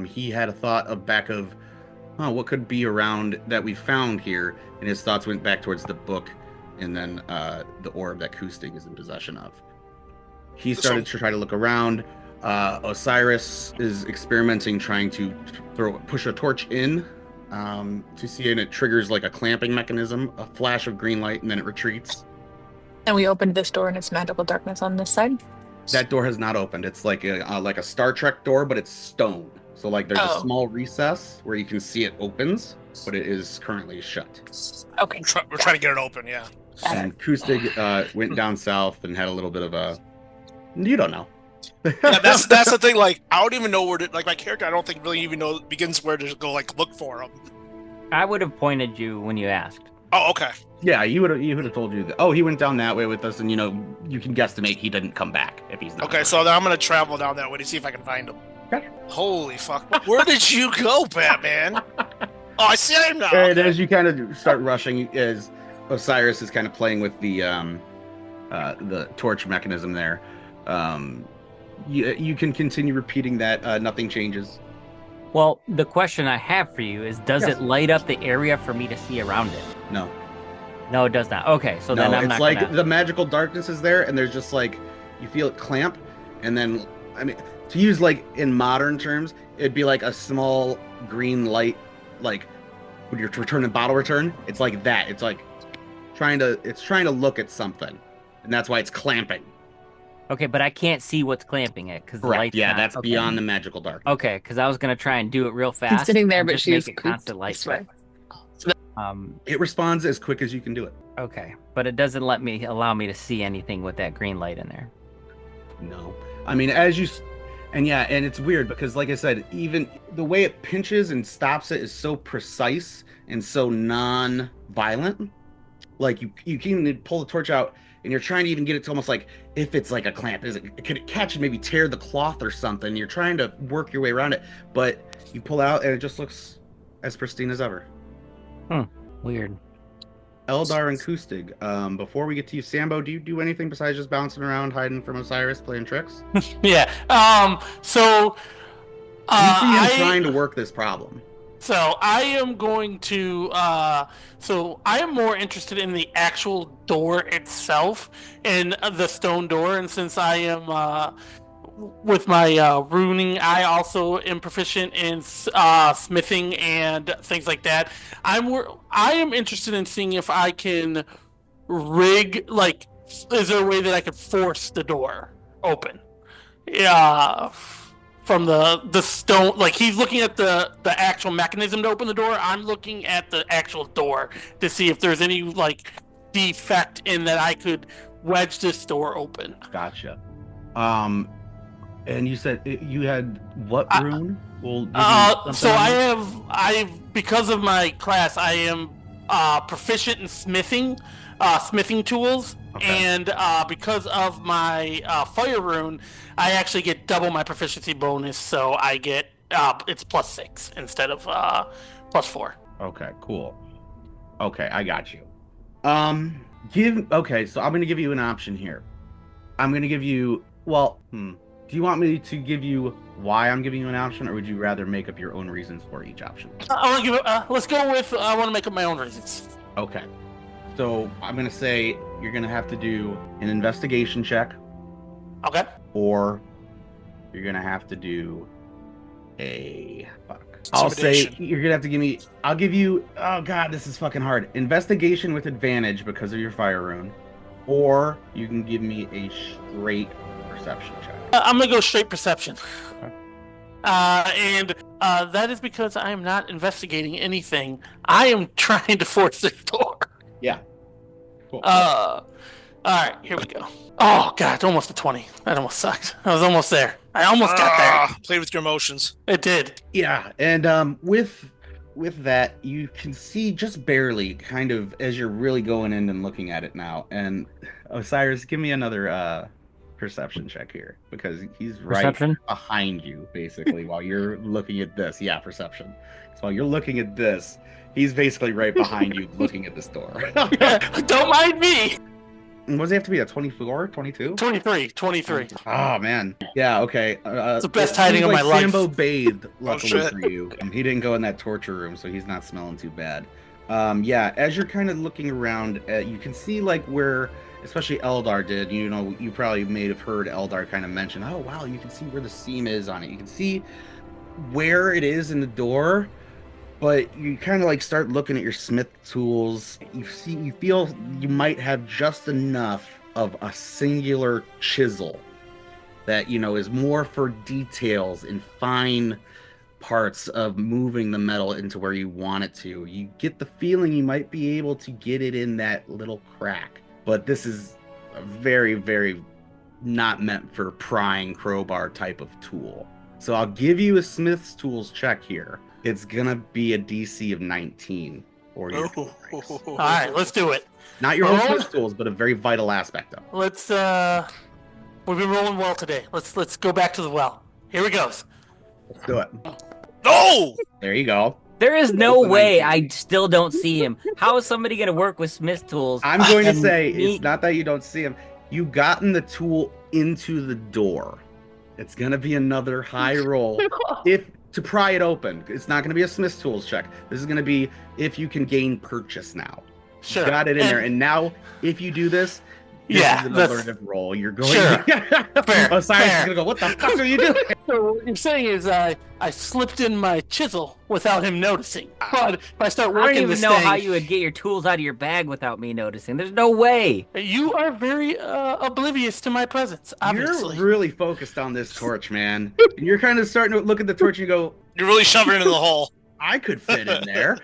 He had a thought of what could be around that we found here, and his thoughts went back towards the book and then the orb that Acoustic is in possession of. He started to try to look around. Osiris is experimenting, trying to push a torch in to see, and it triggers like a clamping mechanism, a flash of green light, and then it retreats. And we opened this door, and it's magical darkness on this side. That door has not opened. It's like a Star Trek door, but it's stone. So like there's a small recess where you can see it opens, but it is currently shut. Okay. We're trying to get it open, yeah. And Acoustic went down south and had a little bit of a... You don't know. Yeah, that's the thing. Like, I don't even know where to... Like, my character, I don't think really even begins where to go, like, look for him. I would have pointed you when you asked. Oh, okay. Yeah, he would have told you that. Oh, he went down that way with us, and, you can guestimate he didn't come back if he's not. Okay, so then I'm going to travel down that way to see if I can find him. Okay. Holy fuck. Where did you go, Batman? Oh, I see him now. And as you kind of start rushing, as Osiris is kind of playing with the torch mechanism there, you can continue repeating that. Nothing changes. Well, the question I have for you is, does it light up the area for me to see around it? No. No, it does not. Okay, so then I'm not gonna... It's like the magical darkness is there, and there's just like, you feel it clamp, and then, I mean, to use like in modern terms, it'd be like a small green light, like when you're returning bottle return, it's like that. It's like trying to look at something, and that's why it's clamping. Okay, but I can't see what's clamping it because the Correct. light's Yeah, not... that's okay. beyond the magical darkness. Okay, because I was gonna try and do it real fast. She's sitting there, but just she's make it constant light. It responds as quick as you can do it. Okay, but it doesn't allow me to see anything with that green light in there. No, I mean and it's weird because, like I said, even the way it pinches and stops it is so precise and so non-violent. Like you can pull the torch out and you're trying to even get it to almost like if it's like a clamp, could it catch and maybe tear the cloth or something? You're trying to work your way around it, but you pull out and it just looks as pristine as ever. Weird. Eldar and Kustig, before we get to you, Sambo, do you do anything besides just bouncing around, hiding from Osiris, playing tricks? Yeah. So I'm trying to work this problem. So I am going to. So I am more interested in the actual door itself and the stone door, and since I am with my runing, I also am proficient in smithing and things like that. I am interested in seeing if I can rig, like, is there a way that I could force the door open? Yeah. From the stone, like he's looking at the actual mechanism to open the door. I'm looking at the actual door to see if there's any like defect in that I could wedge this door open. Gotcha. And you said you had what rune? So I because of my class, I am proficient in smithing tools. Okay. And because of my fire rune, I actually get double my proficiency bonus, so I get it's +6 instead of +4. Okay, cool. Okay, I got you. So I'm gonna give you an option here. I'm gonna give you do you want me to give you why I'm giving you an option, or would you rather make up your own reasons for each option? I want to give it. Let's go with. I want to make up my own reasons. Okay. So I'm gonna say you're gonna have to do an investigation check. Okay. Or you're gonna have to do a I'll say you're gonna have to give me. I'll give you. Oh god, this is fucking hard. Investigation with advantage because of your fire rune, or you can give me a straight perception check. I'm gonna go straight perception. Okay. And that is because I am not investigating anything. I am trying to force this door. Yeah. Cool. All right, here we go. Oh god, almost a 20. That almost sucked. I was almost there. I almost got there. Play with your emotions. It did. Yeah, and with that, you can see just barely, kind of, as you're really going in and looking at it now. And Osiris, give me another perception check here, because he's right behind you, basically, while you're looking at this. Yeah, perception. So while you're looking at this, he's basically right behind you, looking at this door. Don't mind me. What does it have to be? A 24? 22? 23. Oh, man. Yeah, okay. It's the best hiding of my life. Sambo bathed, luckily for you. He didn't go in that torture room, so he's not smelling too bad. Yeah, as you're kind of looking around, you can see, like, where, especially Eldar did, you know, you probably may have heard Eldar kind of mention, oh, wow, you can see where the seam is on it. You can see where it is in the door, but you kind of like start looking at your smith tools. You feel you might have just enough of a singular chisel that, you know, is more for details and fine parts of moving the metal into where you want it to. You get the feeling you might be able to get it in that little crack, but this is a very, very not meant for prying crowbar type of tool. So I'll give you a smith's tools check here. It's gonna be a DC of 19 or your All right, let's do it. Not your own smith's tools, but a very vital aspect of it. Let's we've been rolling well today. Let's go back to the well. Here we go. Let's do it. No! There you go. There is no way I still don't see him. How is somebody going to work with smith's tools? I'm going to say it's not that you don't see him. You've gotten the tool into the door. It's going to be another high roll to pry it open. It's not going to be a smith's tools check. This is going to be if you can gain purchase now. Sure. You got it in there. And now, if you do this, This is an allurative roll. You're going. Sure. Fair. Osiris is gonna go. What the fuck are you doing? So what you're saying is I slipped in my chisel without him noticing. But if I start working, I don't even know how you would get your tools out of your bag without me noticing. There's no way. You are very oblivious to my presence. Obviously, you're really focused on this torch, man. And you're kind of starting to look at the torch and you go, "You're really shoving it in the hole." I could fit in there.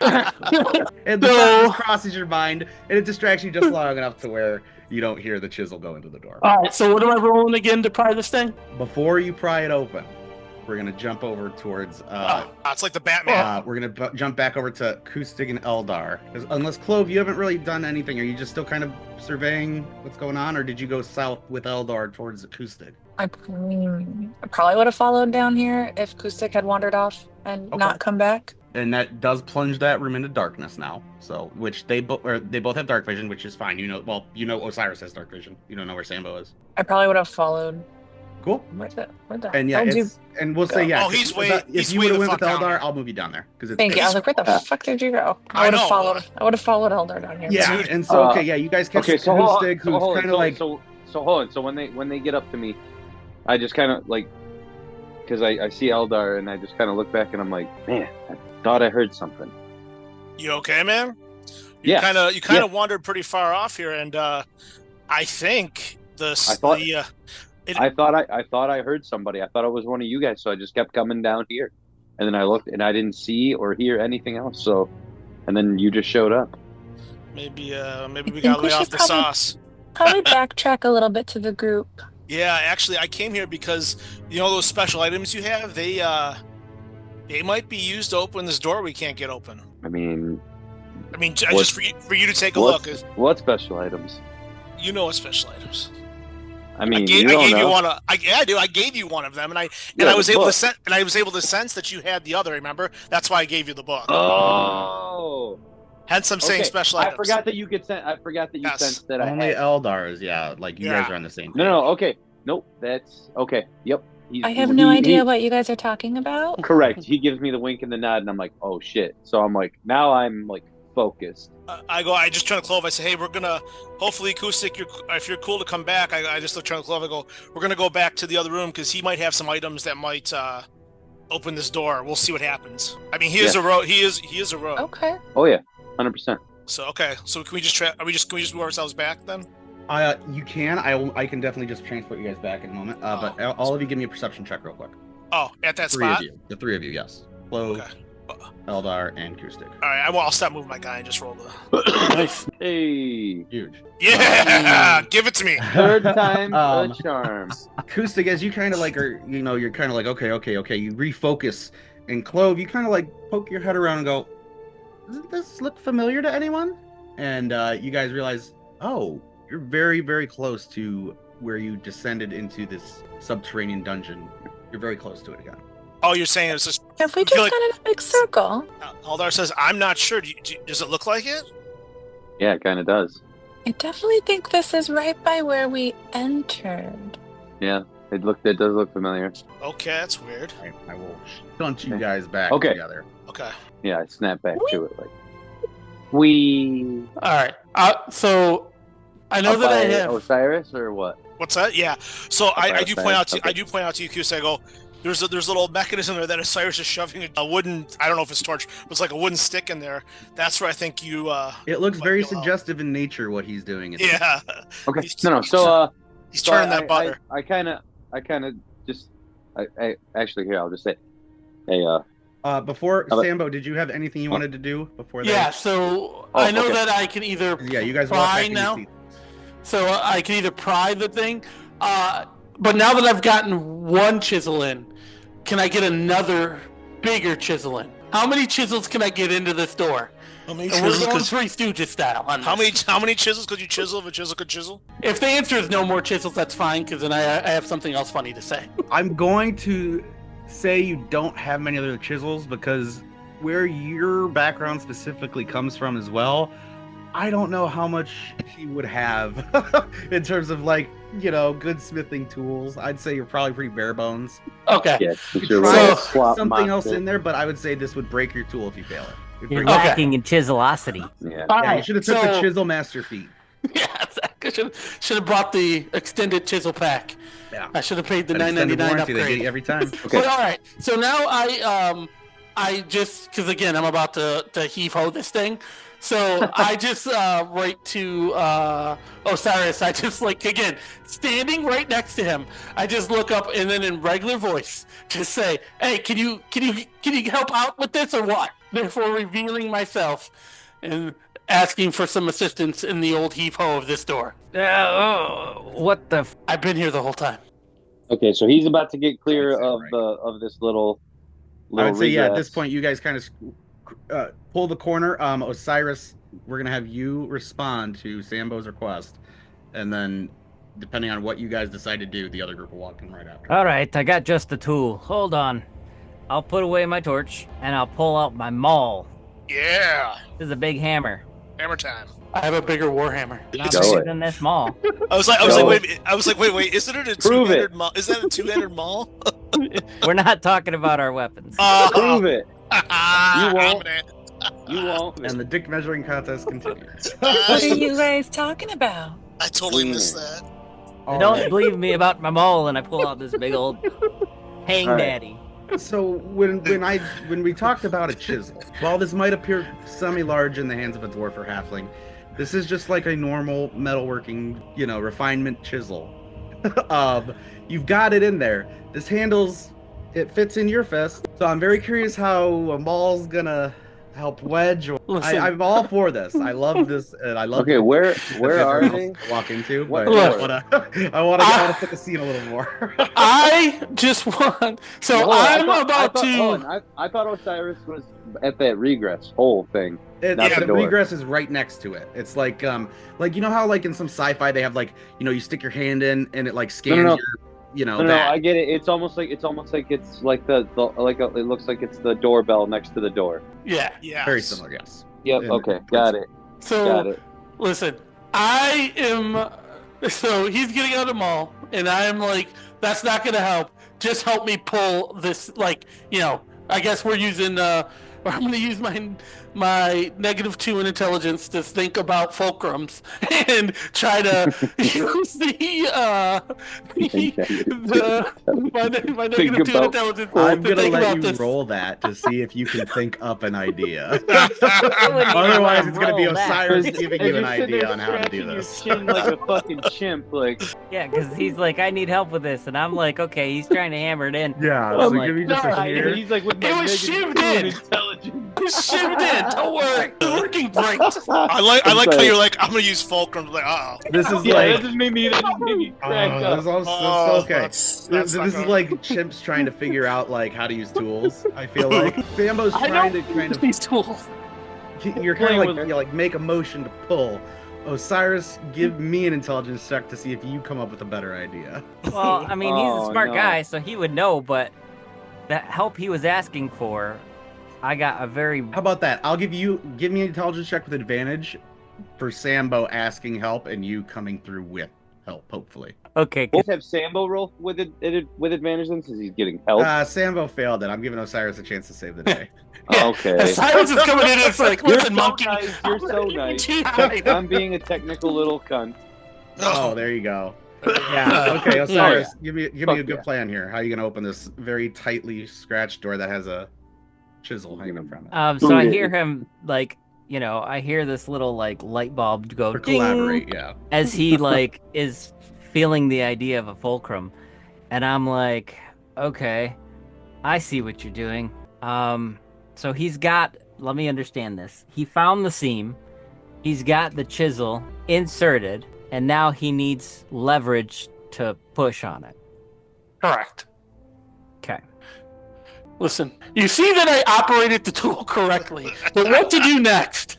And the thought crosses your mind, and it distracts you just long enough to where you don't hear the chisel go into the door. All right, so what am I rolling again to pry this thing? Before you pry it open, we're going to jump over towards... it's like the Batman. We're going to jump back over to Kustig and Eldar. Unless, Clove, you haven't really done anything. Are you just still kind of surveying what's going on, or did you go south with Eldar towards Kustig? I probably would have followed down here if Kustig had wandered off and not come back. And that does plunge that room into darkness now. So, which they both have dark vision, which is fine. You know Osiris has dark vision. You don't know where Sambo is. I probably would have followed. Cool. Where the and we'll say he's way. If you would have went with Eldar, I'll move you down there because thank you. I was like, where the fuck did you go? I would have followed Eldar down here. Yeah, dude. And so you guys catch Kustig, who's kind of like. So hold on. So when they get up to me, I just kind of like, because I see Eldar and I just kind of look back and I'm like, man, I thought I heard something. You okay, man? You kind of wandered pretty far off here, and I think I thought I heard somebody. I thought it was one of you guys, so I just kept coming down here, and then I looked and I didn't see or hear anything else. So, and then you just showed up. Maybe we got lay off the sauce. Probably backtrack a little bit to the group. Yeah, actually, I came here because those special items you have. They might be used to open this door we can't get open. I mean, just for you to take a look. What special items? You know what special items? I mean, I gave you one. I do. I gave you one of them, and I was able to sense that you had the other. Remember? That's why I gave you the book. Oh. Hence, I'm saying special items. I forgot that you could sense. I forgot that you sensed that. Only Eldars, like you guys are on the same page. No. Okay. Nope. That's okay. Yep. I have no idea what you guys are talking about. Correct. He gives me the wink and the nod, and I'm like, oh shit. So I'm like, now I'm like focused. I just turn to Clove. I say, hey, we're gonna hopefully Kustig, if you're cool to come back. I just look turn to Clove. I go, we're gonna go back to the other room because he might have some items that might open this door. We'll see what happens. I mean, he is a rogue. He is a rogue. Okay. Oh yeah, 100%. So okay. So can we just can we just move ourselves back then? You can. I can definitely just transport you guys back in a moment. But all of you give me a perception check real quick. Oh, at that spot? The three of you, yes. Clove, Eldar, and Kustig. All right, I'll stop moving my guy and just roll the. Nice. Hey. Huge. Yeah, give it to me. Third time a charm. Kustig, as you kind of like you're kind of like okay. You refocus, and Clove, you kind of like poke your head around and go, doesn't this look familiar to anyone? And you guys realize, oh, you're very, very close to where you descended into this subterranean dungeon. You're very close to it again. Oh, you're saying it's just... Have we just gone in a big circle? Eldar says, I'm not sure. Does it look like it? Yeah, it kind of does. I definitely think this is right by where we entered. Yeah, it does look familiar. Okay, that's weird. Right, I will stunt you guys back together. Okay. Yeah, I snap back to it. Like, All right. So... I know that I have Osiris or what? What's that? Yeah. So I do point out to you, Kustig. I go, there's a little mechanism there that Osiris is shoving a wooden. I don't know if it's torch, but it's like a wooden stick in there. That's where I think you. It looks very suggestive in nature what he's doing. Yeah. Okay. So he's turning that butter. I kind of just. I actually here I'll just say, hey. Before Sambo, did you have anything you wanted to do before that? Yeah. So I know that I can either. Yeah, you guys pry now. So I can either pry the thing, but now that I've gotten one chisel in, can I get another bigger chisel in? How many chisels can I get into this door? How many chisels? We're going Three Stooges style. How many chisels could you chisel if a chisel could chisel? If the answer is no more chisels, that's fine, because then I have something else funny to say. I'm going to say you don't have many other chisels because where your background specifically comes from as well, I don't know how much he would have in terms of good smithing tools. I'd say you're probably pretty bare bones. Okay. Yeah, something else in there, but I would say this would break your tool if you fail it. You're lacking in chiselosity. Yeah. You should have took the chisel master feat. Yeah, exactly. should have bought the extended chisel pack. Yeah. I should have paid the $9.99 upgrade. They get you every time. Okay. But all right. So now I just, because again I'm about to heave ho this thing, so I just write to Osiris. I just again standing right next to him. I just look up and then in regular voice just say, "Hey, can you help out with this or what?" Therefore revealing myself and asking for some assistance in the old heave ho of this door. What the? I've been here the whole time. Okay, so he's about to get clear of this little. I would say, at this point, you guys kind of pull the corner. Osiris, we're going to have you respond to Sambo's request. And then, depending on what you guys decide to do, the other group will walk in right after. All right, I got just the tool. Hold on. I'll put away my torch, and I'll pull out my maul. Yeah. This is a big hammer. Hammer time. I have a bigger warhammer. Not bigger than this maul. I was like, wait, isn't it a two-handed maul? Is that a two-handed maul? We're not talking about our weapons. Prove it. You won't. You won't. And the dick measuring contest continues. What are you guys talking about? I totally missed that. Don't believe me about my maul, and I pull out this big old hang daddy. So when we talked about a chisel, while this might appear semi-large in the hands of a dwarf or halfling, this is just like a normal metalworking, refinement chisel. You've got it in there. This it fits in your fist. So I'm very curious how a maul's gonna help wedge. I'm all for this. I love this, and I love. Okay, where are they? Walk into. What, I want to put the scene a little more. I just want. So I'm about to. I thought Osiris was at that regress whole thing. The regress is right next to it. It's like how in some sci-fi they have you stick your hand in and it scans your. No, I get it. It's almost like it's like it looks like it's the doorbell next to the door. Yeah. Very similar, yes. Yep. Okay. Got it. Got it. Listen, I am. So he's getting out of the mall, and I am like, that's not going to help. Just help me pull this. I guess we're using. I'm going to use my -2 in intelligence to think about fulcrums and try to use my -2 in intelligence. I'm going to let you roll that to see if you can think up an idea. Otherwise, it's going to be Osiris giving you an idea on how to do this. Your chin like a fucking chimp, Yeah, because he's like, I need help with this, and I'm like, okay, he's trying to hammer it in. Yeah, so give me just a here. He's like, with it was shivved in. It's shivved in. Don't worry, it's working great. I like how you're like, I'm gonna use fulcrum. Like, this is that just made me crack up. Okay. This is like chimps trying to figure out how to use tools. I feel like Sambo's trying to kind of these tools. You're kind of make a motion to pull. Osiris, give me an intelligence check to see if you come up with a better idea. Well, I mean, he's a smart guy, so he would know, but that help he was asking for, I got a very... How about that? I'll give me an intelligence check with advantage for Sambo asking help and you coming through with help, hopefully. Okay. We'll have Sambo roll with advantage then, since he's getting help. Sambo failed it. I'm giving Osiris a chance to save the day. Okay. Osiris is coming in and it's like, listen, monkey. You're so nice. I'm being a technical little cunt. Oh, there you go. Yeah. Okay, Osiris, give me a good plan here. How are you going to open this very tightly scratched door that has a chisel hanging from it? So I hear him I hear this little light bulb go ding, collaborate, as he is feeling the idea of a fulcrum, and I'm like, okay, I see what you're doing. So he's got. Let me understand this. He found the seam. He's got the chisel inserted, and now he needs leverage to push on it. Correct. Okay. Listen, you see that I operated the tool correctly, but what to do next?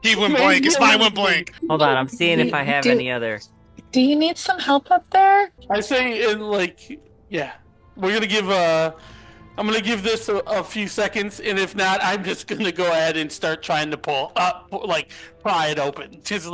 He went blank. His mind went blank. Hold on, I'm seeing if I have any other. Do you need some help up there? I say we're gonna give I'm gonna give this a few seconds, and if not, I'm just gonna go ahead and start trying to pry it open. Just So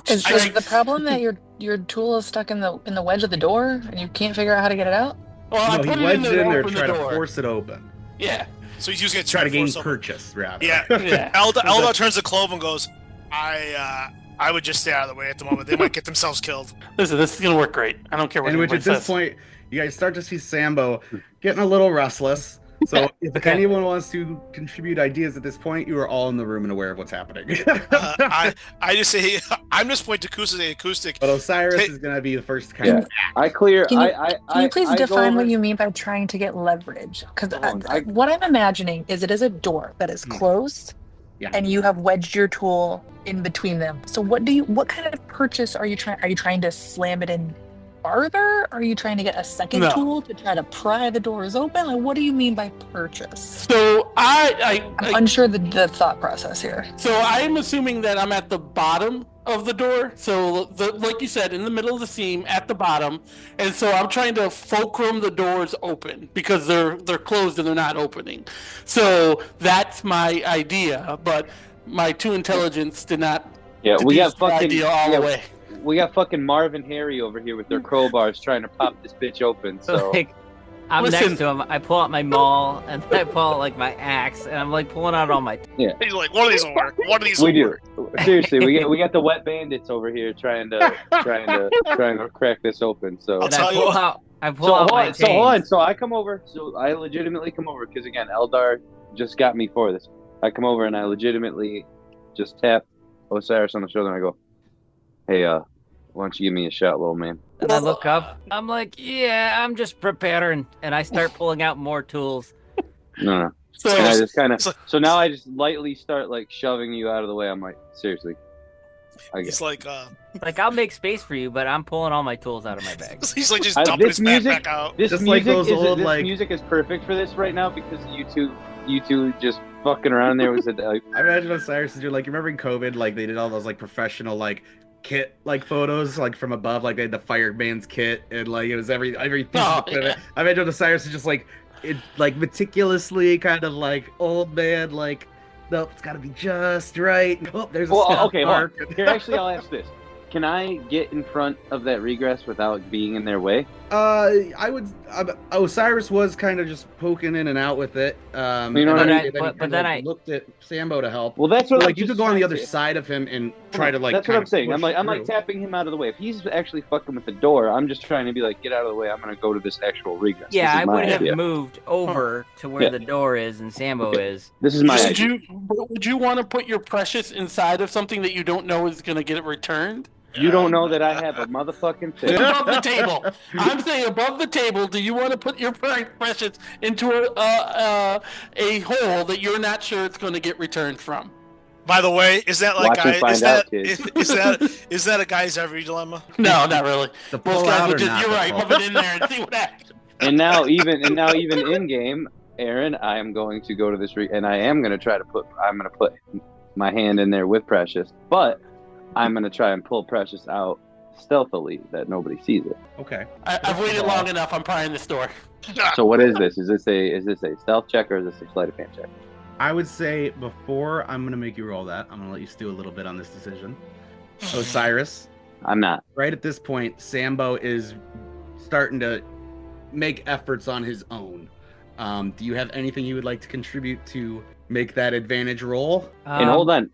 is the problem that your tool is stuck in the wedge of the door and you can't figure out how to get it out? Well, he wedged it in there, trying to force it open. Yeah. So he's using it to try to gain purchase, rather. Yeah. Elda turns to Clove and goes, I I would just stay out of the way at the moment. They might get themselves killed. Listen, this is going to work great. I don't care what anybody says. At this point, you guys start to see Sambo getting a little restless. So if anyone wants to contribute ideas at this point, you are all in the room and aware of what's happening. I just say, I'm just pointing to acoustic. But Osiris is going to be the first kind of I clear. Can you please define what you mean by trying to get leverage? Because what I'm imagining is it is a door that is closed, and you have wedged your tool in between them. So what kind of purchase are you trying? Are you trying to slam it in farther? Are you trying to get a second tool to try to pry the doors open? Like, what do you mean by purchase? So I'm unsure the thought process here. So I'm assuming that I'm at the bottom of the door. So like you said, in the middle of the seam at the bottom. And so I'm trying to fulcrum the doors open because they're closed and they're not opening. So that's my idea, but my 2 intelligence did not we got fucking idea all the way. We got fucking Marv and Harry over here with their crowbars trying to pop this bitch open. So I'm next to him. I pull out my maul and I pull out like my axe, and I'm like pulling out all my. He's like, one of these will work. One of these will work. Seriously, we got the wet bandits over here trying to crack this open. So I pull out my chains. So hold on. So I come over. So I legitimately come over because again, Eldar just got me for this. I come over and I legitimately just tap Osiris on the shoulder and I go, "Hey, why don't you give me a shot, little man?" And I look up. I'm like, "Yeah, I'm just preparing," and I start pulling out more tools. No. So I just kind of. So now I just lightly start like shoving you out of the way. I'm like, seriously. It's like, I'll make space for you, but I'm pulling all my tools out of my bag. He's like just dumping his back out. This music is perfect for this right now because you two just fucking around there with it. I imagine Osiris is like, you remember in COVID, like they did all those like professional like kit like photos like from above, like they had the fireman's kit and like it was every piece of equipment. I imagine Osiris is just like it like meticulously kind of like old man like, nope, it's got to be just right. Oh, there's a okay. Here, actually, I'll ask this: can I get in front of that regress without being in their way? I would. Osiris was kind of just poking in and out with it. You know, I looked at Sambo to help. Well, that's what like you could go on the other side of him and try to like. That's what I'm saying. I'm like tapping him out of the way. If he's actually fucking with the door, I'm just trying to be like, get out of the way. I'm gonna go to this actual regress. Yeah, I would have moved over to where the door is and Sambo is. This is my idea. Would you want to put your precious inside of something that you don't know is gonna get it returned? You don't know that I have a motherfucking thing. Above the table. I'm saying above the table, do you want to put your precious into a hole that you're not sure it's going to get returned from? By the way, is that like is that a guy's every dilemma? No, not really. Most guys would just, you're right, put it in there and see what happens. And now even in game, Aaron, I am going to go to this and I am going to try to put my hand in there with Precious, but I'm going to try and pull Precious out stealthily that nobody sees it. Okay. I've waited long enough. I'm prying this door. So what is this? Is this a stealth check or is this a sleight of hand check? I would say before I'm going to make you roll that, I'm going to let you stew a little bit on this decision. Osiris. I'm not. Right at this point, Sambo is starting to make efforts on his own. Do you have anything you would like to contribute to make that advantage roll? And hold on,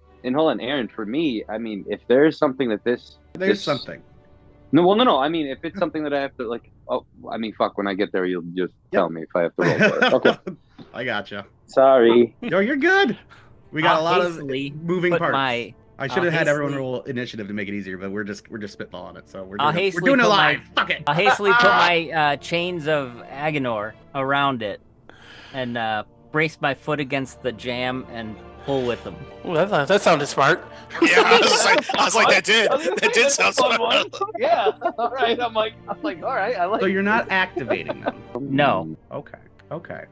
Aaron. For me, I mean, if there's something that there's something. No. I mean, if it's something that I have to like, fuck. When I get there, you'll just tell me if I have to roll for it. Okay. I gotcha. Sorry. No, you're good. We got a lot of moving parts. I should have had everyone roll initiative to make it easier, but we're just spitballing it. So we're doing it live. Fuck it. I'll hastily put my chains of Agonor around it and brace my foot against the jam and pull with them. Ooh, that sounded smart. Yeah, I was like, that did sound smart. Yeah, all right. I'm like, all right. I like. So you're not activating them? No. Okay.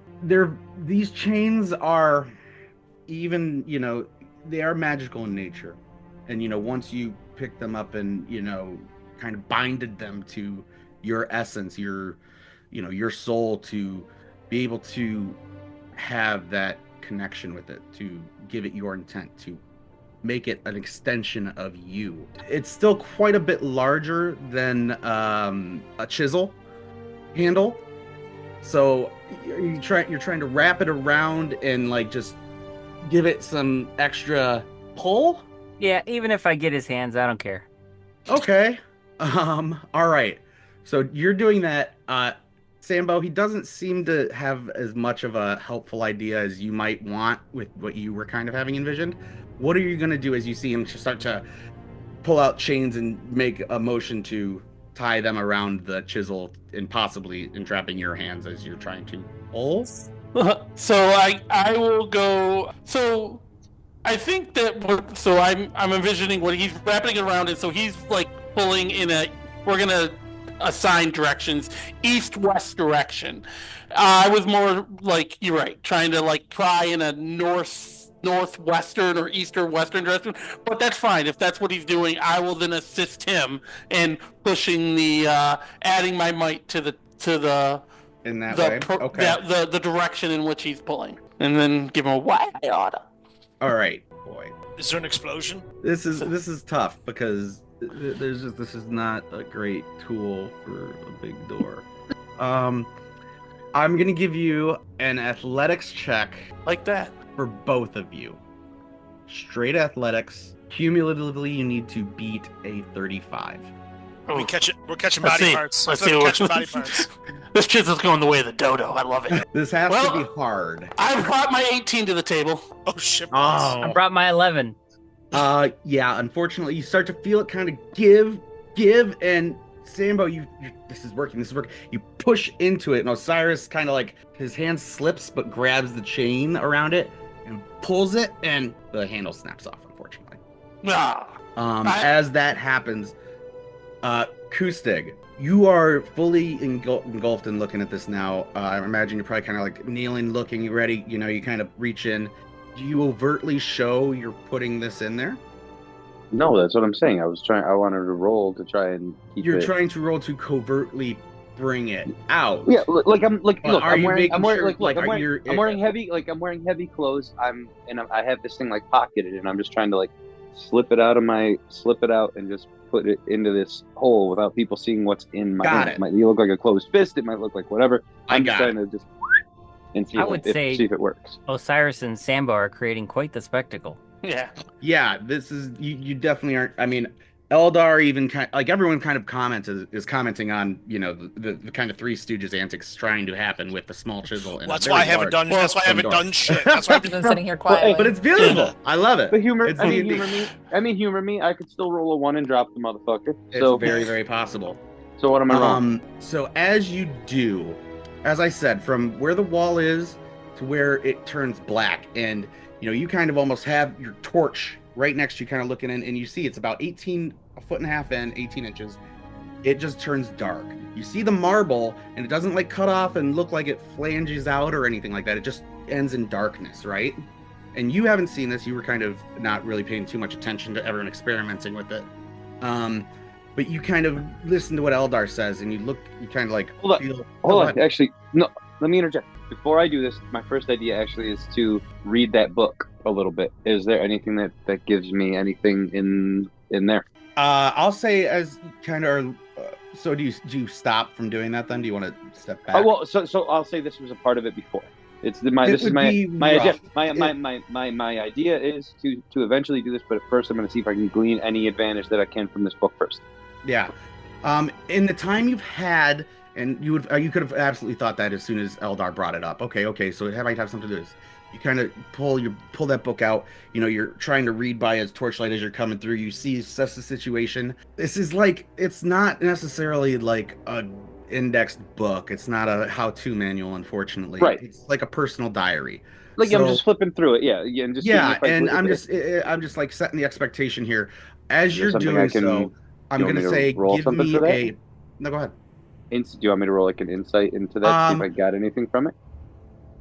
These chains are even, they are magical in nature, and once you pick them up and kind of binded them to your essence, your soul, to be able to have that connection with it, to give it your intent, to make it an extension of you. It's still quite a bit larger than a chisel handle, so you're trying to wrap it around and like just give it some extra pull, Yeah, even if I get his hands, I don't care. Okay. All right. So you're doing that. Sambo, he doesn't seem to have as much of a helpful idea as you might want with what you were kind of having envisioned. What are you going to do as you see him start to pull out chains and make a motion to tie them around the chisel and possibly entrapping your hands as you're trying to pull? So I will go. So I think that I'm envisioning what he's wrapping it around, and so he's like pulling in a. We're gonna assign directions, east-west direction. I was more like, you're right, trying to like try in a northwestern or eastern-western direction, but that's fine. If that's what he's doing, I will then assist him in pushing the adding my might to the in that way. Okay. The direction in which he's pulling, and then give him a wide order. All right, boy. Is there an explosion? This is tough because this is not a great tool for a big door. I'm gonna give you an athletics check like that for both of you. Straight athletics. Cumulatively, you need to beat a 35. We're catching body parts. Let's see. Catching body parts. This chisel's going the way of the dodo. I love it. This has to be hard. I brought my 18 to the table. Oh shit! Oh. I brought my 11. Yeah. Unfortunately, you start to feel it kind of give, and Sambo, this is working. You push into it, and Osiris kind of like his hand slips but grabs the chain around it and pulls it, and the handle snaps off. Unfortunately. As that happens. Kustig, you are fully engulfed in looking at this now. I imagine you're probably kind of like kneeling, looking, ready. You kind of reach in. Do you overtly show you're putting this in there? No, that's what I'm saying. I wanted to roll to try and keep You're trying to roll to covertly bring it out. Yeah, I'm wearing heavy clothes. I have this thing like pocketed, and I'm just trying to like slip it out and just put it into this hole without people seeing what's in my hand. It might look like a closed fist. It might look like whatever. I'm just trying to just and see if it works. Osiris and Sambo are creating quite the spectacle. Yeah. This is you definitely aren't. I mean, Eldar even everyone kind of is commenting on the kind of Three Stooges antics trying to happen with the small chisel. Well, that's why I haven't done. That's why I haven't done shit. That's why I've been sitting here quietly. But it's beautiful. I love it. But humor me. I could still roll a 1 and drop the motherfucker. It's very, very possible. So what am I wrong? So as you do, as I said, from where the wall is to where it turns black, and you kind of almost have your torch right next to you, kind of looking in, and you see it's about 18, a foot and a half in, 18 inches. It just turns dark. You see the marble, and it doesn't like cut off and look like it flanges out or anything like that. It just ends in darkness, right? And you haven't seen this. You were kind of not really paying too much attention to everyone experimenting with it. But you kind of listen to what Eldar says, and you kind of like Hold on. Actually, no, let me interject. Before I do this, my first idea actually is to read that book a little bit. Is there anything that gives me anything in there? I'll say as kind of. So do you stop from doing that then? Do you want to step back? Oh, well, so I'll say this was a part of it before. My idea. My idea is to eventually do this, but at first I'm going to see if I can glean any advantage that I can from this book first. Yeah. In the time you've had. And you could have absolutely thought that as soon as Eldar brought it up. Okay, so it might have something to do with this. You kind of pull that book out. You're trying to read by as torchlight as you're coming through. You see such a situation. This is like, it's not necessarily like a indexed book. It's not a how-to manual, unfortunately. Right. It's like a personal diary. I'm just flipping through it. And I'm just like setting the expectation here. As you're doing so, I'm going to say, give me a. No, go ahead. Do you want me to roll like an insight into that? See if I got anything from it?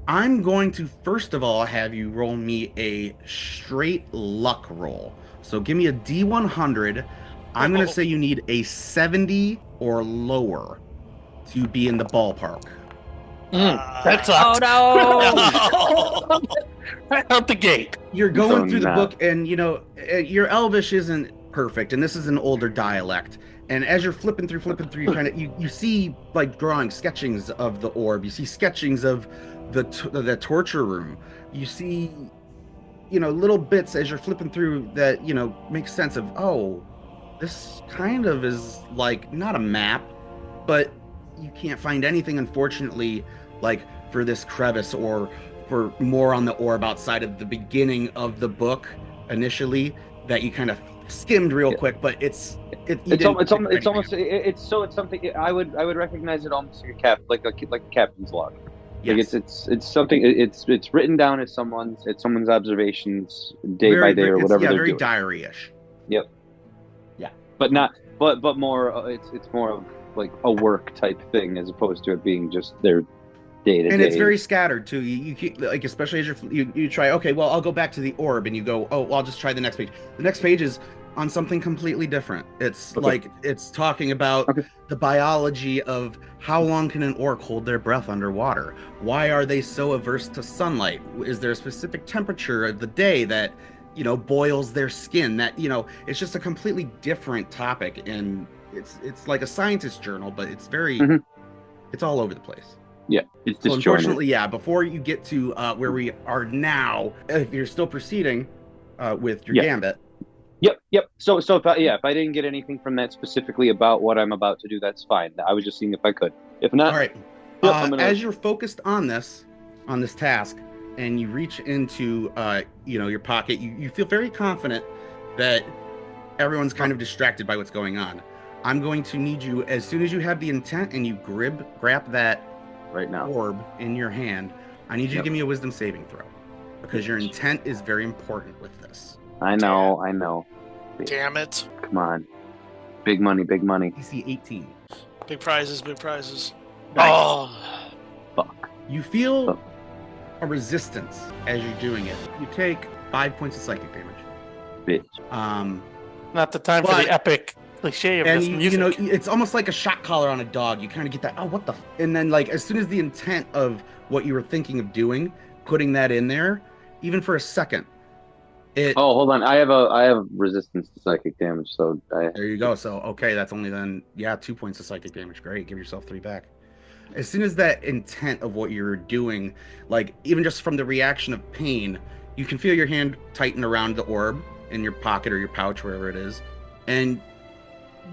I'm going to first of all have you roll me a straight luck roll. So give me a D100. I'm going to say you need a 70 or lower to be in the ballpark. That sucks. Oh no! Right out the gate. You're going through the book, and your Elvish isn't perfect, and this is an older dialect. And as you're flipping through, you see like sketchings of the orb. You see sketchings of the torture room. You see little bits as you're flipping through that, make sense of, oh, this kind of is like not a map, but you can't find anything, unfortunately, like for this crevice or for more on the orb outside of the beginning of the book initially that you kind of skimmed real quick, but it's something I would recognize it almost like a captain's log. Yes. Like it's something it's written down as someone's observations day by day or whatever they're very doing. diary-ish. Yep. Yeah. But more it's more of like a work type thing as opposed to it being just their day to day. And it's very scattered too. You keep, like, especially as you try, okay, well, I'll go back to the orb, and you go, oh, well, I'll just try the next page. The next page is on something completely different. It's like it's talking about the biology of how long can an orc hold their breath underwater? Why are they so averse to sunlight? Is there a specific temperature of the day that boils their skin? That it's just a completely different topic, and it's like a scientist journal, but it's very it's all over the place. Yeah, it's so unfortunately, before you get to where we are now, if you're still proceeding with your gambit. Yep. So if I didn't get anything from that specifically about what I'm about to do, that's fine. I was just seeing if I could. If not, all right. As you're focused on this task, and you reach into your pocket, you feel very confident that everyone's kind of distracted by what's going on. I'm going to need you, as soon as you have the intent and you grab that right now orb in your hand, I need you to give me a wisdom saving throw, because your intent is very important with this. I know. Damn it. Come on. Big money. DC 18. Big prizes. Nice. Oh. Fuck. You feel a resistance as you're doing it. You take 5 points of psychic damage. Bitch. Not the time for the epic cliche of this music. It's almost like a shock collar on a dog. You kind of get that, oh, what the and then, like, as soon as the intent of what you were thinking of doing, putting that in there, even for a second, hold on. I have resistance to psychic damage, so there you go. So okay, that's only then 2 points of psychic damage. Great, give yourself 3 back. As soon as that intent of what you're doing, like, even just from the reaction of pain, you can feel your hand tighten around the orb in your pocket or your pouch, wherever it is, and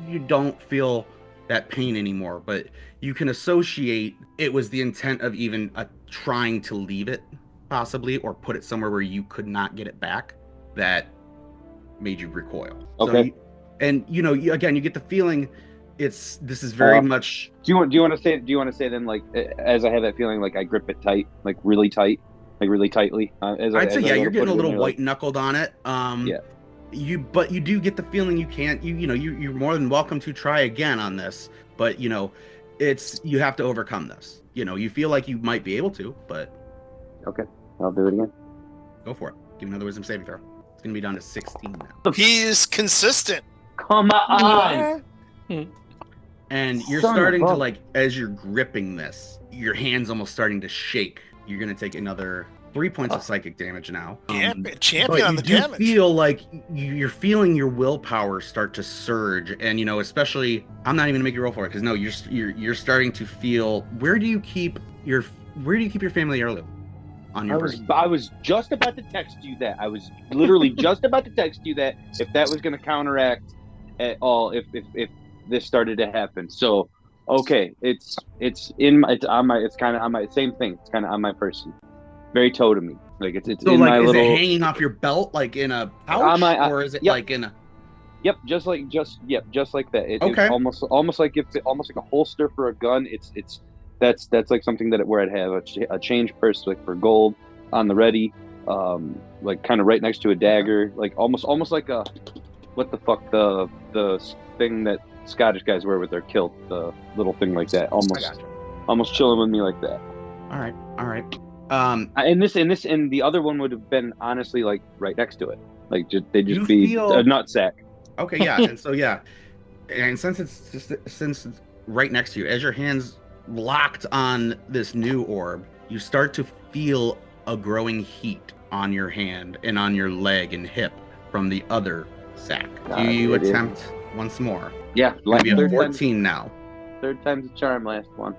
you don't feel that pain anymore, but you can associate it was the intent of even trying to leave it, possibly, or put it somewhere where you could not get it back, that made you recoil. Okay. So you get the feeling this is very much. Do you want to say then, like, as I have that feeling, like I grip it tight, like really tight, like really tightly? I'd say you're getting a little white knuckled on it. But you do get the feeling you can't. You're more than welcome to try again on this, but you have to overcome this. You feel like you might be able to, but okay, I'll do it again. Go for it. Give me another wisdom saving throw. It's gonna be down to 16 now. He's consistent. Come on. And you're starting to, like, as you're gripping this, your hand's almost starting to shake. You're gonna take another 3 points of psychic damage now. Champion on the damage. You feel like you're feeling your willpower start to surge, and especially, I'm not even gonna make you roll for it, because no, you're starting to feel. Where do you keep your family heirloom on your person? I was just about to text you that. I was literally just about to text you that if that was gonna counteract at all if this started to happen. So okay, it's kind of on my same thing. It's kind of on my person. Very totemy. Like it's so, in like, my is little. Is it hanging off your belt, like in a pouch, or is it like in a? Yep, just like that. Okay. It's almost like a holster for a gun. That's like something where I'd have a change purse, like, for gold on the ready, like kind of right next to a dagger, like almost like a, what the fuck, the thing that Scottish guys wear with their kilt, the little thing like that, almost chilling with me like that. All right. And the other one would have been, honestly, like, right next to it. Like, they'd just be a nutsack. Okay, yeah. And so, yeah. And since it's right next to you, as your hands locked on this new orb, you start to feel a growing heat on your hand and on your leg and hip from the other sack. Do you attempt once more? Yeah. Like, you have 14 now. Third time's a charm, last one.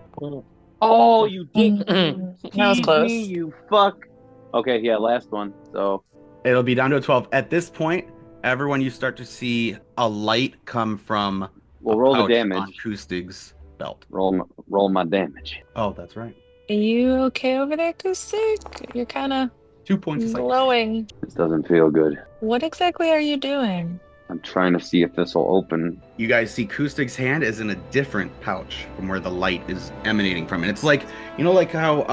Oh, you did. That was close. You fuck. Okay, yeah, last one. So It'll be down to a 12. At this point, everyone, you start to see a light come from We'll roll the damage on Kustig's belt. Roll my damage. Oh, that's right. Are you okay over there, Kustig? You're kind of 2 points glowing. This doesn't feel good. What exactly are you doing? I'm trying to see if this will open. You guys see Kustig's hand is in a different pouch from where the light is emanating from. And it's like, you know, like how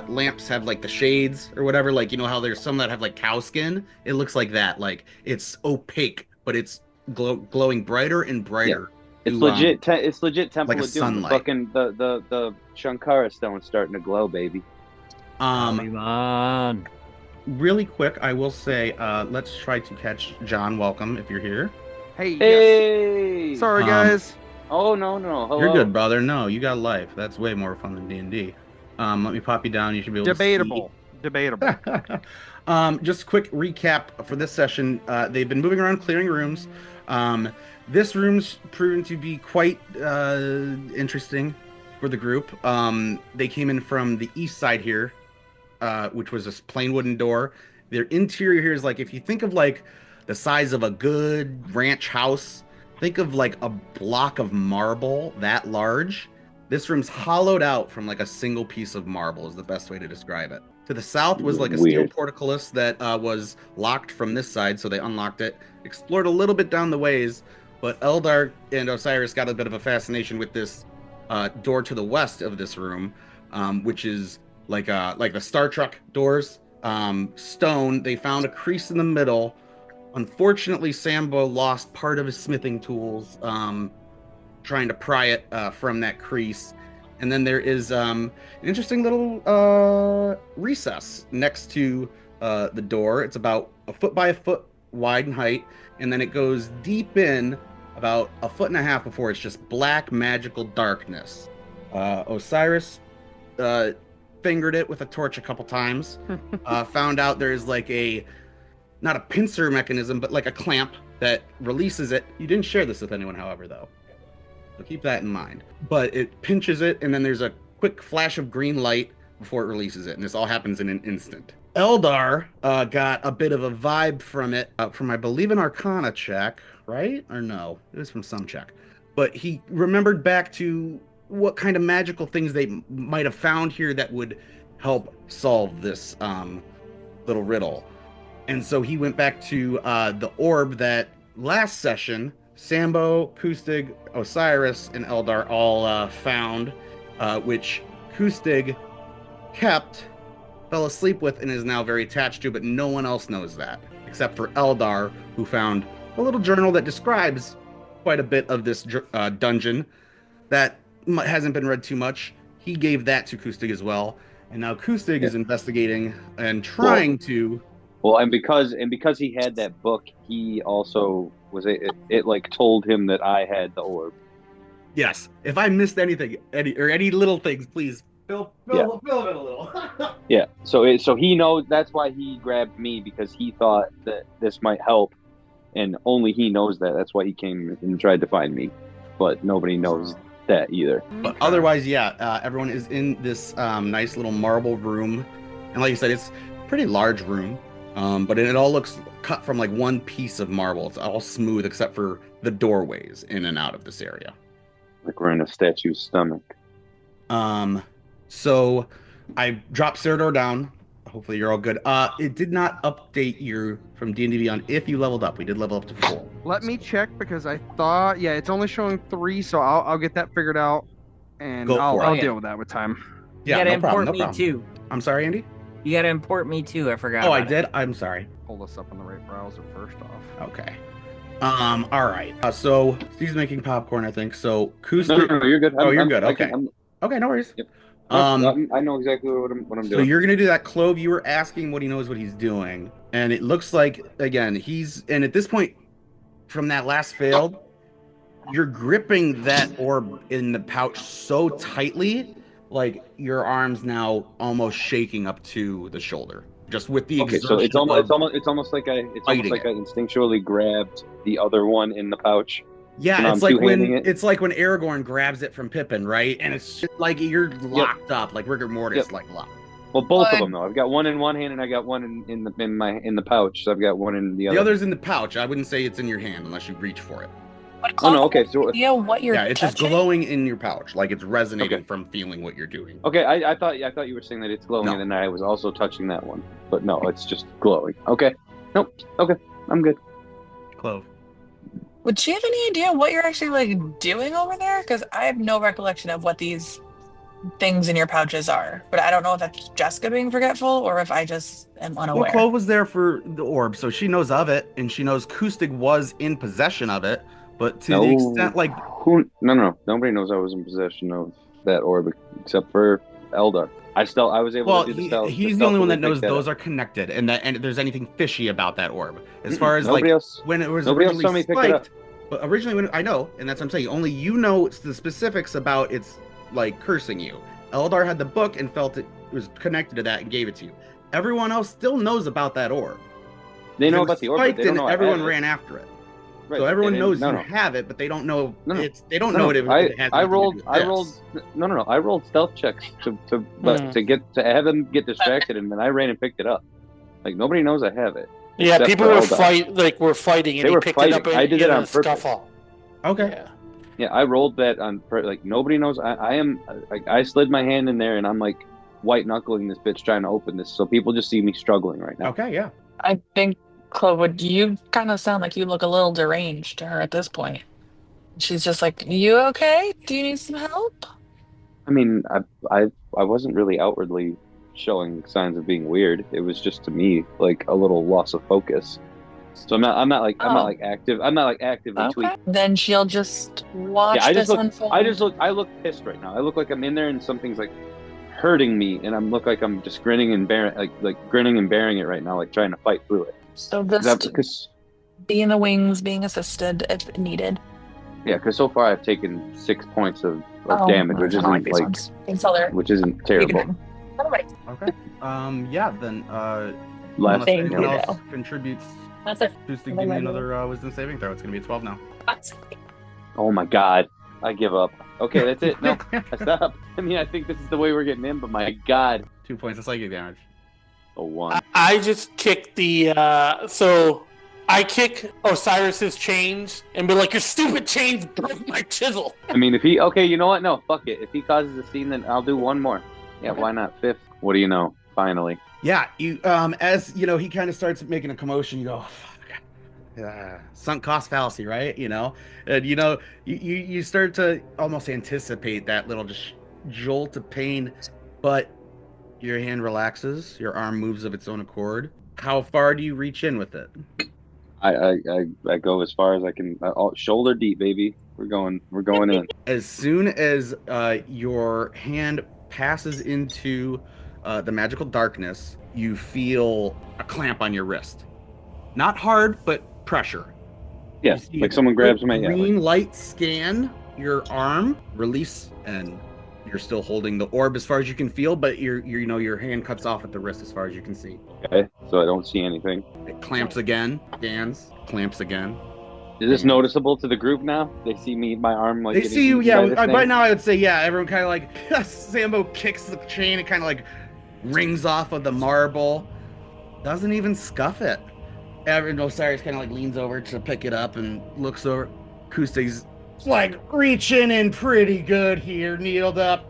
lamps have like the shades or whatever, like, you know how there's some that have like cow skin? It looks like that. Like it's opaque, but it's glowing brighter and brighter. Yeah. It's legit. It's legit Temple like of Doom. Sunlight. Fucking the Shankara stone starting to glow, baby. Come on. Really quick, I will say, let's try to catch John. Welcome if you're here. Hey. Yes. Sorry, guys. Oh no. Hello. You're good, brother. No, you got life. That's way more fun than D&D. Let me pop you down. You should be able Debatable. Just a quick recap for this session. They've been moving around, clearing rooms. This room's proven to be quite interesting for the group. They came in from the east side here, which was a plain wooden door. Their interior here is like, if you think of like the size of a good ranch house, think of like a block of marble that large. This room's hollowed out from like a single piece of marble is the best way to describe it. To the south was like a steel portcullis that was locked from this side, so they unlocked it, explored a little bit down the ways, but Eldar and Osiris got a bit of a fascination with this door to the west of this room, which is like the Star Trek doors, stone. They found a crease in the middle. Unfortunately, Sambo lost part of his smithing tools trying to pry it from that crease. And then there is an interesting little recess next to the door. It's about 1 foot by 1 foot wide in height, and then it goes deep in about 1.5 feet before it's just black magical darkness. Osiris fingered it with a torch a couple times. Found out there's like not a pincer mechanism, but like a clamp that releases it. You didn't share this with anyone, however, though. So keep that in mind. But it pinches it, and then there's a quick flash of green light before it releases it, and this all happens in an instant. Eldar got a bit of a vibe from it, from I believe an Arcana check, right? Or no, it was from some check. But he remembered back to what kind of magical things they might have found here that would help solve this little riddle. And so he went back to the orb that last session Sambo, Kustig, Osiris, and Eldar all found, which Kustig kept, fell asleep with, and is now very attached to, but no one else knows that, except for Eldar, who found a little journal that describes quite a bit of this dungeon that hasn't been read too much. He gave that to Kustig as well, and now Kustig is investigating and trying to... Well, and because he had that book, he also was it like told him that I had the orb. Yes. If I missed anything, any little things, please fill it a little. Yeah. So he knows. That's why he grabbed me, because he thought that this might help, and only he knows that. That's why he came and tried to find me, but nobody knows that either. But otherwise, yeah, everyone is in this nice little marble room, and like you said, it's a pretty large room. But it all looks cut from like one piece of marble. It's all smooth except for the doorways in and out of this area. Like we're in a statue's stomach. So I dropped Cerador down. Hopefully you're all good. It did not update you from D&D Beyond if you leveled up. We did level up to 4. Let me check, because I thought, yeah, it's only showing 3, so I'll get that figured out, and I'll deal with that with time. Yeah, no problem. Me too. I'm sorry, Andy? You gotta import me too. I forgot. Oh, I did? I'm sorry. Pull this up on the right browser first off. Okay. All right. So Steve's making popcorn, I think. So No, you're good. You're good. Okay. Okay, no worries. Yep. I know exactly what I'm doing. So you're gonna do that. Clove, you were asking what he knows what he's doing, and it looks like, again, and at this point, from that last failed, you're gripping that orb in the pouch so tightly, like your arm's now almost shaking up to the shoulder, just with the exertion. So it's almost like I instinctually grabbed the other one in the pouch. Yeah, it's like when Aragorn grabs it from Pippin, right? And it's just like you're locked up, like rigor mortis, like locked. Well, both of them though. I've got one in one hand and I got one in the pouch. So I've got one in the other. The other's in the pouch. I wouldn't say it's in your hand unless you reach for it. Oh no, okay. So what you're it's touching? Just glowing in your pouch, like it's resonating from feeling what you're doing. Okay, I thought you were saying that it's glowing, and then I was also touching that one, but no, it's just glowing. Okay, nope. Okay, I'm good. Clove. Would she have any idea what you're actually like doing over there? Because I have no recollection of what these things in your pouches are, but I don't know if that's Jessica being forgetful or if I just am unaware. Well, Clove was there for the orb, so she knows of it, and she knows Acoustic was in possession of it. But to the extent, like... No. Nobody knows I was in possession of that orb except for Eldar. I was able to do the stealth. He's the only one that knows those are connected, and if there's anything fishy about that orb. As far as, when it was originally spiked... But originally, I know, and that's what I'm saying. Only you know the specifics about its, like, cursing you. Eldar had the book and felt it was connected to that and gave it to you. Everyone else still knows about that orb. They know about the orb, but they don't know everyone ran after it. Right, so everyone knows you have it, but they don't know they don't know it has. I rolled stealth checks to have them get distracted, and then I ran and picked it up. Like nobody knows I have it. Yeah, people were fighting, and they he picked it up. I did it on purpose. Scuffle. Okay. Yeah, I rolled that on like nobody knows. I slid my hand in there, and I'm like white knuckling this bitch trying to open this, so people just see me struggling right now. Okay, yeah. I think. Clowood, you kind of sound like you look a little deranged to her at this point. She's just like, "You okay? Do you need some help?" I mean, I wasn't really outwardly showing signs of being weird. It was just to me like a little loss of focus. So I'm not actively tweaking. Then she'll just watch this unfold. I look pissed right now. I look like I'm in there and something's like hurting me, and I look like I'm just grinning and bearing it right now, like trying to fight through it. So just be in the wings, being assisted if needed. Yeah, because so far I've taken 6 points of damage, which isn't terrible. Okay. Yeah. Then last anyone else contributes. That's it. Just to give me another wisdom saving throw. It's gonna be a 12 now. Oh my god! I give up. Okay, that's it. No, I stop. I mean, I think this is the way we're getting in, but my god. 2 points of psychic damage. A 1. I just kick I kick Osiris's chains and be like, "Your stupid chains broke my chisel." I mean, you know what? No, fuck it. If he causes a scene, then I'll do one more. Yeah, why not? 5th. What do you know? Finally. Yeah, you as you know, he kind of starts making a commotion. You go, fuck. Sunk cost fallacy, right? You know, and you start to almost anticipate that little just jolt of pain, but your hand relaxes, your arm moves of its own accord. How far do you reach in with it? I go as far as I can. Shoulder deep, baby. We're going in. As soon as your hand passes into the magical darkness, you feel a clamp on your wrist. Not hard, but pressure. Yes, like someone grabs my green light scan your arm, release, and you're still holding the orb as far as you can feel, but your hand cuts off at the wrist as far as you can see. Okay, so I don't see anything. It clamps again, scans, clamps again. Is this noticeable to the group now? They see me, my arm, like they see you. Yeah, by now I would say everyone kind of like Sambo kicks the chain. It kind of like rings off of the marble. Doesn't even scuff it. Osiris kind of like leans over to pick it up and looks over. Acoustic's like reaching in pretty good here, needled up.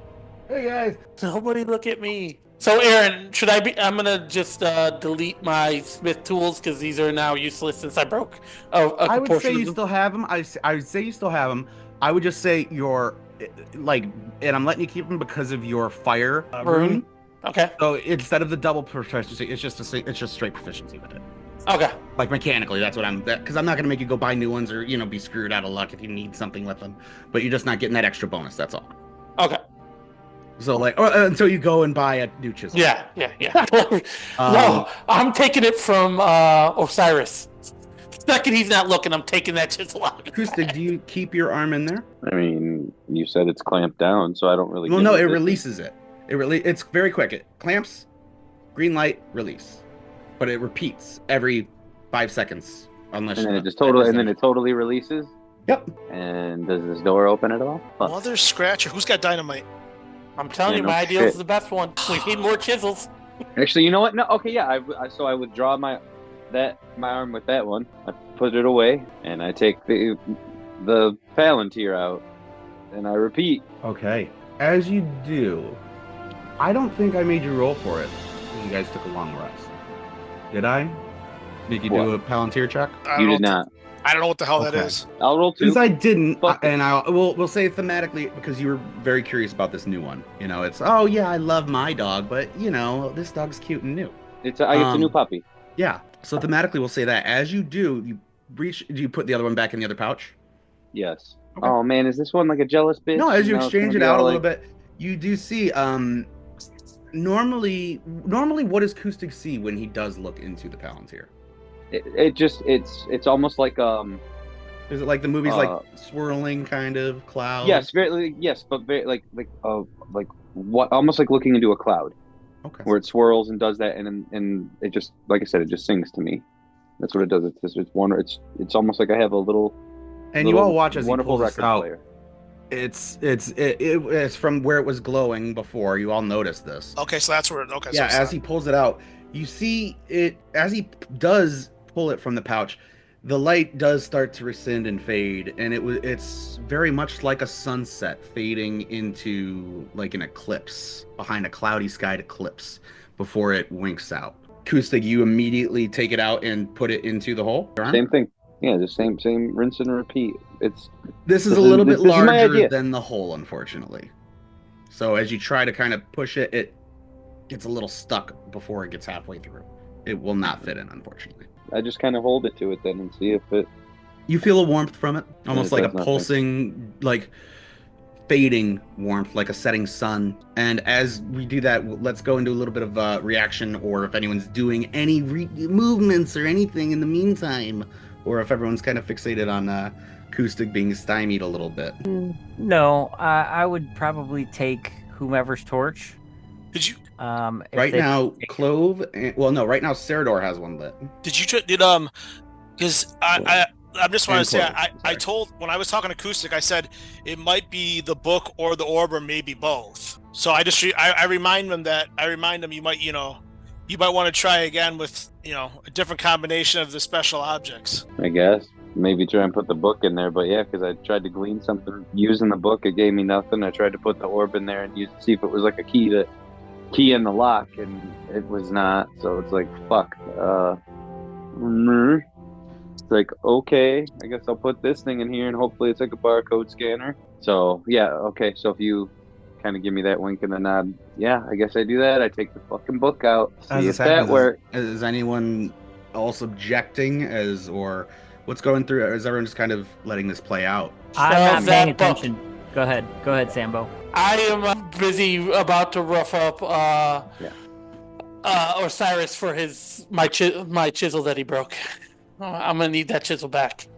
Hey guys, nobody look at me. So Aaron, I'm gonna just delete my Smith tools because these are now useless since I broke I would say you still have them. I would say you still have them. I would just say and I'm letting you keep them because of your fire rune. Okay. So instead of the double proficiency, it's just straight proficiency with it. Okay. Like mechanically, that's what because I'm not gonna make you go buy new ones or be screwed out of luck if you need something with them. But you're just not getting that extra bonus. That's all. Okay. So until you go and buy a new chisel. Yeah. No, I'm taking it from Osiris. The second he's not looking, I'm taking that chisel out. Acoustic, do you keep your arm in there? I mean, you said it's clamped down, so I don't really. Well, no, it releases it. It's very quick. It clamps, green light, release, but it repeats every 5 seconds unless. And then it totally releases. Yep. And does this door open at all? Mother Scratcher, who's got dynamite? I'm telling you, my idea is the best one. We need more chisels. Actually, you know what? No, okay, yeah. So I withdraw my arm with that one. I put it away, and I take the Palantir out, and I repeat. Okay. As you do, I don't think I made you roll for it. You guys took a long rest. Did I? Did you do a Palantir check? You did not. I don't know what the hell that is. I'll roll 2. Since I didn't, we'll say thematically, because you were very curious about this new one. You know, it's, oh yeah, I love my dog, but you know, this dog's cute and new. It's a new puppy. Yeah. So thematically, we'll say that as you do, do you put the other one back in the other pouch? Yes. Okay. Oh man, is this one like a jealous bitch? No, as you exchange it out a little bit, you do see, normally, what does Kustig see when he does look into the Palantir? It's almost like Is it like the movies, like swirling kind of cloud? Yes, but very like what, almost like looking into a cloud. Okay. Where it swirls and does that, and it just, like I said, it just sings to me. That's what it does. It's almost like I have a little. And you all watch as he wonderful pulls this record out. player. It's from where it was glowing before. You all noticed this. Okay, so that's where. Okay. Yeah, so as he pulls it out, you see it as he does pull it from the pouch. The light does start to rescind and fade, and it's very much like a sunset fading into like an eclipse behind a cloudy sky eclipse before it winks out. Kustig, you immediately take it out and put it into the hole? Same thing. Yeah, the same rinse and repeat. This is a little bit larger than the hole, unfortunately. So as you try to kind of push it, it gets a little stuck before it gets halfway through. It will not fit in, unfortunately. I just kind of hold it to it then and see if it... You feel a warmth from it, almost like a pulsing, like fading warmth, like a setting sun. And as we do that, let's go into a little bit of reaction, or if anyone's doing any movements or anything in the meantime, or if everyone's kind of fixated on Kustig being stymied a little bit. No, I would probably take whomever's torch. Did you? Right now, Clove. Right now, Serador has one lit. Because I just want to say, I told, when I was talking to Kustig, I said it might be the book or the orb, or maybe both. So I remind him you might want to try again with a different combination of the special objects. I guess maybe try and put the book in there, but yeah, because I tried to glean something using the book, it gave me nothing. I tried to put the orb in there and see if it was like a key in the lock, and it was not. So it's like, fuck. It's like, okay, I guess I'll put this thing in here and hopefully it's like a barcode scanner. So yeah, okay. So if you kind of give me that wink and the nod, yeah, I guess I do that. I take the fucking book out, see if that works. Is anyone else objecting, or what's going through? Is everyone just kind of letting this play out? I'm not paying attention. Go ahead, Sambo. I am busy about to rough up Osiris for my chisel that he broke. I'm gonna need that chisel back.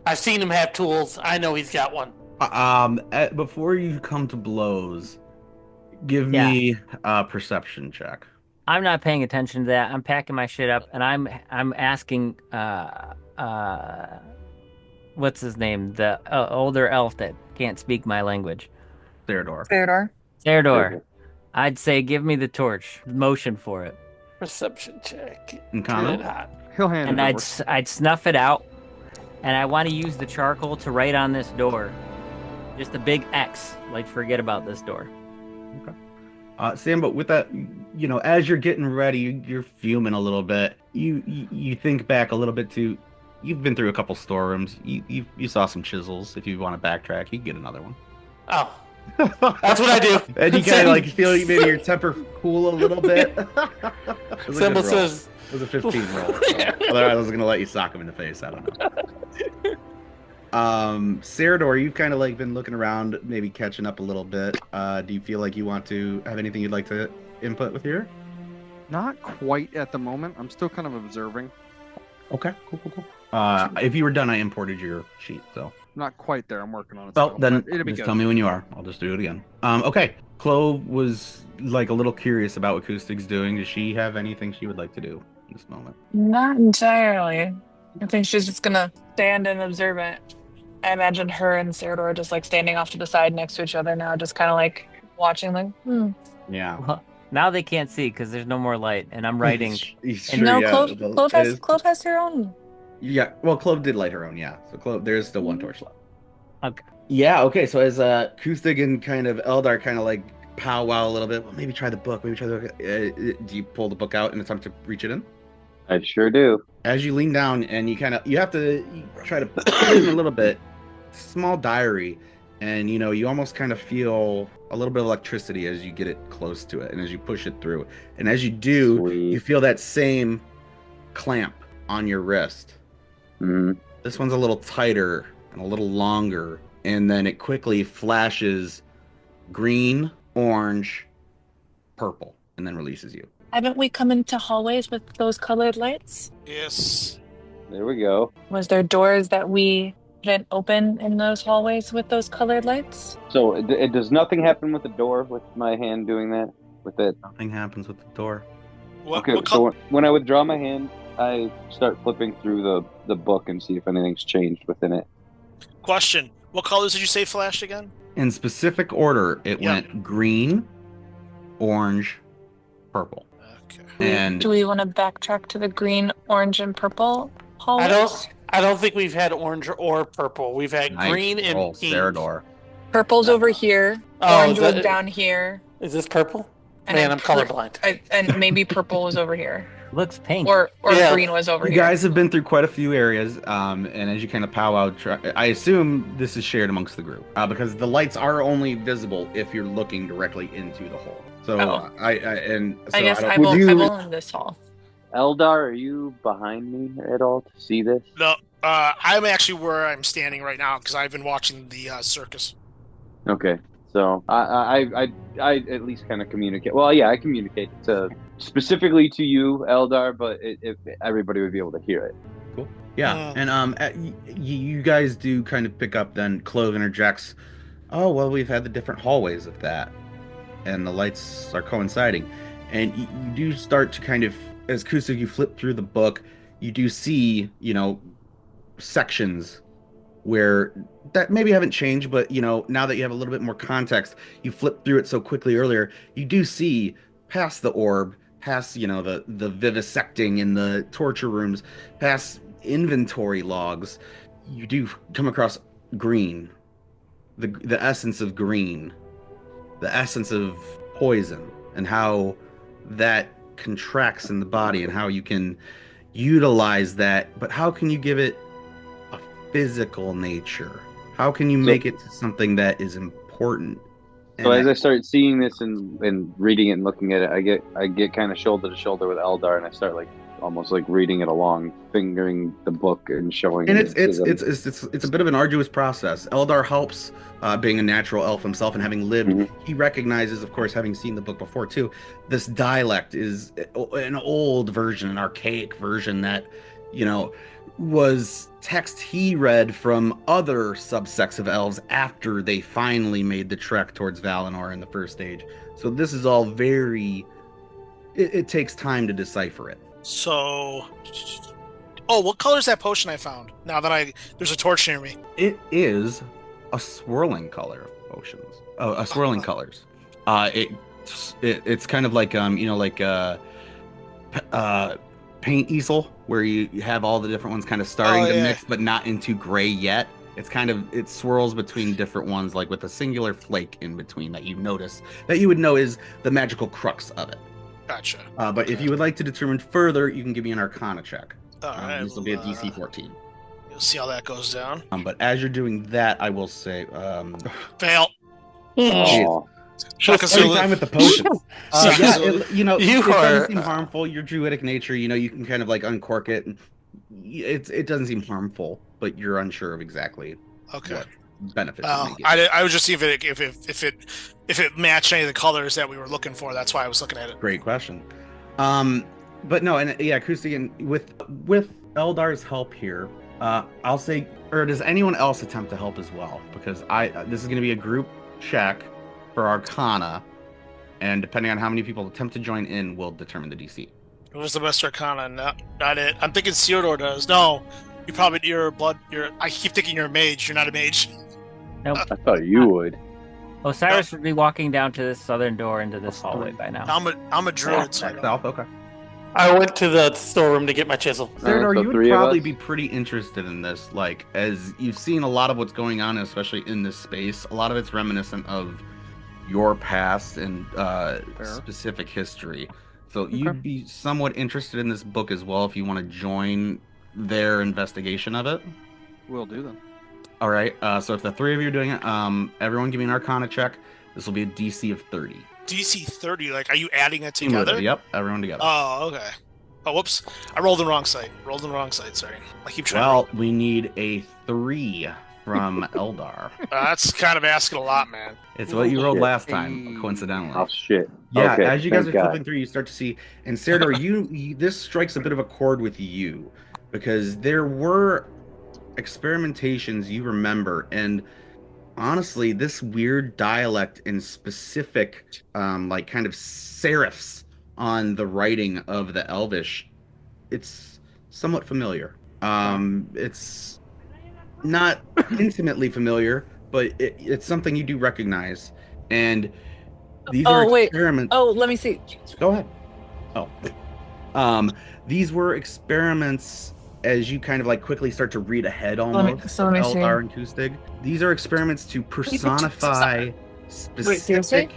I've seen him have tools. I know he's got one. Before you come to blows, give me a perception check. I'm not paying attention to that. I'm packing my shit up, and I'm asking what's his name? The older elf that can't speak my language. Serador. I'd say give me the torch. Motion for it. Perception check. He'll hand and I'd snuff it out, and I want to use the charcoal to write on this door. Just a big X, like forget about this door. Okay. Sam, but with that, as you're getting ready, you're fuming a little bit. You think back a little bit to, you've been through a couple storerooms. You saw some chisels. If you want to backtrack, you can get another one. Oh. That's what I do. And you kind of like feel maybe your temper cool a little bit. Symbol says it was a 15 roll. So. Otherwise, I was going to let you sock him in the face. I don't know. Serador, you've kind of like been looking around, maybe catching up a little bit. Do you feel like you want to have anything you'd like to input with here? Not quite at the moment. I'm still kind of observing. Okay, cool. If you were done, I imported your sheet, so. Not quite there. I'm working on it. Well, then just tell me when you are. I'll just do it again. Okay. Clove was like a little curious about what Kustig's doing. Does she have anything she would like to do in this moment? Not entirely. I think she's just gonna stand and observe it. I imagine her and Serador just like standing off to the side next to each other now, just kind of like watching, like, Yeah. Now they can't see because there's no more light, and I'm writing. Sure, no, Clove has her own. Yeah, well, Clove did light her own, yeah. So Clove, there's still one torch left. Okay. Yeah, okay, so as Kustig and kind of Eldar kind of like powwow a little bit, well, maybe try the book, do you pull the book out in attempt to reach it in? I sure do. As you lean down and you have to try to put it in a little bit, small diary, and you almost kind of feel a little bit of electricity as you get it close to it and as you push it through. And as you do, Sweet. You feel that same clamp on your wrist. Mm-hmm. This one's a little tighter and a little longer, and then it quickly flashes green, orange, purple, and then releases you. Haven't we come into hallways with those colored lights? Yes. There we go. Was there doors that we didn't open in those hallways with those colored lights? So it does nothing happen with the door with my hand doing that? With it? Nothing happens with the door. So when I withdraw my hand, I start flipping through the book and see if anything's changed within it. Question. What colors did you say flashed again? In specific order, it went green, orange, purple. Okay. And do we want to backtrack to the green, orange, and purple hallways? I don't think we've had orange or purple. We've had green and pink. Cerador. Purple's over here. Orange was down here. Is this purple? And Man, I'm colorblind. And maybe purple was over here. Looks pink. Or green was over here. You guys have been through quite a few areas, and as you kind of powwow, I assume this is shared amongst the group because the lights are only visible if you're looking directly into the hole. So I guess I will in this hall. Eldar, are you behind me at all to see this? No, I'm actually where I'm standing right now because I've been watching the circus. Okay, so I at least kind of communicate. Well, yeah, I communicate specifically to you, Eldar, but if everybody would be able to hear it. Cool. Yeah, and you guys do kind of pick up. Then Clove interjects, "Oh well, we've had the different hallways of that, and the lights are coinciding, and you do start to kind of." As Kusig, you flip through the book, you do see, sections where that maybe haven't changed, but, now that you have a little bit more context, you flip through it so quickly earlier, you do see past the orb, past, the vivisecting in the torture rooms, past inventory logs, you do come across green, the essence of green, the essence of poison, and how that contracts in the body and how you can utilize that, but how can you give it a physical nature? How can you make it to something that is important? So as I start seeing this and reading it and looking at it, I get kind of shoulder to shoulder with Eldar, and I start almost reading it along, fingering the book and showing. And it's a bit of an arduous process. Eldar helps, being a natural elf himself and having lived, he recognizes, of course, having seen the book before too, this dialect is an old version, an archaic version that, was text he read from other subsects of elves after they finally made the trek towards Valinor in the first age. So this is all it takes time to decipher it. So, what color is that potion I found? Now that there's a torch near me. It is a swirling color of potions. Oh, swirling colors. It's kind of like paint easel, where you have all the different ones kind of starting to mix, but not into gray yet. It swirls between different ones, like with a singular flake in between that you notice that you would know is the magical crux of it. Gotcha. But if you would like to determine further, you can give me an Arcana check. This will be a DC 14. You'll see how that goes down. But as you're doing that, I will say, fail. Time with the potions. It doesn't seem harmful. Your druidic nature, you can kind of uncork it, and it doesn't seem harmful, but you're unsure of exactly what benefits. I was just seeing if it matched any of the colors that we were looking for. That's why I was looking at it. Great question. But no, and Kustian, with Eldar's help here, I'll say, or does anyone else attempt to help as well? Because this is going to be a group check for Arcana, and depending on how many people attempt to join in, will determine the DC. What's the best Arcana? Not it. I'm thinking Theodore does. No, I keep thinking you're a mage. You're not a mage. Nope. I thought you would. Osiris would be walking down to this southern door into this hallway by now. I'm a druid. South, okay. I went to the storeroom to get my chisel. Serdar, you would probably be pretty interested in this, like, as you've seen a lot of what's going on, especially in this space. A lot of it's reminiscent of your past and specific history. So you'd be somewhat interested in this book as well if you want to join their investigation of it. Will do then. All right. So if the three of you are doing it, everyone give me an Arcana check. This will be a DC of 30. DC 30? Like, are you adding it together? Yep, everyone together. Oh, okay. Oh, whoops. I rolled the wrong site. Sorry. I keep trying. Well, we need a 3 from Eldar. That's kind of asking a lot, man. It's what you rolled last time, coincidentally. Oh, shit. Yeah, okay, as you guys are flipping through, you start to see, and Serdar, you this strikes a bit of a chord with you, because there were experimentations you remember, and honestly, this weird dialect and specific, like kind of serifs on the writing of the Elvish, it's somewhat familiar. It's not intimately familiar, but it's something you do recognize. And these are experiments. Oh, let me see. Go ahead. These were experiments. As you kind of like quickly start to read ahead almost of Eldar and Kustig. These are experiments to personify specific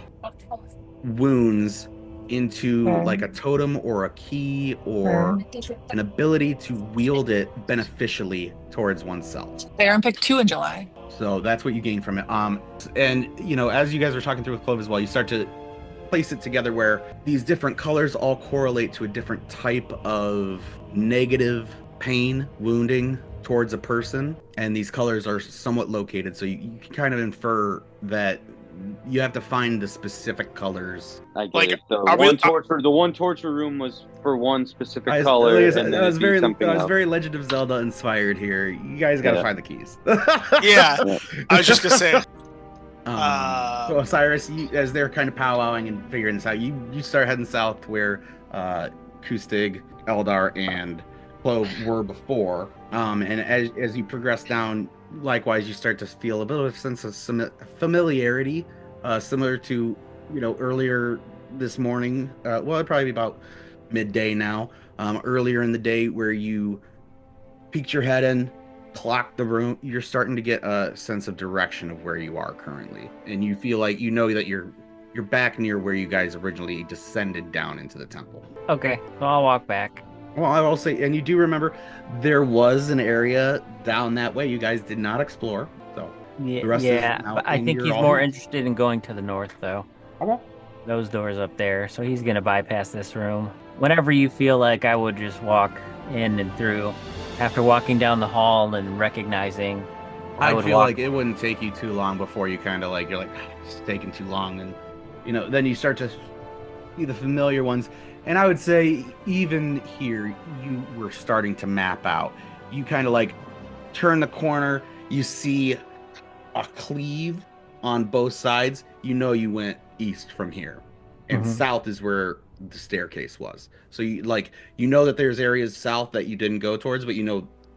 wounds into like a totem or a key or an ability to wield it beneficially towards oneself. Baron picked 2 in July. So that's what you gain from it. And you know, as you guys were talking through with Clove as well, you start to place it together where these different colors all correlate to a different type of negative pain, wounding towards a person, and these colors are somewhat located, so you can kind of infer that you have to find the specific colors. I get it. The one torture room was for one specific color. I was very Legend of Zelda inspired here. You guys got to find the keys. I was just gonna say. So Osiris, as they're kind of powwowing and figuring this out, you start heading south where Kustig, Eldar, and Clove were before, and as you progress down, likewise you start to feel a bit of a sense of some familiarity, similar to earlier this morning. Well, it'd probably be about midday now. Earlier in the day, where you peeked your head in, clocked the room, you're starting to get a sense of direction of where you are currently, and you feel like that you're back near where you guys originally descended down into the temple. Okay, so I'll walk back. Well, I will say, and you do remember there was an area down that way you guys did not explore. So the rest but I think he's more interested in going to the north, though. Okay. Those doors up there, so he's gonna bypass this room. Whenever you feel like I would just walk in and through, after walking down the hall and recognizing, I feel like it wouldn't take you too long before you kind of you're like, it's taking too long, and then you start to see the familiar ones. And I would say even here, you were starting to map out. You kind of turn the corner, you see a cleave on both sides. You went east from here. And south is where the staircase was. So you that there's areas south that you didn't go towards, but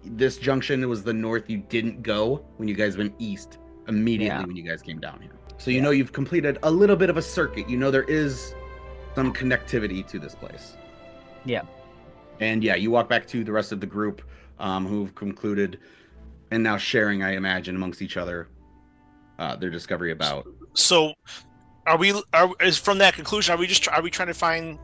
this junction was the north you didn't go when you guys went east immediately when you guys came down here. So you've completed a little bit of a circuit. There is some connectivity to this place. Yeah. And you walk back to the rest of the group who've concluded and now sharing, I imagine, amongst each other their discovery about. So is from that conclusion, are we trying to find,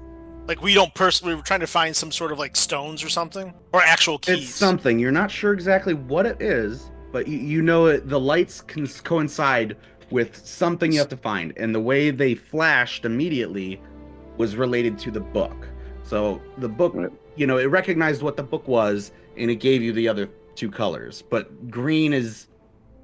we were trying to find some sort of stones or something, or actual keys? It's something. You're not sure exactly what it is, but the lights can coincide with something you have to find, and the way they flashed immediately was related to the book. So the book, it recognized what the book was, and it gave you the other 2 colors. But green is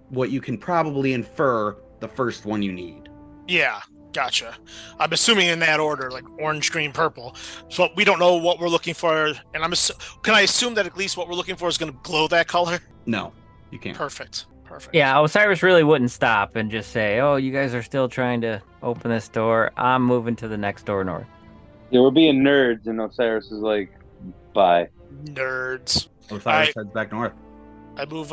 what you can probably infer the first one you need. Yeah, gotcha. I'm assuming in that order, orange, green, purple. So we don't know what we're looking for, and can I assume that at least what we're looking for is going to glow that color? No, you can't. Perfect. Yeah, Osiris really wouldn't stop and just say, "Oh, you guys are still trying to open this door. I'm moving to the next door north." Yeah, we're being nerds, and Osiris is like, "Bye." Nerds. Osiris heads back north. I move.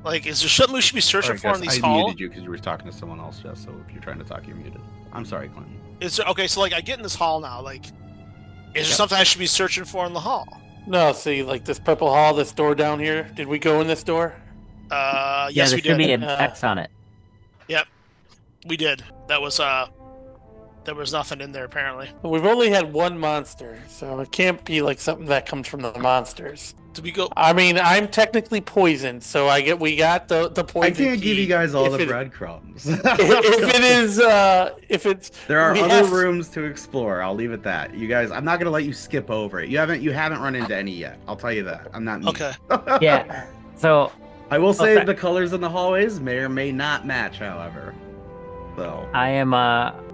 Like, is there something we should be searching for in these halls? I muted you because you were talking to someone else, Jess. So if you're trying to talk, you're muted. I'm sorry, Clinton. Is there, okay, so like I get in this hall now. Like, is there something I should be searching for in the hall? No, see, like this purple hall, this door down here. Did we go in this door? Yes, we did. There should be an X on it. Yep, we did. That was there was nothing in there apparently. We've only had one monster, so it can't be like something that comes from the monsters. Did we go? I mean, I'm technically poisoned, so we got the poison. I can't give you guys all the breadcrumbs. if it's there are other rooms to explore. I'll leave it that. You guys, I'm not gonna let you skip over it. You haven't run into any yet. I'll tell you that. I'm not mean. Okay. Yeah. So I will say the colors in the hallways may or may not match, however. So I am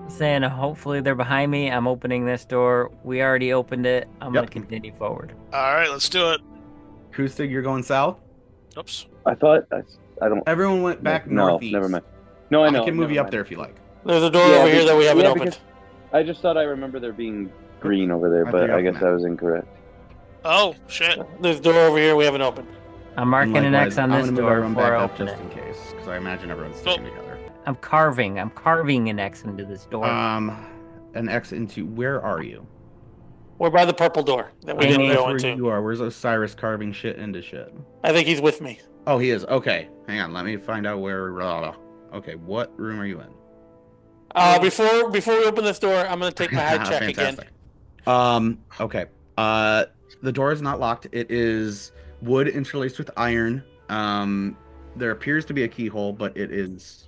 saying hopefully they're behind me. I'm opening this door. We already opened it. I'm gonna continue forward. All right, let's do it. Acoustic, you're going south? Oops. I thought I don't. Everyone went back northeast. No, never mind. No, I know. I can move you up there if you like. There's a door over here that we haven't opened. I just thought I remember there being green over there, but I guess I was incorrect. Oh shit! There's a door over here we haven't opened. I'm marking an X on this door before I open just in case, because I imagine everyone's sticking together. I'm carving an X into this door. An X into where are you? We're by the purple door that we didn't go into. You are. Where's Osiris carving shit into shit? I think he's with me. Oh, he is. Okay, hang on. Let me find out where. Okay, what room are you in? Before we open this door, I'm gonna take my high check again. Okay. The door is not locked. It is wood interlaced with iron. There appears to be a keyhole, but it is.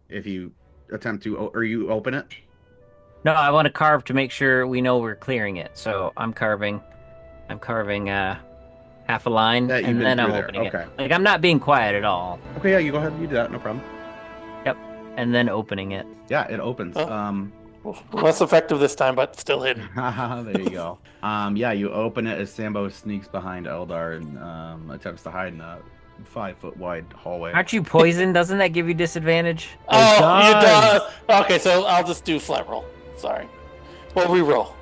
If you attempt to, or you open it. No, I want to carve to make sure we know we're clearing it. So I'm carving half a line, and then I'm opening it. Like, I'm not being quiet at all. Okay, yeah, you go ahead and you do that, no problem. Yep, and then opening it. Yeah, it opens. Less effective this time, but still hidden. There you go. Yeah, you open it as Sambo sneaks behind Eldar and attempts to hide in a 5-foot wide hallway. Aren't you poisoned? Doesn't that give you disadvantage? Oh, you does. Okay, so I'll just do flat roll. Sorry. Well, re-roll.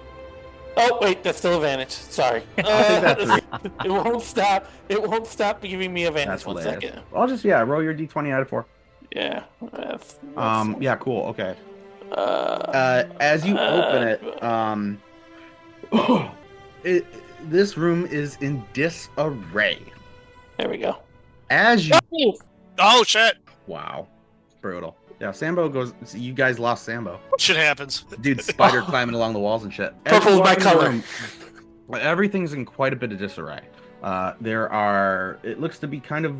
Oh, wait, that's still advantage. Sorry. It won't stop. It won't stop giving me advantage. That's 1 second. I'll just, roll your d20 out of 4. Yeah. Yeah, cool. Okay. As you open it, this room is in disarray. There we go. As you... Oh, shit. Wow. Brutal. Yeah, Sambo goes... You guys lost Sambo. Shit happens. Dude, spider climbing along the walls and shit. Purple's my color. Everything's in quite a bit of disarray. There are... It looks to be kind of...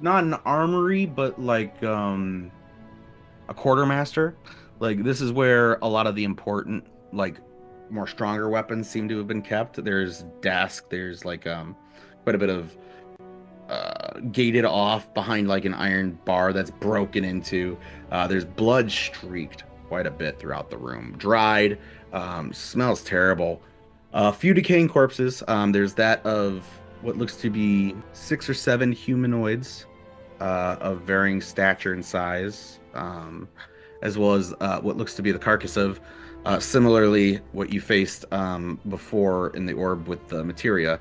Not an armory, but like a quartermaster. Like, this is where a lot of the important, like, more stronger weapons seem to have been kept. There's desk. There's, like, quite a bit of gated off behind, like, an iron bar that's broken into. There's blood streaked quite a bit throughout the room. Dried. Smells terrible. A few decaying corpses. There's that of what looks to be 6 or 7 humanoids of varying stature and size. As well as what looks to be the carcass of, similarly, what you faced before in the orb with the materia,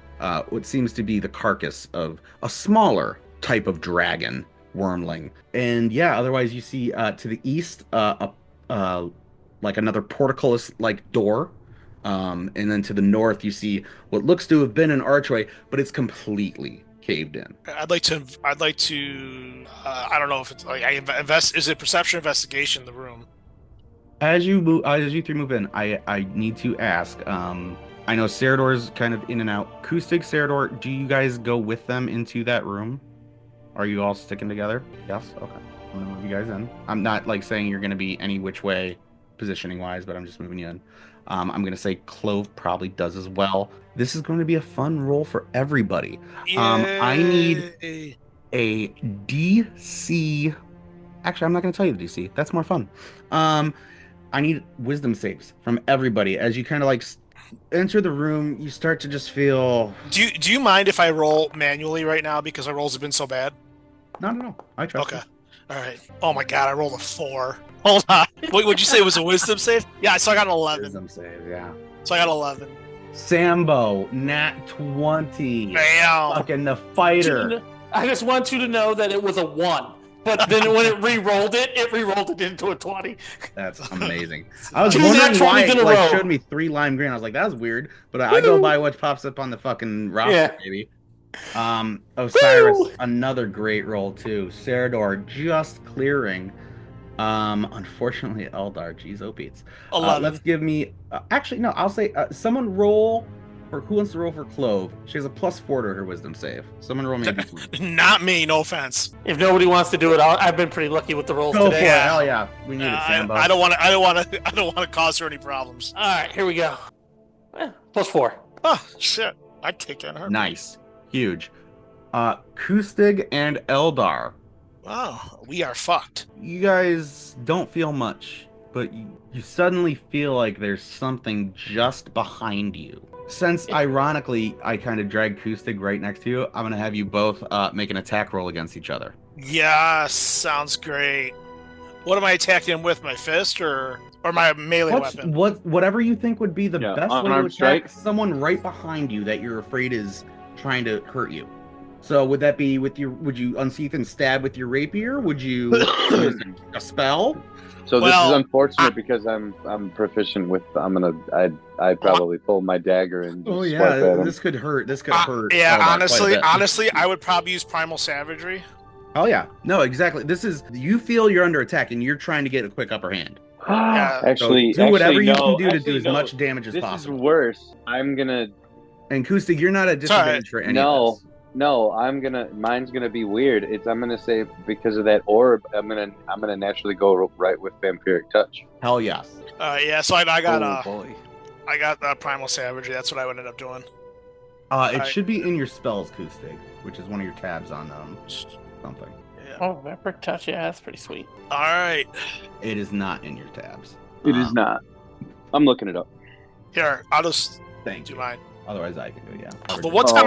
what seems to be the carcass of a smaller type of dragon wormling. And yeah, otherwise you see to the east, like another portcullis-like door. And then to the north, you see what looks to have been an archway, but it's completely caved in. I'd like to. I don't know if it's like Is it perception or investigation in the room? As you three move in, I need to ask. I know Cerador's kind of in and out. Acoustic, Cerador, do you guys go with them into that room? Are you all sticking together? Yes. Okay. I'm gonna move you guys in. I'm not like saying you're gonna be any which way, positioning wise, but I'm just moving you in. I'm going to say Clove probably does as well. This is going to be a fun roll for everybody. I need a DC. Actually, I'm not going to tell you the DC. That's more fun. I need wisdom saves from everybody. As you kind of like enter the room, you start to just feel... Do you mind if I roll manually right now because my rolls have been so bad? No. I trust you. Okay. All right. Oh my god, I rolled a 4. Hold on. What would you say it was a wisdom save? Yeah, so I got an 11. Wisdom save, yeah. So I got 11. Sambo, nat 20. Bam. Fucking the fighter. I just want you to know that it was a 1. But then when it re-rolled it into a 20. That's amazing. I was wondering why it showed me 3 lime green. I was like, that was weird. But I go by what pops up on the fucking roster, baby. Osiris, another great roll too. Serador just clearing. Unfortunately, Eldar, geez, Beats. Let's give me. Actually, no. I'll say someone roll. For who wants to roll for Clove? She has a +4 to her wisdom save. Someone roll me. Not me. No offense. If nobody wants to do it, I've been pretty lucky with the rolls today. For it. Hell yeah, we need it, Sambo. I don't want to cause her any problems. All right, here we go. +4. Oh shit! I'd take that. Nice, huge. Kustig and Eldar. Wow, we are fucked. You guys don't feel much, but you suddenly feel like there's something just behind you. Since, ironically, I kind of dragged Kustig right next to you, I'm going to have you both make an attack roll against each other. Yes, sounds great. What am I attacking him with? My fist or my melee weapon? Whatever you think would be the best way to attack someone right behind you that you're afraid is trying to hurt you. So would that be would you unsheath and stab with your rapier? Would you a spell? So this is unfortunate because I'm proficient with. I'd probably pull my dagger and. Oh yeah, this could hurt. This could hurt. Yeah, honestly, I would probably use primal savagery. Oh yeah, no, exactly. This is you feel you're under attack and you're trying to get a quick upper hand. Actually, do whatever you can do to do as much damage as possible. This is worse. I'm gonna. And Kustig, you're not at disadvantage for any of this. No, mine's gonna be weird. I'm gonna say because of that orb, I'm gonna naturally go right with vampiric touch. Hell yes. Yeah, so I got primal savagery. That's what I would end up doing. It should be in your spells, Kustig, which is one of your tabs on something. Yeah. Oh, vampiric touch. Yeah, that's pretty sweet. All right. It is not in your tabs. It is not. I'm looking it up. Here, I'll just thank you. Mine. Otherwise, I can do The one time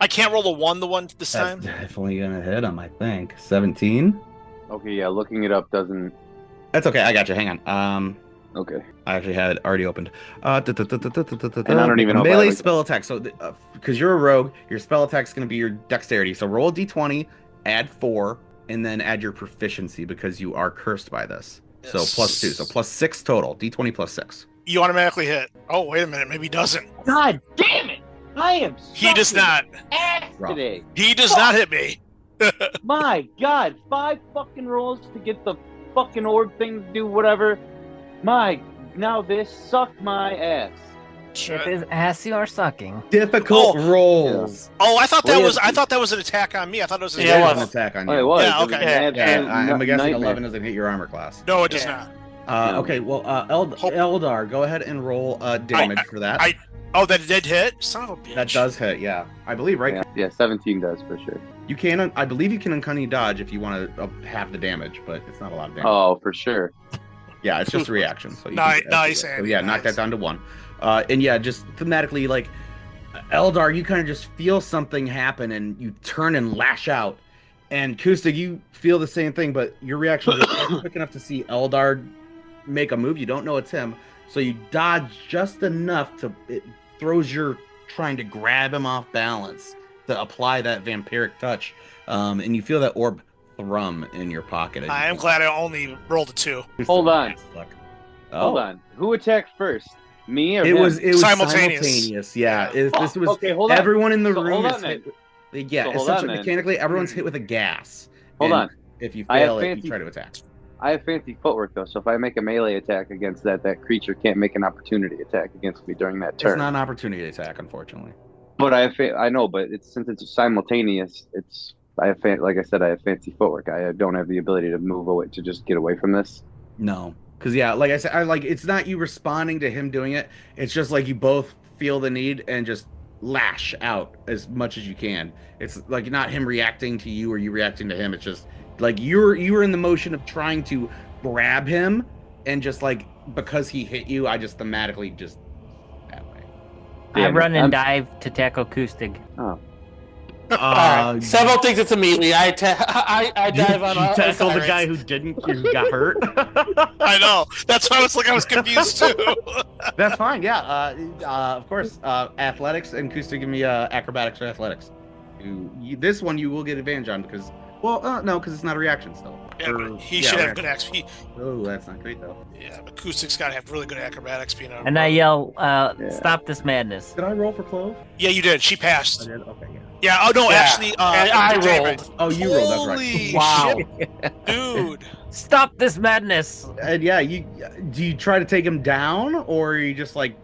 I can't roll the one this time. Definitely gonna hit him, I think. 17. Okay, yeah, looking it up doesn't. That's okay. I got you. Hang on. Okay. I actually had it already opened. And I don't even know melee spell attack. So, because you're a rogue, your spell attack is gonna be your dexterity. So roll a d20, add 4, and then add your proficiency because you are cursed by this. Yes. So +2. So +6 total. D20 +6. You automatically hit. Oh, wait a minute. Maybe he doesn't. God damn it! I am. He does not. Ass today. He does not hit me. My God, 5 fucking rolls to get the fucking orb thing to do whatever. Now this sucked my ass. If his ass you are sucking. Difficult rolls. Oh, I thought that was an attack on me. I thought it was an attack on you. Oh, it was. Yeah, okay. I'm guessing 11 doesn't hit your armor class. No, it does not. Okay, well, Eldar, go ahead and roll damage for that. That did hit? Son of a bitch. That does hit, yeah. I believe, right? Yeah, 17 does for sure. You can, I believe you can uncanny dodge if you want to half the damage, but it's not a lot of damage. Oh, for sure. Yeah, it's just a reaction. So nice. So yeah, knock that down to 1. And yeah, just thematically, like, Eldar, you kind of just feel something happen and you turn and lash out. And Kustig, you feel the same thing, but your reaction is quick enough to see Eldar make a move. You don't know it's him, so you dodge just enough to it throws your trying to grab him off balance to apply that vampiric touch, and you feel that orb thrum in your pocket. I am glad I only rolled a 2. Hold on. Hold on. Who attacked first? Me or him? It was simultaneous. Yeah. This was okay, hold on. Everyone in the room is hit. Yeah, essentially mechanically everyone's hit with a gas. Hold on. If you fail you try to attack. I have fancy footwork though, so if I make a melee attack against that creature can't make an opportunity attack against me during that turn. It's not an opportunity attack, unfortunately. But I know, but since it's simultaneous, like I said, I have fancy footwork. I don't have the ability to move away to just get away from this. No, because like I said, it's not you responding to him doing it. It's just like you both feel the need and just lash out as much as you can. It's like not him reacting to you or you reacting to him. It's just like you're in the motion of trying to grab him, and just like because he hit you, I just thematically just that way. I run and dive to tackle Kustig. Oh. Several things it's immediately. I dive on. You tackle the guy who got hurt. I know. That's why I was confused too. That's fine. Yeah. Of course. Athletics and Kustig, give me acrobatics or athletics. You This one you will get advantage on because, no, because it's not a reaction still. Yeah, but he should have good XP. Oh, that's not great though. Yeah, but Acoustic's got to have really good acrobatics. And I yell, "Stop this madness!" Did I roll for Clove? Yeah, you did. She passed. I did. Okay, yeah. Yeah. Oh no, actually, I rolled. Oh, you rolled. That's right. Wow, dude! Stop this madness! And yeah, do you try to take him down, or are you just like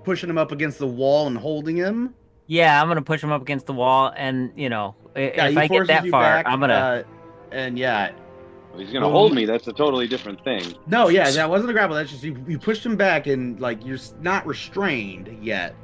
pushing him up against the wall and holding him? Yeah, I'm gonna push him up against the wall, and if I get that far, back, I'm gonna. And yeah. He's gonna hold me. That's a totally different thing. No, yeah, that wasn't a grapple. That's just you pushed him back, and like you're not restrained yet.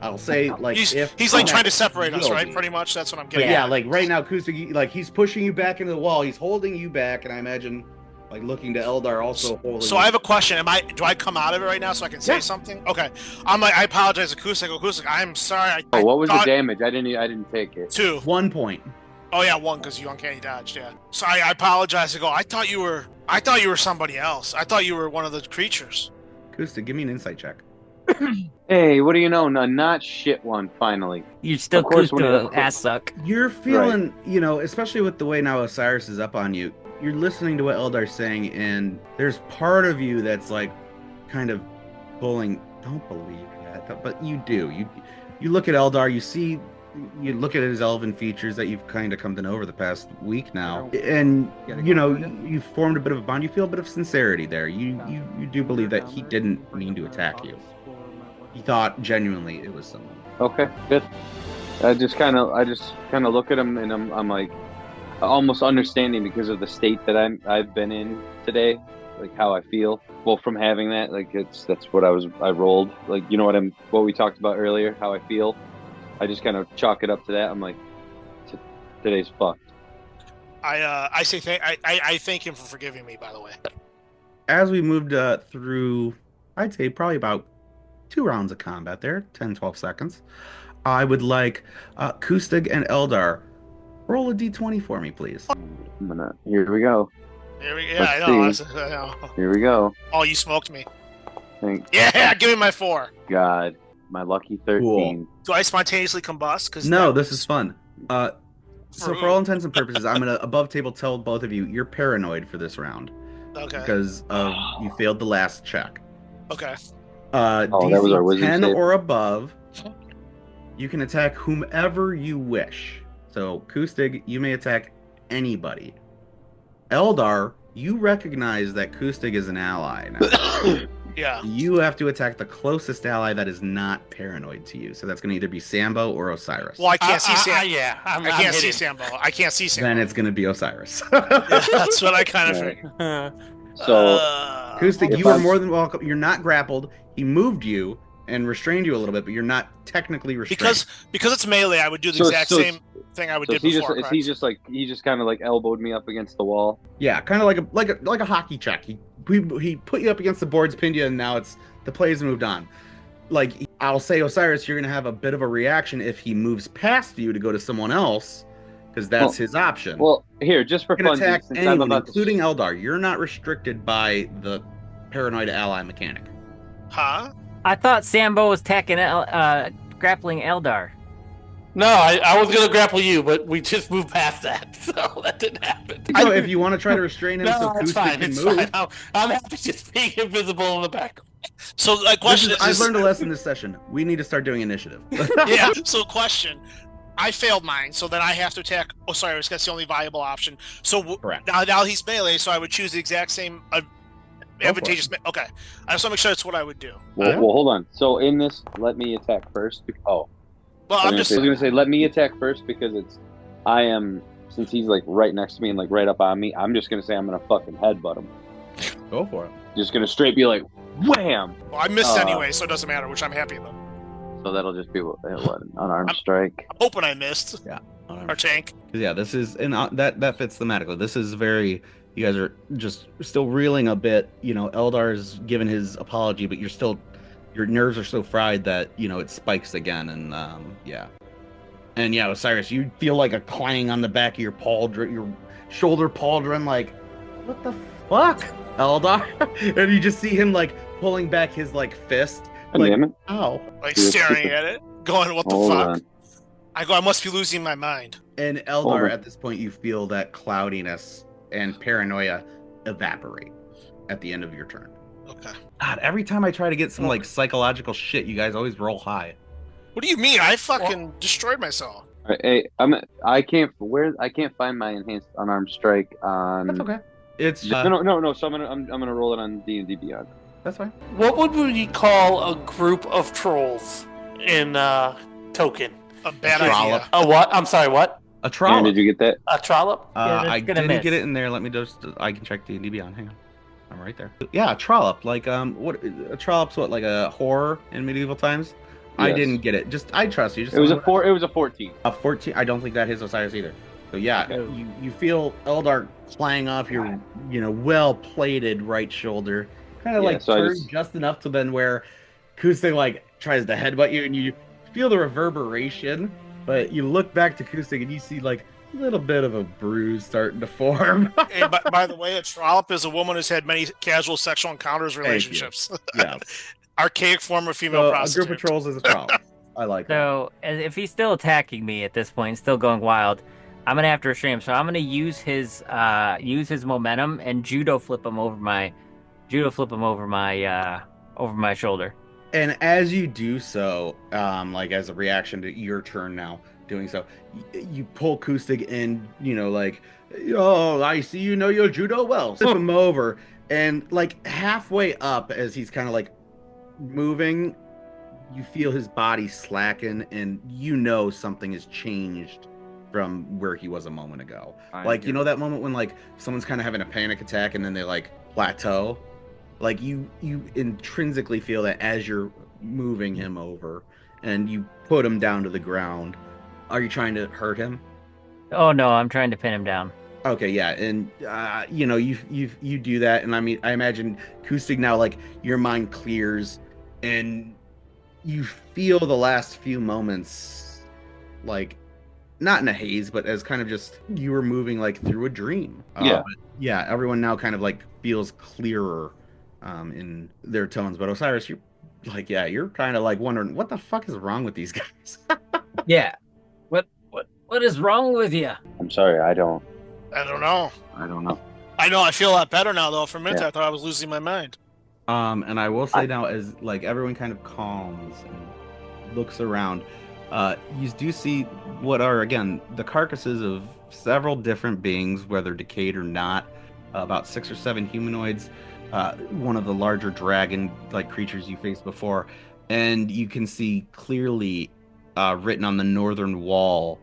I'll say like he's like trying to separate us, right? Pretty much. That's what I'm getting. Yeah, like right now, Kusik, like he's pushing you back into the wall. He's holding you back, and I imagine like looking to Eldar also holding. So I have a question. Do I come out of it right now so I can say something? Okay. I'm like, I apologize, Acoustic. I'm sorry. What was the damage? I didn't take it. 2. 1 point. Oh yeah, 1 because you uncanny dodged. Yeah. So I apologize. I thought you were somebody else. I thought you were one of the creatures. Acoustic, give me an insight check. Hey, what do you know? No, not shit one. Finally, you still Acoustic ass suck. You're feeling, especially with the way now Osiris is up on you. You're listening to what Eldar's saying, and there's part of you that's like, kind of pulling. Don't believe that, but you do. You look at Eldar, you look at his elven features that you've kind of come to know over the past week now, and you've formed a bit of a bond. You feel a bit of sincerity there. You do believe that he didn't mean to attack you. He thought genuinely it was someone. Okay, good. I just kind of look at him, and I'm like almost understanding because of the state that I've been in today, like how I feel. Well, from having that, like that's what I rolled. Like what we talked about earlier, how I feel. I just kind of chalk it up to that. I'm like, today's fucked. I thank him for forgiving me, by the way. As we moved through, I'd say probably about 2 rounds of combat there, 10, 12 seconds. I would like Kustig and Eldar, roll a d20 for me, please. Here we go. I know. Here we go. Oh, you smoked me. Thanks. Yeah, give me my 4. God. My lucky 13. Cool. Do I spontaneously combust? No, this is fun. So for all intents and purposes, I'm gonna above table tell both of you you're paranoid for this round. Okay. Because you failed the last check. Okay. DC that was our wisdom 10 save. or above, you can attack whomever you wish. So Kustig, you may attack anybody. Eldar, you recognize that Kustig is an ally now. Yeah. You have to attack the closest ally that is not paranoid to you. So that's going to either be Sambo or Osiris. Well, I can't see Sambo. I can't see Sambo. I can't see Sambo. Then it's going to be Osiris. Yeah, that's what I kind of figured. So, Kustig, you are more than welcome. You're not grappled. He moved you and restrained you a little bit, but you're not technically restrained. Because it's melee, I would do the exact same thing I would do before. He just kind of like elbowed me up against the wall? Yeah, kind of like a hockey check. He put you up against the boards, pinned you, and now the play's moved on. Like, I'll say, Osiris, you're gonna have a bit of a reaction if he moves past you to go to someone else, because that's his option. Well, here, just for fun, attack anyone, including Eldar. You're not restricted by the paranoid ally mechanic. Huh? I thought Sambo was grappling Eldar. No, I was going to grapple you, but we just moved past that, so that didn't happen. So if you want to try to restrain him, so it's fine. Can move. Fine. I'm happy just being invisible in the back. So, question I've learned a lesson this session. We need to start doing initiative. Yeah. So, question. I failed mine, so then I have to attack Osiris. That's the only viable option. So now he's melee, so I would choose the exact same advantageous. Okay, I just want to make sure that's what I would do. Well, hold on. So in this, let me attack first. Well, I was gonna say let me attack first because since he's like right next to me and like right up on me. I'm just gonna say I'm gonna fucking headbutt him. Go for it. Just gonna straight be like wham. Well, I missed anyway, so it doesn't matter, which I'm happy about. So that'll just be an unarmed strike. I'm hoping I missed. Yeah. Our tank. Yeah, this is that fits thematically. This is very. You guys are just still reeling a bit. Eldar's given his apology, but your nerves are so fried that it spikes again, and yeah. And yeah, Osiris, you feel like a clang on the back of your shoulder pauldron, like, what the fuck, Eldar? And you just see him like pulling back his like fist. Like, damn it. Ow. Like staring at it, going, what the fuck? I go, I must be losing my mind. And Eldar, at this point, you feel that cloudiness and paranoia evaporate at the end of your turn. Okay. God, every time I try to get some like psychological shit, you guys always roll high. What do you mean? I fucking destroyed myself. Hey, I can't find my enhanced unarmed strike on. That's okay. It's no. So I'm gonna roll it on D&D Beyond. That's fine. What would we call a group of trolls in Token? A bad idea. A what? I'm sorry. What? A trollop. Did you get that? A trollop? I didn't get it in there. Let me I can check D&D Beyond. Hang on. I'm right there. Yeah, a trollop. Like what? A trollop's what? Like a horror in medieval times. Yes. I didn't get it. I trust you. It was a 14. A 14. I don't think that hits Osiris either. So yeah, okay. You feel Eldar clang off your well plated right shoulder, kind of turn just enough to then where Kustig like tries to headbutt you, and you feel the reverberation, but you look back to Kustig and you see like a little bit of a bruise starting to form. Hey, by the way, a trollop is a woman who's had many casual sexual encounters, relationships. Yeah. Archaic form of female prostitute. A group of trolls is a trollop. I like that. So, if he's still attacking me at this point, still going wild, I'm gonna have to restrain him. So I'm gonna use his momentum and judo flip him over my shoulder. And as you do so, like as a reaction to your turn now doing so, you pull Kustig in, I see you know your judo well. Flip him over, and like halfway up as he's kind of like moving, you feel his body slacken, and something has changed from where he was a moment ago. That moment when like someone's kind of having a panic attack and then they like plateau. Like you intrinsically feel that as you're moving him over and you put him down to the ground. Are you trying to hurt him? Oh no, I'm trying to pin him down. Okay, yeah, and you do that, and I imagine Kustig now, like your mind clears, and you feel the last few moments, like not in a haze, but as kind of just you were moving like through a dream. Yeah, everyone now kind of like feels clearer in their tones. But Osiris, you're kind of like wondering what the fuck is wrong with these guys. Yeah, what is wrong with you? I'm sorry, I don't know. I know. I feel a lot better now, though. For a minute, I thought I was losing my mind. And I will say now, as like everyone kind of calms and looks around, you do see what are again the carcasses of several different beings, whether decayed or not. About 6 or 7 humanoids, one of the larger dragon-like creatures you faced before, and you can see clearly written on the northern wall,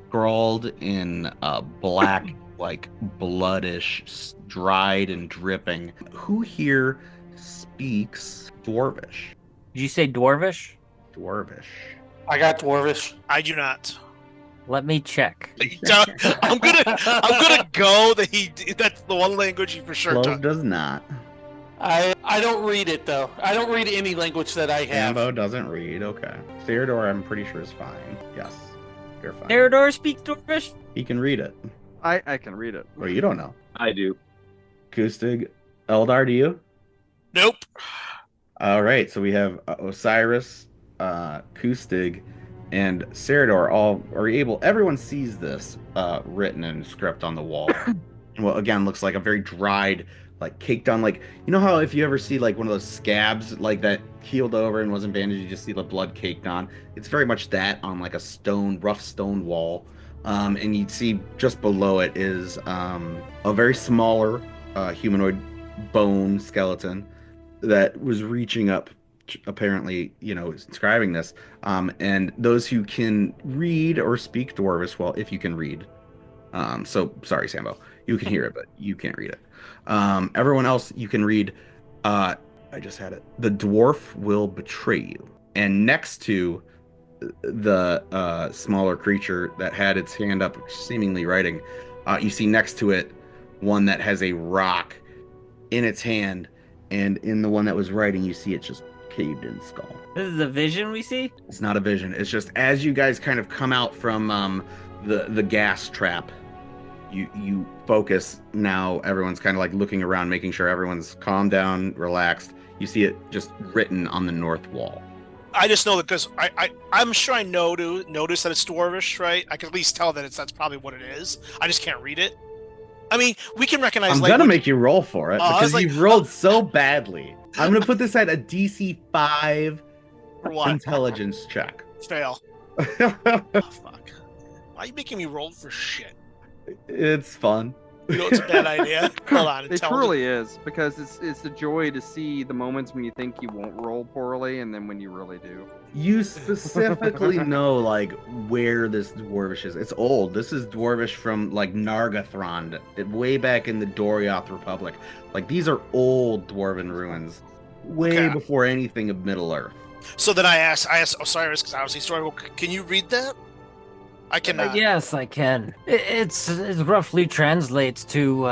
scrawled in black, like bloodish, dried and dripping. Who here speaks Dwarvish? Did you say Dwarvish? Dwarvish. I got Dwarvish. I do not. Let me check. I'm gonna go that that's the one language he for sure does not. I don't read it though. I don't read any language that I have. Sambo doesn't read. Okay. Theodore, I'm pretty sure is fine. Yes, you're fine. Theodore speaks Dwarvish. He can read it. I can read it. Well, you don't know. I do. Kustig, Eldar, do you? Nope. All right. So we have Osiris, Kustig, and Serador all are able. Everyone sees this written in script on the wall. Well, again, looks like a very dried, like caked on, like how if you ever see like one of those scabs like that healed over and wasn't bandaged, you just see the blood caked on. It's very much that on like a rough stone wall. And you'd see just below it is a very smaller humanoid bone skeleton that was reaching up, apparently, inscribing this. And those who can read or speak Dwarvish, well, if you can read. So sorry, Sambo, you can hear it, but you can't read it. Everyone else, you can read. I just had it. The dwarf will betray you. And next to the smaller creature that had its hand up, seemingly writing, you see next to it one that has a rock in its hand, and in the one that was writing, you see it's just caved in skull. This is a vision we see? It's not a vision. It's just as you guys kind of come out from the gas trap, you focus now. Everyone's kind of like looking around, making sure everyone's calmed down, relaxed. You see it just written on the north wall. I just know that because I'm sure I know to notice that it's dwarvish, right? I can at least tell that that's probably what it is. I just can't read it. I mean, we can recognize. I'm gonna make you roll for it because you've rolled so badly. I'm gonna put this at a DC 5 intelligence check. Fail. Oh, fuck. Why are you making me roll for shit? It's fun. You know it's a bad idea. Hold on. It truly is, because it's a joy to see the moments when you think you won't roll poorly and then when you really do. You specifically know like where this dwarvish is. It's old. This is dwarvish from like Nargothrond, way back in the Dorioth Republic. Like these are old dwarven ruins, way before anything of Middle Earth. So then I asked Osiris, because obviously story. Can you read that? I cannot. Yes, I can. It roughly translates to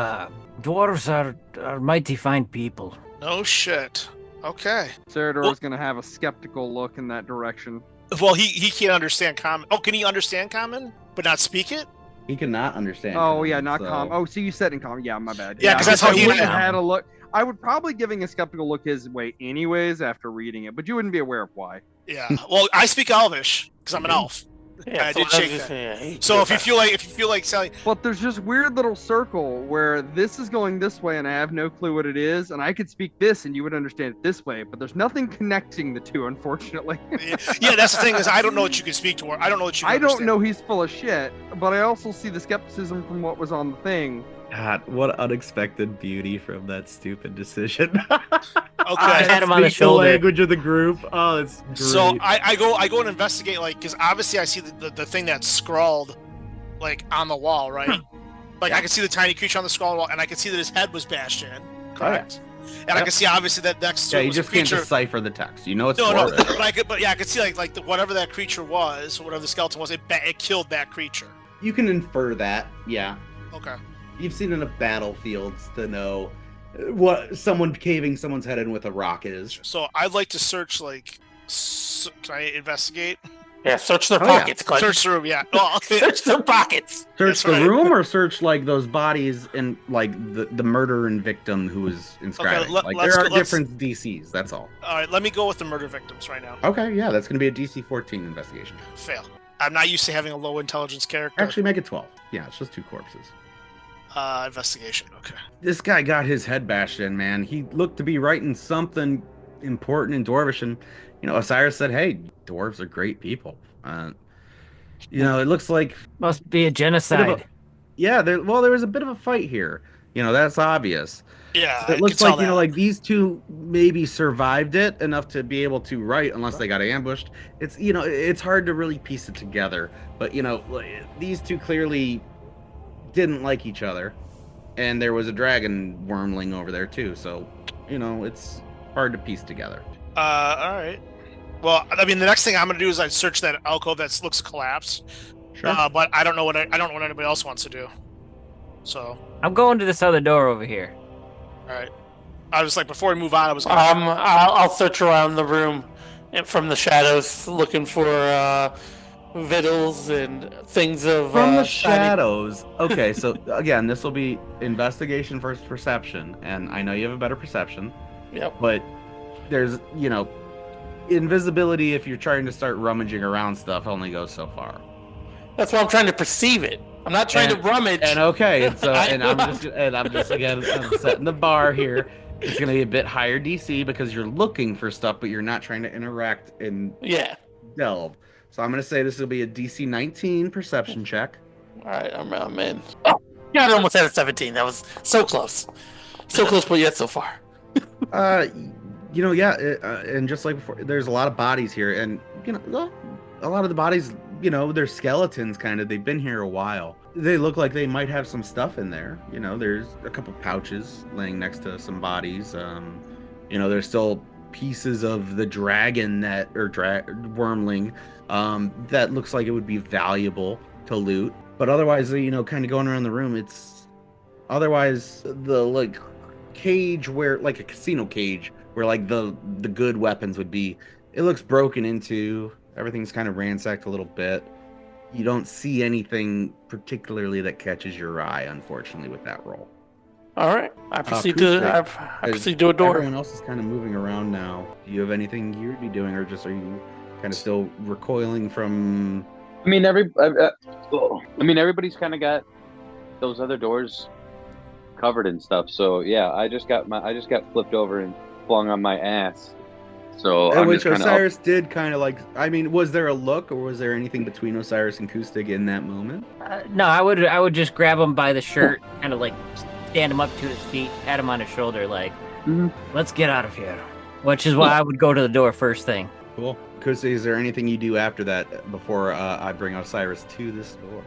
dwarves are mighty fine people. No shit. Okay. Ceridor is going to have a skeptical look in that direction. Well, he can't understand common. Oh, can he understand common but not speak it? He cannot understand. Oh common, yeah, not common. Oh, so you said in common. Yeah, my bad. Yeah, because that's how he had a look. I would probably giving a skeptical look his way anyways after reading it, but you wouldn't be aware of why. Yeah. Well, I speak Elvish because I'm an elf. Yeah, I did shake that. So if you feel like Sally, but there's just weird little circle where this is going this way and I have no clue what it is, and I could speak this and you would understand it this way, but there's nothing connecting the two, unfortunately. Yeah, that's the thing is I don't know what you can speak to, or I don't know what you. I don't know he's full of shit, but I also see the skepticism from what was on the thing. God, what unexpected beauty from that stupid decision. Okay, I had him on the shoulder. The language of the group. Oh, it's great. So I go and investigate, like, because obviously I see the thing that's scrawled, like, on the wall, right? Like I can see the tiny creature on the scrawled wall, and I can see that his head was bashed in. Correct. And I can see obviously that next. Yeah, you just can't decipher the text. You know it's no. But I could see like whatever that creature was, whatever the skeleton was, it killed that creature. You can infer that. Yeah. Okay. You've seen enough battlefields to know what someone caving someone's head in with a rock is. So I'd like to search, like, can I investigate? Yeah, search their pockets. Yeah. Search the room, yeah. Oh, okay. Search their pockets. Search the room, or search like those bodies and like the murderer and victim who was inscribing. Okay, there are different DCs. That's all. All right, let me go with the murder victims right now. Okay, yeah, that's going to be a DC 14 investigation. Fail. I'm not used to having a low intelligence character. Actually, make it 12. Yeah, it's just 2 corpses. Investigation. Okay. This guy got his head bashed in, man. He looked to be writing something important in Dwarvish, and Osiris said, "Hey, dwarves are great people." It looks like must be a genocide. There was a bit of a fight here. That's obvious. Yeah, so it looks like like these two maybe survived it enough to be able to write, unless they got ambushed. It's it's hard to really piece it together, but these two clearly didn't like each other, and there was a dragon wormling over there too, so it's hard to piece together. All right. Well, I mean, the next thing I'm gonna do is I search that alcove that looks collapsed. Sure. But I don't know what anybody else wants to do. So I'm going to this other door over here. All right. I was like, before we move on, I'll search around the room from the shadows, looking for victuals and things of from the shadows. Okay, so again, this will be investigation versus perception, and I know you have a better perception. Yep. But there's invisibility, if you're trying to start rummaging around stuff, only goes so far. That's why I'm trying to perceive it. I'm not trying to rummage. And okay, so I'm just again, I'm setting the bar here. It's gonna be a bit higher DC because you're looking for stuff, but you're not trying to interact and delve. So I'm going to say this will be a DC 19 perception check. All right, I'm in. Oh, God, I almost had a 17. That was so close. So close, but yet so far. And just like before, there's a lot of bodies here. And, a lot of the bodies, they're skeletons kind of. They've been here a while. They look like they might have some stuff in there. There's a couple pouches laying next to some bodies. There's still pieces of the dragon wormling that looks like it would be valuable to loot, but otherwise kind of going around the room, it's otherwise the cage where like a casino cage where like the good weapons would be, it looks broken into. Everything's kind of ransacked a little bit. You don't see anything particularly that catches your eye, unfortunately, with that roll. All right. I proceed to a door. Everyone else is kind of moving around now. Do you have anything you'd be doing, or just are you kind of still recoiling from? I mean, everybody's kind of got those other doors covered and stuff. So yeah, I just got flipped over and flung on my ass. So I'm which Osiris did kind of like. I mean, was there a look, or was there anything between Osiris and Kustig in that moment? No, I would just grab him by the shirt, kind of like stand him up to his feet, pat him on his shoulder, like, let's get out of here. Which is why I would go to the door first thing. Cool. Kustig, is there anything you do after that before I bring Osiris to this door?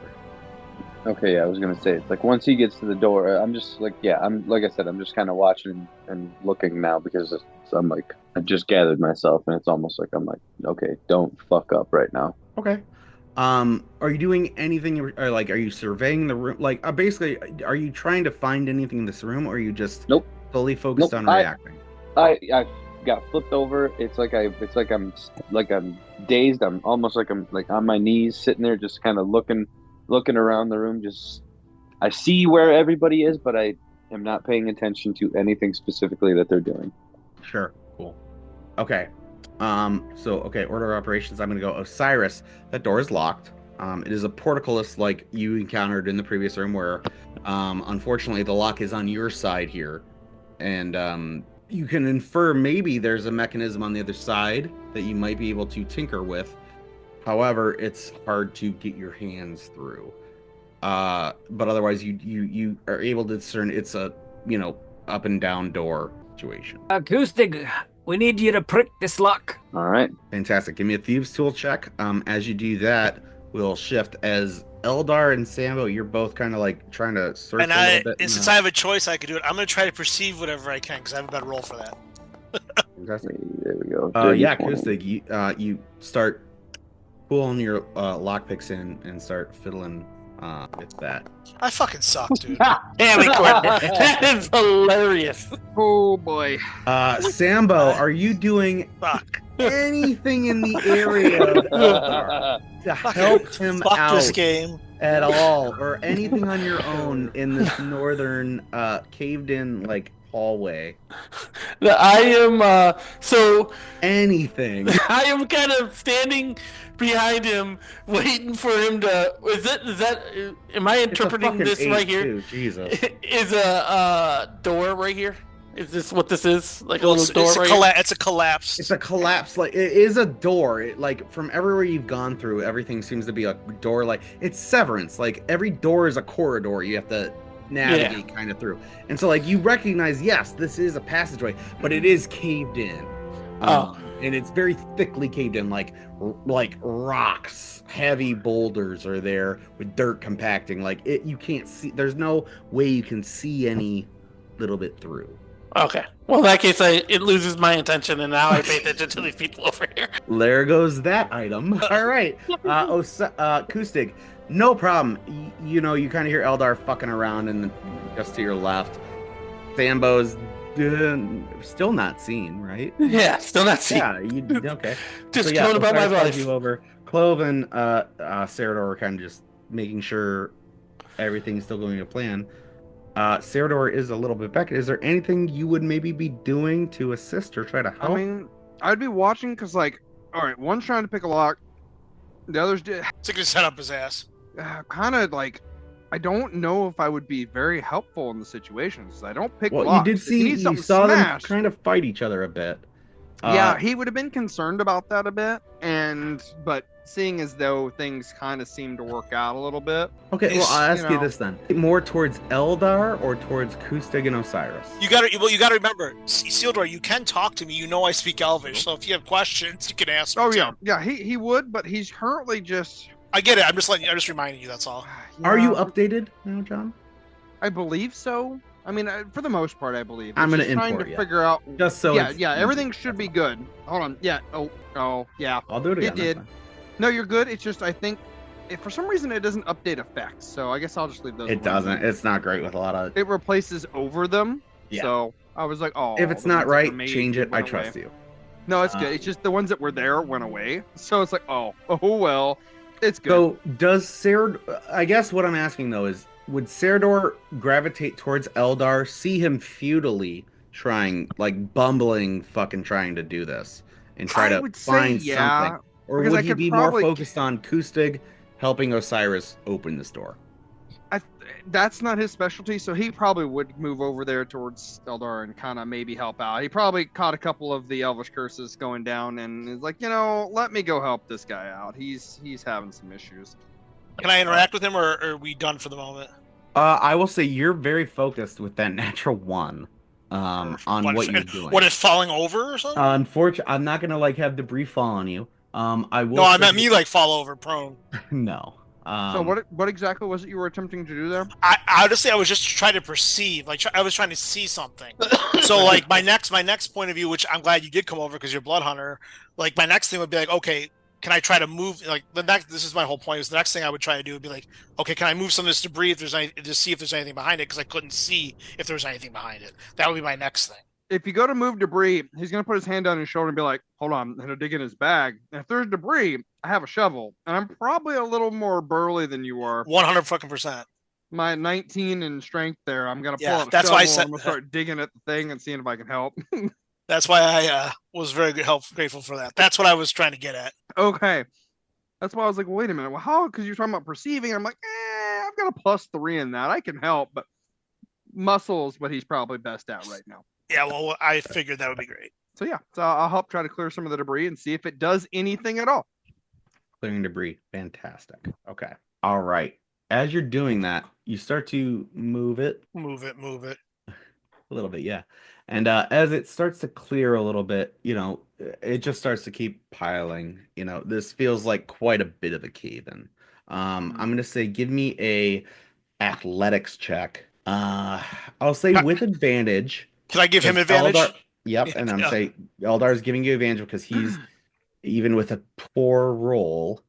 Okay, I was gonna say, it's like once he gets to the door, I'm just like, I'm like I said, I'm just kind of watching and looking now because I'm like, I just gathered myself, and it's almost like I'm like, okay, don't fuck up right now. Okay. Are you doing anything, or like, are you surveying the room? Like, basically, are you trying to find anything in this room, or are you just fully focused on reacting? I got flipped over. It's like I'm dazed. I'm almost like I'm like on my knees, sitting there, just kind of looking around the room. Just I see where everybody is, but I am not paying attention to anything specifically that they're doing. Sure. Cool. Okay. Order of operations. I'm gonna go Osiris. That door is locked. It is a portcullis like you encountered in the previous room, where unfortunately the lock is on your side here, and you can infer maybe there's a mechanism on the other side that you might be able to tinker with. However, it's hard to get your hands through. But otherwise, you are able to discern it's a up and down door situation. Kustig, we need you to prick this lock. All right. Fantastic. Give me a thieves tool check. As you do that, we'll shift as Eldar and Sambo. You're both kind of like trying to search a little bit. And since I have a choice, I could do it. I'm going to try to perceive whatever I can because I have a better roll for that. Fantastic. There we go. Kustig, you start pulling your lockpicks in and start fiddling with that. I fucking suck, dude. Damn it, Gordon. That is hilarious. Oh boy. Sambo, are you doing anything in the area to help him out this game at all, or anything on your own in this northern caved-in like hallway? I am anything. I am kind of standing behind him, waiting for him to. Am I interpreting this right here? Too. Jesus. Is a door right here? Is this what this is? Like a little door right here? It's a collapse. It's a collapse. Like, it is a door. Like, from everywhere you've gone through, everything seems to be a door. Like, it's Severance. Like, every door is a corridor you have to navigate kind of through. And so, like, you recognize, yes, this is a passageway, but it is caved in. And it's very thickly caved in, like rocks, heavy boulders are there with dirt compacting. Like, you can't see. There's no way you can see any little bit through. Okay. Well, in that case, it loses my attention, and now I pay attention to these people over here. There goes that item. All right. Kustig, no problem. You kind of hear Eldar fucking around and just to your left. Sambo's still not seen, right? Yeah, still not seen. Yeah, okay. Just going about my life. You over. Clove and Cerador are kind of just making sure everything's still going to plan. Cerador is a little bit back. Is there anything you would maybe be doing to assist or try to help? I mean, I'd be watching because, like, all right, one's trying to pick a lock, the other's it's gonna set up his ass. Kind of like, I don't know if I would be very helpful in the situations. I don't pick locks. Well, you did see, you saw them kind of fight each other a bit. Yeah, he would have been concerned about that a bit, but seeing as though things kind of seem to work out a little bit. Okay, well, I'll ask you this then: more towards Eldar or towards Kustig and Osiris? You got to remember, Isildur, you can talk to me. You know I speak Elvish, so if you have questions, you can ask me. Oh yeah, he would, but he's currently just. I get it. I'm just reminding you. That's all. Yeah. Are you updated now, John? I believe so. I mean, for the most part, I believe. I'm gonna import. Trying to figure out. Just so. Yeah. Everything should be good. Hold on. Yeah. Oh. Yeah. I'll do it again. It did. No, you're good. It's just I think, if for some reason it doesn't update effects, so I guess I'll just leave those. It doesn't. It's not great with a lot of. It replaces over them. Yeah. So I was like, oh. If it's not right, change it. I trust you. No, it's good. It's just the ones that were there went away. So it's like, oh well, it's good. So does Sarah? I guess what I'm asking though is, would Cerador gravitate towards Eldar, see him futilely trying, like bumbling, fucking trying to do this, and try to find something, or would he be more focused on Kustig helping Osiris open this door? That's not his specialty, so he probably would move over there towards Eldar and kind of maybe help out. He probably caught a couple of the Elvish curses going down and is like, let me go help this guy out. He's having some issues. Can I interact with him, or are we done for the moment? I will say you're very focused with that natural one on what you're doing. What, is falling over or something? Unfortunately, I'm not gonna have debris fall on you. I will. No, I meant me fall over prone. No. So what exactly was it you were attempting to do there? I honestly, I was just trying to perceive, I was trying to see something. So my next point of view, which I'm glad you did come over because you're Blood Hunter. My next thing would be okay, can I try to move? This is my whole point. Is the next thing I would try to do would be okay, can I move some of this debris if there's to see if there's anything behind it, because I couldn't see if there was anything behind it. That would be my next thing. If you go to move debris, he's going to put his hand on his shoulder and be like, hold on, and he'll dig in his bag. And if there's debris, I have a shovel. And I'm probably a little more burly than you are. 100%. My 19 in strength there, I'm going to pull out a that's shovel. Why I said, I'm going to start digging at the thing and seeing if I can help. That's why I was very grateful for that. That's what I was trying to get at. Okay. That's why I was like, well, wait a minute. Well, how? Because you're talking about perceiving. I'm like, I've got a +3 in that. I can help, but muscle is what he's probably best at right now. Yeah, well, I figured that would be great. So I'll help try to clear some of the debris and see if it does anything at all. Clearing debris. Fantastic. Okay. All right. As you're doing that, you start to move it. Move it. A little bit, yeah. And as it starts to clear a little bit, it just starts to keep piling. This feels like quite a bit of a cave-in. I'm going to say give me a athletics check. I'll say with advantage. Can I give him advantage? Yep, and I'm saying Eldar is giving you advantage because he's even with a poor roll.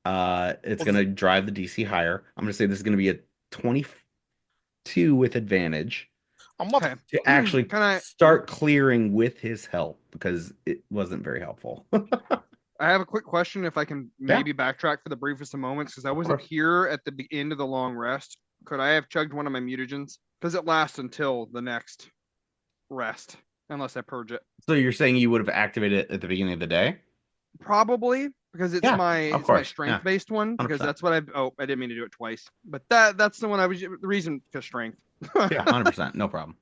It's going to drive the DC higher. I'm going to say this is going to be a 22 with advantage. I'm okay. To actually start clearing with his help because it wasn't very helpful. I have a quick question if I can maybe backtrack for the briefest of moments because I wasn't here at the end of the long rest. Could I have chugged one of my mutagens? Because it lasts until the next rest, unless I purge it. So you're saying you would have activated it at the beginning of the day? Probably, because it's my strength-based one. Because 100%. That's what I didn't mean to do it twice. But that's the one the reason, because strength. Yeah, 100%. No problem.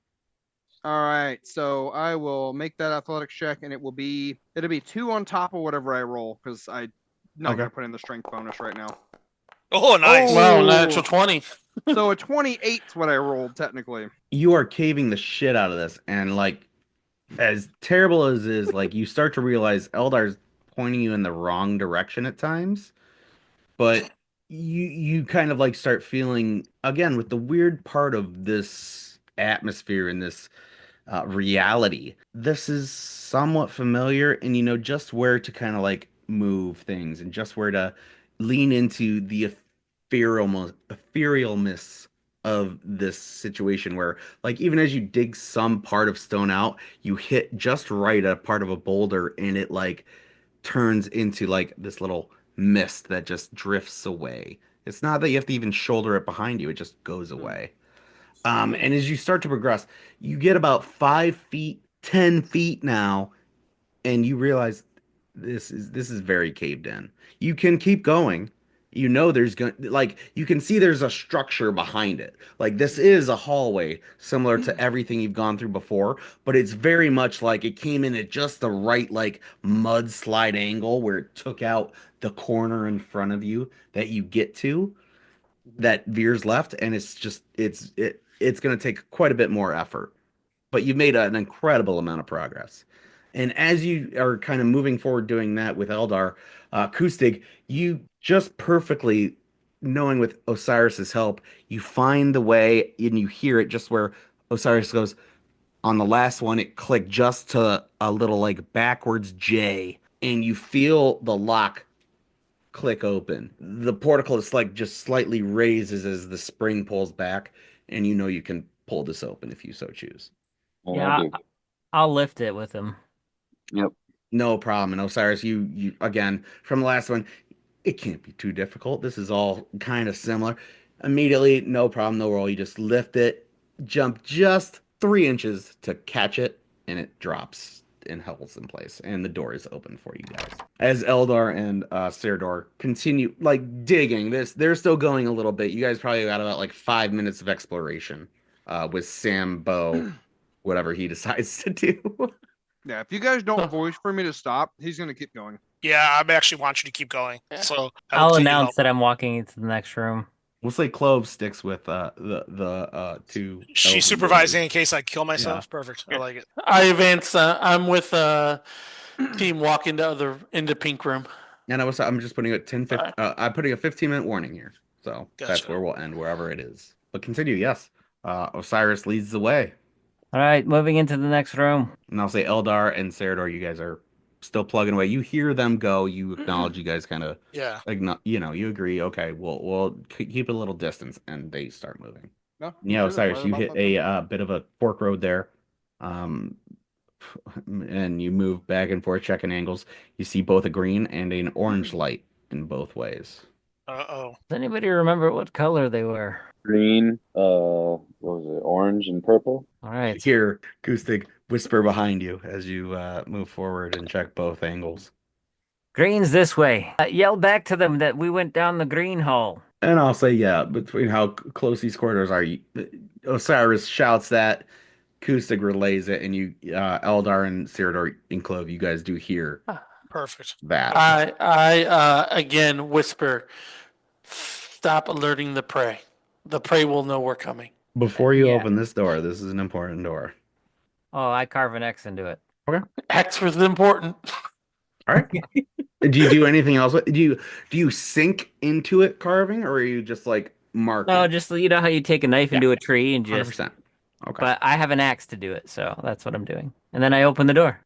All right, so I will make that athletics check, and it'll be 2 on top of whatever I roll, because I'm not going to put in the strength bonus right now. Oh, nice. Wow, natural 20. So a 28 is what I rolled, technically. You are caving the shit out of this, and as terrible as it is, you start to realize Eldar's pointing you in the wrong direction at times, but you kind of start feeling, again, with the weird part of this atmosphere and this reality, this is somewhat familiar, and just where to kind of move things and just where to lean into the etherealness of this situation where even as you dig some part of stone out, you hit just right at a part of a boulder and it turns into this little mist that just drifts away. It's not that you have to even shoulder it behind you, it just goes away. And as you start to progress, you get about 5 feet, 10 feet now, and you realize this is very caved in. You can keep going. There's you can see there's a structure behind it. This is a hallway similar to everything you've gone through before, but it's very much it came in at just the right mudslide angle where it took out the corner in front of you that you get to that veers left, and it's going to take quite a bit more effort, but you've made an incredible amount of progress. And as you are kind of moving forward doing that with Eldar, Kustig, you just perfectly, knowing with Osiris's help, you find the way and you hear it just where Osiris goes, on the last one, it clicked just to a little backwards J, and you feel the lock click open. The portcullis just slightly raises as the spring pulls back, and you can pull this open if you so choose. Yeah, I'll lift it with him. Yep. No problem. And Osiris, you again, from the last one, it can't be too difficult. This is all kind of similar. Immediately, no problem, no roll. You just lift it, jump just 3 inches to catch it, and it drops and holds in place. And the door is open for you guys. As Eldar and Serdor continue like digging, they're still going a little bit. You guys probably got about like 5 minutes of exploration with Sambo, whatever he decides to do. Yeah, if you guys don't voice for me to stop, he's gonna keep going. Yeah, I actually want you to keep going. So I'll announce that I'm walking into the next room. We'll say Clove sticks with the two. She's supervising in case I kill myself. Yeah. Perfect. I like it. I advance. I'm with team walk into pink room. And I'm just putting I'm putting a 15-minute warning here. So gotcha. That's where we'll end, wherever it is. But continue, yes. Osiris leads the way. All right, moving into the next room. And I'll say Eldar and Serdor, you guys are still plugging away. You hear them go. You acknowledge. You guys kind of you agree. Okay, we'll keep a little distance, and they start moving. No, yeah, Osiris, you hit a bit of a fork road there, and you move back and forth, checking angles. You see both a green and an orange light in both ways. Does anybody remember what color they were? Green, what was it? Orange and purple. All right. Hear acoustic whisper behind you as you move forward and check both angles. Green's this way. Yell back to them that we went down the green hall. And I'll say, yeah, between how close these corridors are, Osiris shouts that, acoustic relays it, and you, Eldar and Serdor and Clove, you guys do hear. Perfect. That. I again whisper, stop alerting the prey. The prey will know we're coming. Before you open this door, this is an important door. Oh, I carve an X into it. Okay. X was important. All right. Do you do anything else? Do you sink into it carving, or are you just like mark? No, just you know how you take a knife into a tree and just. 100%. Okay. But I have an axe to do it, so that's what I'm doing. And then I open the door.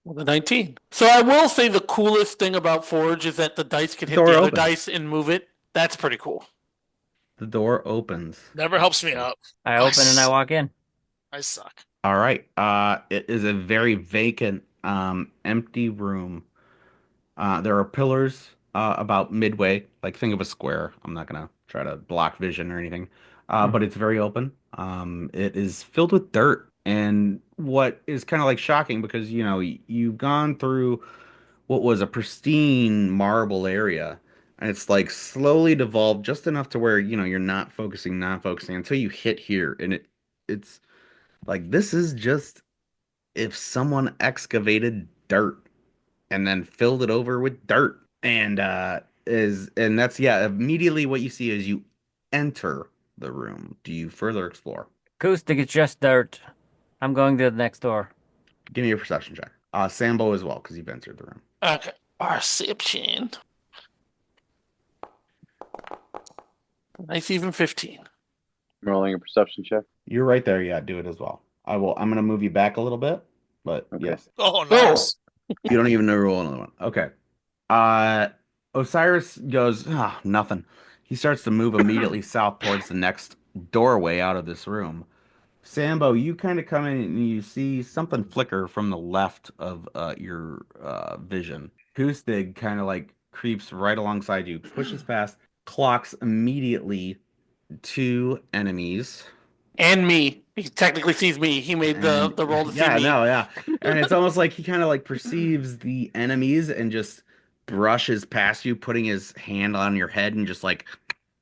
Well, the 19. So I will say the coolest thing about Forge is that the dice can hit the other dice and move it. That's pretty cool. The door opens. Never helps me out. I open and I walk in. I suck. All right. It is a very vacant, empty room. There are pillars about midway. Like, think of a square. I'm not gonna try to block vision or anything. But it's very open. It is filled with dirt. And what is kind of like shocking, because you've gone through what was a pristine marble area, and it's like slowly devolved just enough to where you're not focusing until you hit here, and it's like, this is just if someone excavated dirt and then filled it over with dirt, and that's immediately what you see as you enter the room. Do you further explore? Acoustic, it's just dirt. I'm going to the next door. Give me a perception check. Sambo as well, because you've entered the room. Okay. Perception. Nice, even 15. Rolling a perception check. You're right there. Yeah, do it as well. I'm going to move you back a little bit, but yes. Oh, nice. You don't even know to roll another one. Okay. Osiris goes, nothing. He starts to move immediately south towards the next doorway out of this room. Sambo, you kind of come in and you see something flicker from the left of your vision. Kustig kind of like creeps right alongside you, pushes past, clocks immediately 2 enemies. And me. He technically sees me. He made the roll to see me. Yeah. And it's almost like he kind of like perceives the enemies and just brushes past you, putting his hand on your head and just like,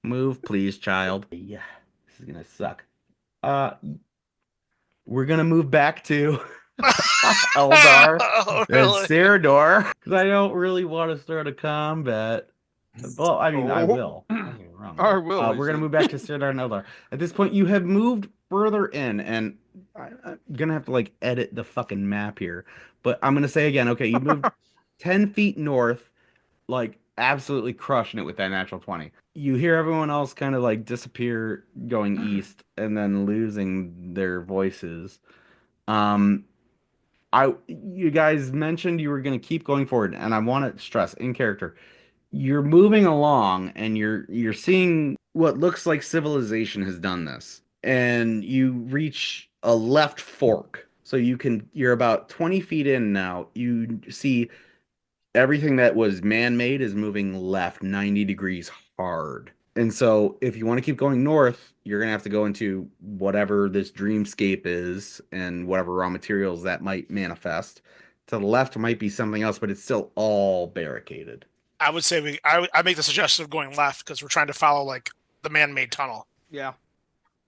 move, please, child. Yeah, this is going to suck. We're going to move back to Eldar and Serdor, because I don't really want to start a combat. Well, I mean, I will. We're going to move back to Serdar and Eldar. At this point, you have moved further in, and I'm going to have to, like, edit the fucking map here. But I'm going to say again, okay, you moved 10 feet north, like, absolutely crushing it with that natural 20. You hear everyone else kind of, like, disappear going east and then losing their voices. You guys mentioned you were going to keep going forward, and I want to stress, in character, you're moving along and you're seeing what looks like civilization has done this, and you reach a left fork, so you're about 20 feet in now. You see everything that was man-made is moving left 90 degrees hard, And so if you want to keep going north, you're gonna have to go into whatever this dreamscape is and whatever raw materials that might manifest. To the left might be something else, but it's still all barricaded. I would say I make the suggestion of going left because we're trying to follow like the man-made tunnel. Yeah.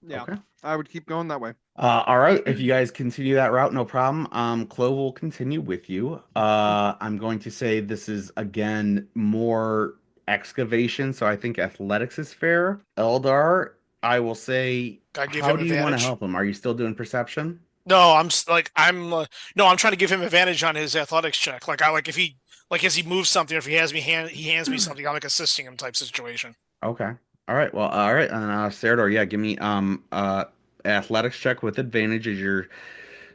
Okay. I would keep going that way. All right. If you guys continue that route, no problem. Clove will continue with you. I'm going to say this is again more excavation, so I think athletics is fair. Eldar, I will say, how do you want to help him? Are you still doing perception? No, I'm trying to give him advantage on his athletics check. If he as he moves something, or if he hands me something, I'm like assisting him type situation. Okay. All right. Well, all right. And Serdar, yeah, give me athletics check with advantage as you're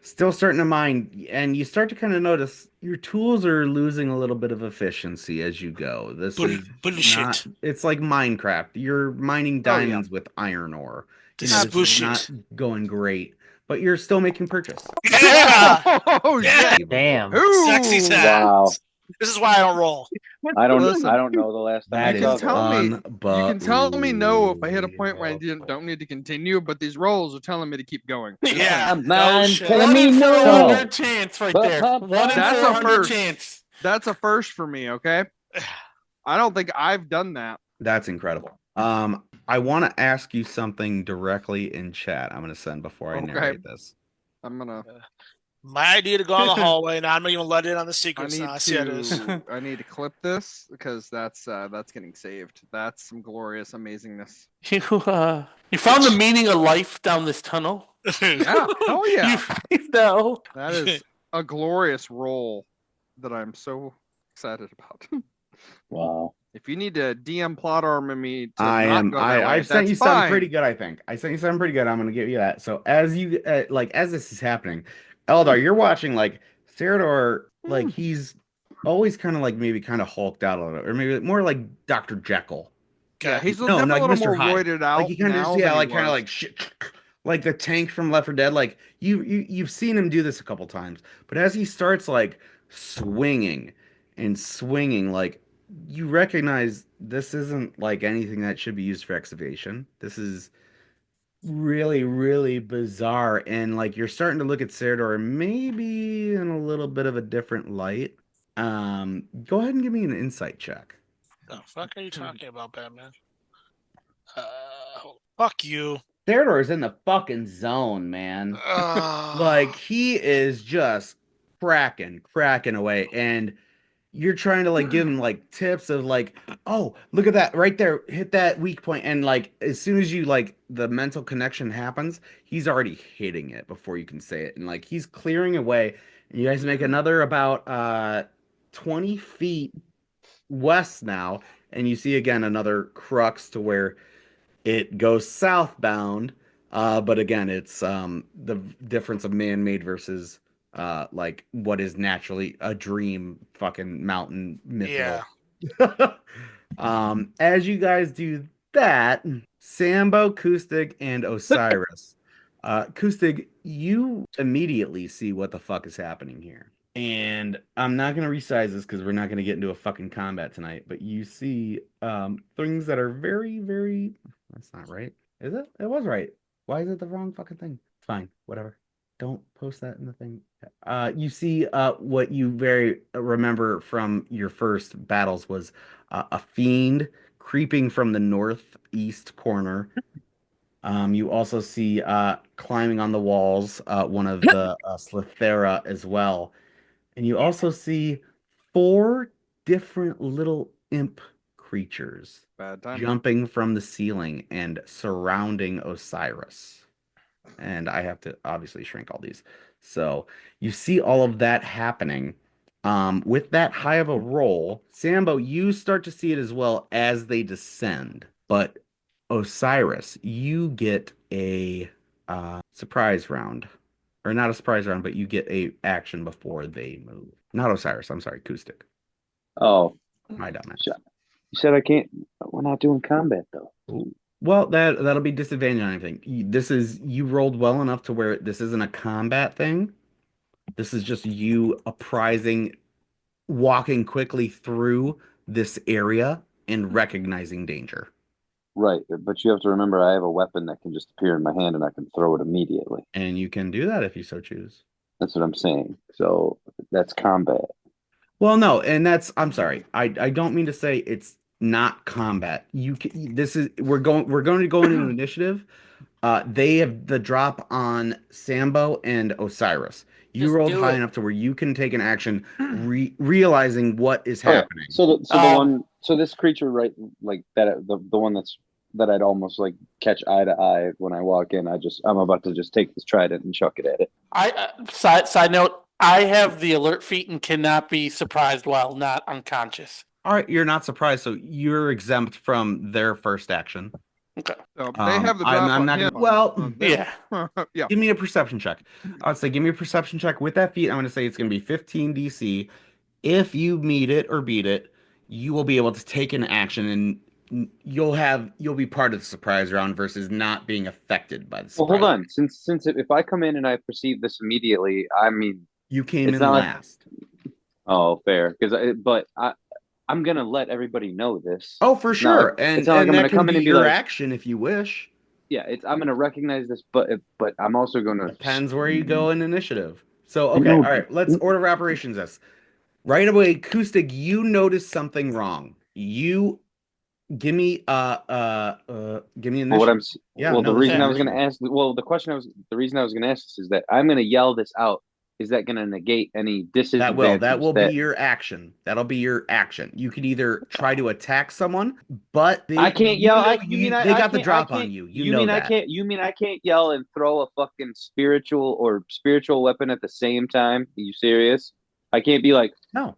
still starting to mine, and you start to kind of notice your tools are losing a little bit of efficiency as you go. This is bullshit. It's like Minecraft. You're mining diamonds with iron ore. This is bullshit. Not going great, but you're still making purchase. Yeah. Oh yeah. Damn. Ooh, sexy sounds. Wow. This is why I don't roll. I don't know the last time. You can tell me no if I hit a point where I don't need to continue, but these rolls are telling me to keep going. Yeah, man, telling me no. 100 chance right there. That's a first. Chance. That's a first for me. Okay. I don't think I've done that. That's incredible. I want to ask you something directly in chat. I'm going to send before I narrate this. I'm gonna. My idea to go on the hallway, and I'm not even let in on the secrets. I need to clip this because that's getting saved. That's some glorious amazingness. You found the meaning of life down this tunnel. Yeah, oh yeah. You know. That is a glorious roll that I'm so excited about. Wow. If you need to DM plot armor me, I've sent you something pretty good. I think I sent you something pretty good. I'm going to give you that. So as you as this is happening, Eldar, you're watching like Serdar, like he's always kind of like maybe kind of hulked out a little, or maybe more like Dr. Jekyll. Yeah, he's definitely a little more roided out. Like he kind of kind of like shit, like the tank from Left 4 Dead. Like you've seen him do this a couple times, but as he starts like swinging and swinging, like you recognize this isn't like anything that should be used for excavation. This is really, really bizarre, and like you're starting to look at Serdar maybe in a little bit of a different light. Go ahead and give me an insight check. The fuck are you talking about, Batman? Fuck you. Serdar is in the fucking zone, man. Like he is just cracking away, and you're trying to like give him like tips of like, oh, look at that right there, hit that weak point, and like as soon as you like the mental connection happens, he's already hitting it before you can say it, and like he's clearing away, and you guys make another about 20 feet west now, and you see again another crux to where it goes southbound, but again it's the difference of man-made versus like what is naturally a dream fucking mountain mythical. Yeah. As you guys do that, Sambo, Kustig, and Osiris. Kustig, you immediately see what the fuck is happening here. And I'm not going to resize this because we're not going to get into a fucking combat tonight, but you see things that are very, very... That's not right. Is it? It was right. Why is it the wrong fucking thing? Fine. Whatever. Don't post that in the thing. You see what you very remember from your first battles was a fiend creeping from the northeast corner. You also see climbing on the walls one of the Slithera as well. And you also see 4 different little imp creatures jumping from the ceiling and surrounding Osiris. And I have to obviously shrink all these. So you see all of that happening. With that high of a roll, Sambo, you start to see it as well as they descend. But Osiris, you get a surprise round. Or not a surprise round, but you get a action before they move. Not Osiris, I'm sorry, Kustig. Oh. My dumbass. You said I can't. We're not doing combat, though. Ooh. Well, that'll be disadvantage on anything. This is, you rolled well enough to where this isn't a combat thing. This is just you apprising, walking quickly through this area and recognizing danger. Right, but you have to remember I have a weapon that can just appear in my hand and I can throw it immediately. And you can do that if you so choose. That's what I'm saying. So that's combat. Well, no, and I'm sorry. I don't mean to say it's not combat. We're going to go into initiative. They have the drop on Sambo and Osiris. You rolled high enough to where you can take an action, realizing what is happening. So this creature, right, like that, the one that I'd almost like catch eye to eye when I walk in. I'm about to just take this trident and chuck it at it. Side note, I have the alert feat and cannot be surprised while not unconscious. All right, you're not surprised, so you're exempt from their first action. Okay. So they have the drop I'm not him. yeah. Yeah. Give me a perception check. I'd say give me a perception check with that feat. I'm going to say it's going to be 15 DC. If you meet it or beat it, you will be able to take an action and you'll be part of the surprise round versus not being affected by the surprise. Well, hold on. Since if I come in and I perceive this immediately, I mean, you came in last. Oh, fair. I'm gonna let everybody know this. Oh, for sure. It's not like I'm gonna come in and be your like, action if you wish. Yeah, I'm gonna recognize this, but I'm also gonna. Depends where you go in initiative. So okay, all right. Let's order of operations this. Right away, Acoustic, you notice something wrong. You give me initiative. The reason I was gonna ask. Well, the reason I was gonna ask this is that I'm gonna yell this out. Is that going to negate any disadvantage? That will be your action. That'll be your action. You could either try to attack someone, but I can't yell. They got the drop on you. You mean I can't? You mean I can't yell and throw a fucking spiritual weapon at the same time? Are you serious? I can't be like, no.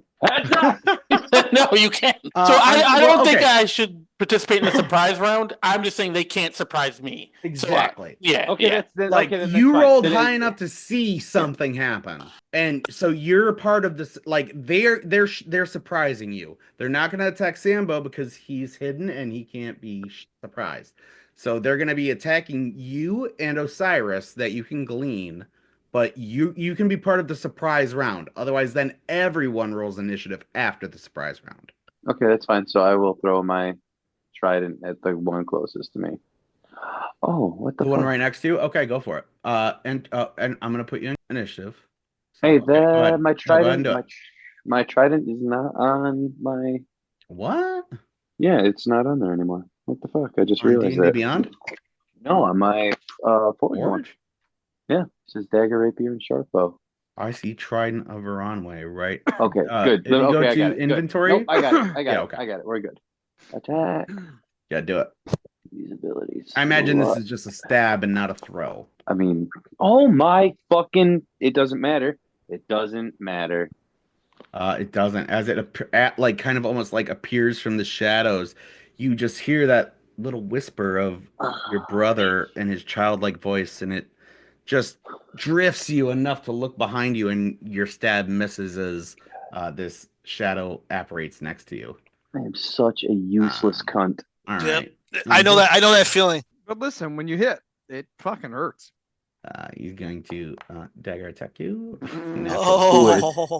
No, you can't. So I don't think I should participate in the surprise round. I'm just saying they can't surprise me. Exactly. So, yeah. Okay. Yeah. You rolled high enough to see something happen, and so you're a part of this. Like they're surprising you. They're not going to attack Sambo because he's hidden and he can't be surprised. So they're going to be attacking you and Osiris that you can glean. But you can be part of the surprise round. Otherwise, then everyone rolls initiative after the surprise round. Okay, that's fine. So I will throw my trident at the one closest to me. Oh, what the one right next to you? Okay, go for it. And I'm gonna put you in initiative. So, hey, my trident, my trident is not on my. What? Yeah, it's not on there anymore. What the fuck? I just realized D&D that. Beyond? No, on my forge. Yeah, it says dagger, rapier, and sharp bow. I see trident of Veronway, right? Okay, good. If you go to inventory. Nope, I got it. I got it. We're good. Attack. Yeah, do it. These abilities. I imagine this is just a stab and not a throw. I mean, oh my fucking! It doesn't matter. It doesn't matter. It doesn't. As it like kind of almost like appears from the shadows, you just hear that little whisper of your brother and his childlike voice, and it just drifts you enough to look behind you, and your stab misses as this shadow apparates next to you. I am such a useless cunt. All right. Yep. I know that feeling. But listen, when you hit, it fucking hurts. He's going to dagger attack you.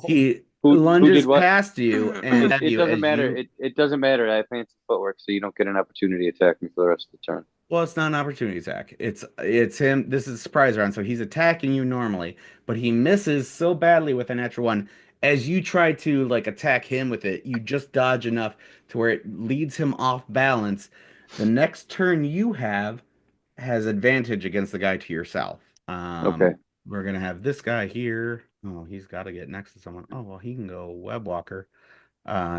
He lunges past you, and it doesn't matter. It doesn't matter. I have fancy footwork, so you don't get an opportunity to attack me for the rest of the turn. Well, it's not an opportunity attack. It's him. This is a surprise round, so he's attacking you normally, but he misses so badly with a natural one. As you try to like attack him with it, you just dodge enough to where it leads him off balance. The next turn you have has advantage against the guy to your south. Okay. We're gonna have this guy here. Oh, he's got to get next to someone. Oh, well, he can go web walker.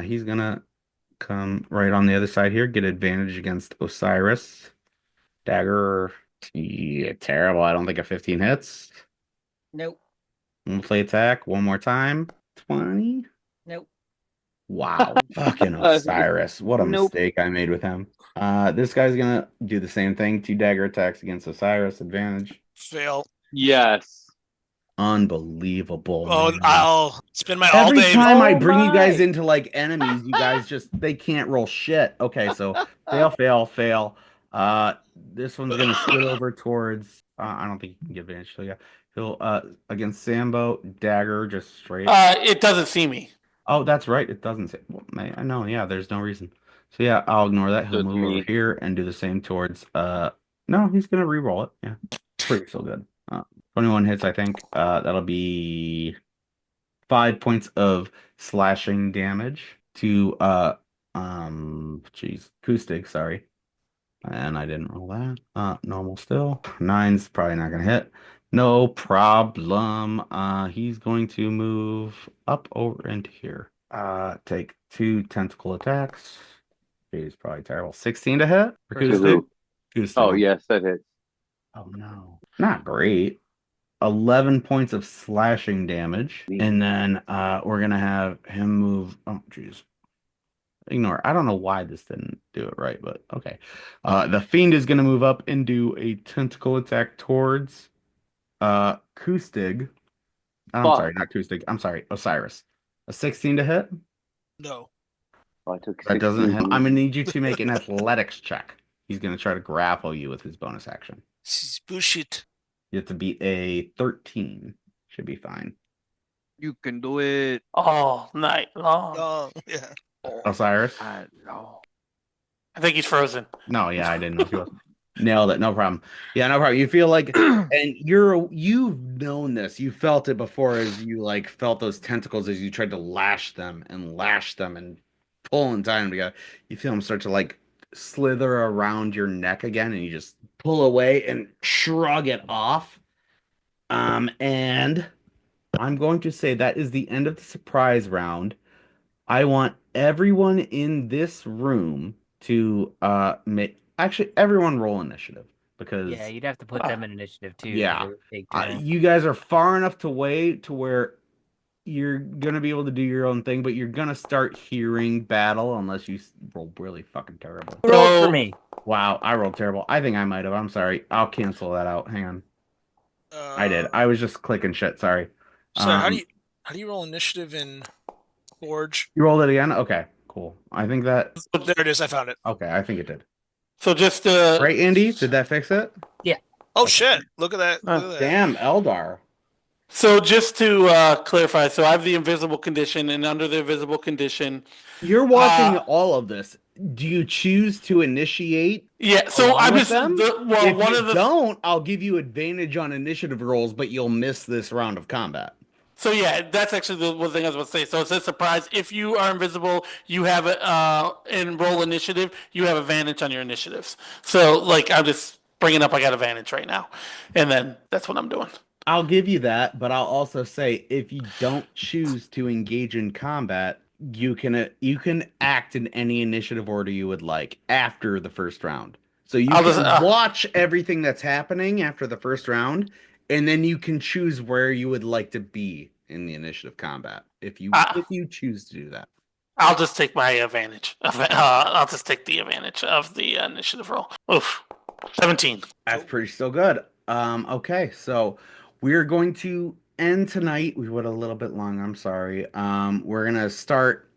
He's gonna come right on the other side here, get advantage against Osiris. Dagger, yeah, terrible. I don't think a 15 hits. Nope. Play attack one more time. 20. Nope. Wow. Fucking Osiris. What a mistake I made with him. This guy's gonna do the same thing. 2 dagger attacks against Osiris. Advantage. Fail. Yes. Unbelievable. Oh, man. I'll spend my all day. Every time I bring you guys into like enemies, you guys they can't roll shit. Okay, so fail. This one's gonna split over towards. I don't think you can get advantage. So yeah, he'll against Sambo dagger just straight. It doesn't see me. Oh, that's right. It doesn't say. Well, I know. Yeah, there's no reason. So yeah, I'll ignore that. He'll move over here and do the same towards no, he's gonna re-roll it. Yeah. Pretty still good. 21 hits, I think. That'll be 5 points of slashing damage to acoustic, sorry. And I didn't roll that. Normal still. 9's probably not gonna hit. No problem. He's going to move up over into here. Take 2 tentacle attacks. He's probably terrible. 16 to hit. Acoustic. Oh yes, that hits. Oh no. Not great. 11 points of slashing damage. And then we're gonna have him move. Oh jeez. Ignore. I don't know why this didn't do it right, but okay. The fiend is gonna move up and do a tentacle attack towards Kustig. I'm sorry, not Kustig. I'm sorry, Osiris. A 16 to hit? No. Oh, I took that doesn't hit. I'm gonna need you to make an athletics check. He's gonna try to grapple you with his bonus action. This is bullshit. You have to beat a 13. Should be fine. You can do it all night long. Oh, yeah. Osiris? No. I think he's frozen. No, yeah, I didn't know if he was. Nailed it. No problem. Yeah, no problem. You feel like, and you've known this. You felt it before as you like felt those tentacles as you tried to lash them and pull and tie them together. You feel them start to like slither around your neck again, and you just pull away and shrug it off. And I'm going to say that is the end of the surprise round. I want everyone in this room to actually everyone roll initiative because you'd have to put them in initiative too. Yeah, you guys are far enough away to where you're gonna be able to do your own thing, but you're gonna start hearing battle unless you roll really fucking terrible. Roll for me. Wow, I rolled terrible. I think I might have. I'm sorry. I'll cancel that out. Hang on. I did. I was just clicking shit. Sorry. So how do you roll initiative in Forge? You rolled it again? Okay, cool. I think that. There it is. I found it. Okay, I think it did. So just right, Andy? Did that fix it? Yeah. Oh shit! Look at that. Look at that. Damn, Eldar. So just to clarify, so I have the invisible condition, and under the invisible condition, you're watching all of this. Do you choose to initiate? Yeah. So I'm just don't, I'll give you advantage on initiative rolls, but you'll miss this round of combat. So yeah, that's actually the one thing I was going to say. So it's a surprise. If you are invisible, you have in roll initiative, you have advantage on your initiatives. So like I'm just bringing up, I got advantage right now, and then that's what I'm doing. I'll give you that, but I'll also say if you don't choose to engage in combat, you can act in any initiative order you would like after the first round. So you can watch everything that's happening after the first round, and then you can choose where you would like to be in the initiative combat if you choose to do that. I'll just take my advantage. I'll just take the advantage of the initiative roll. Oof, 17. That's pretty still good. Okay, so we're going to end tonight. We went a little bit long. I'm sorry. We're gonna start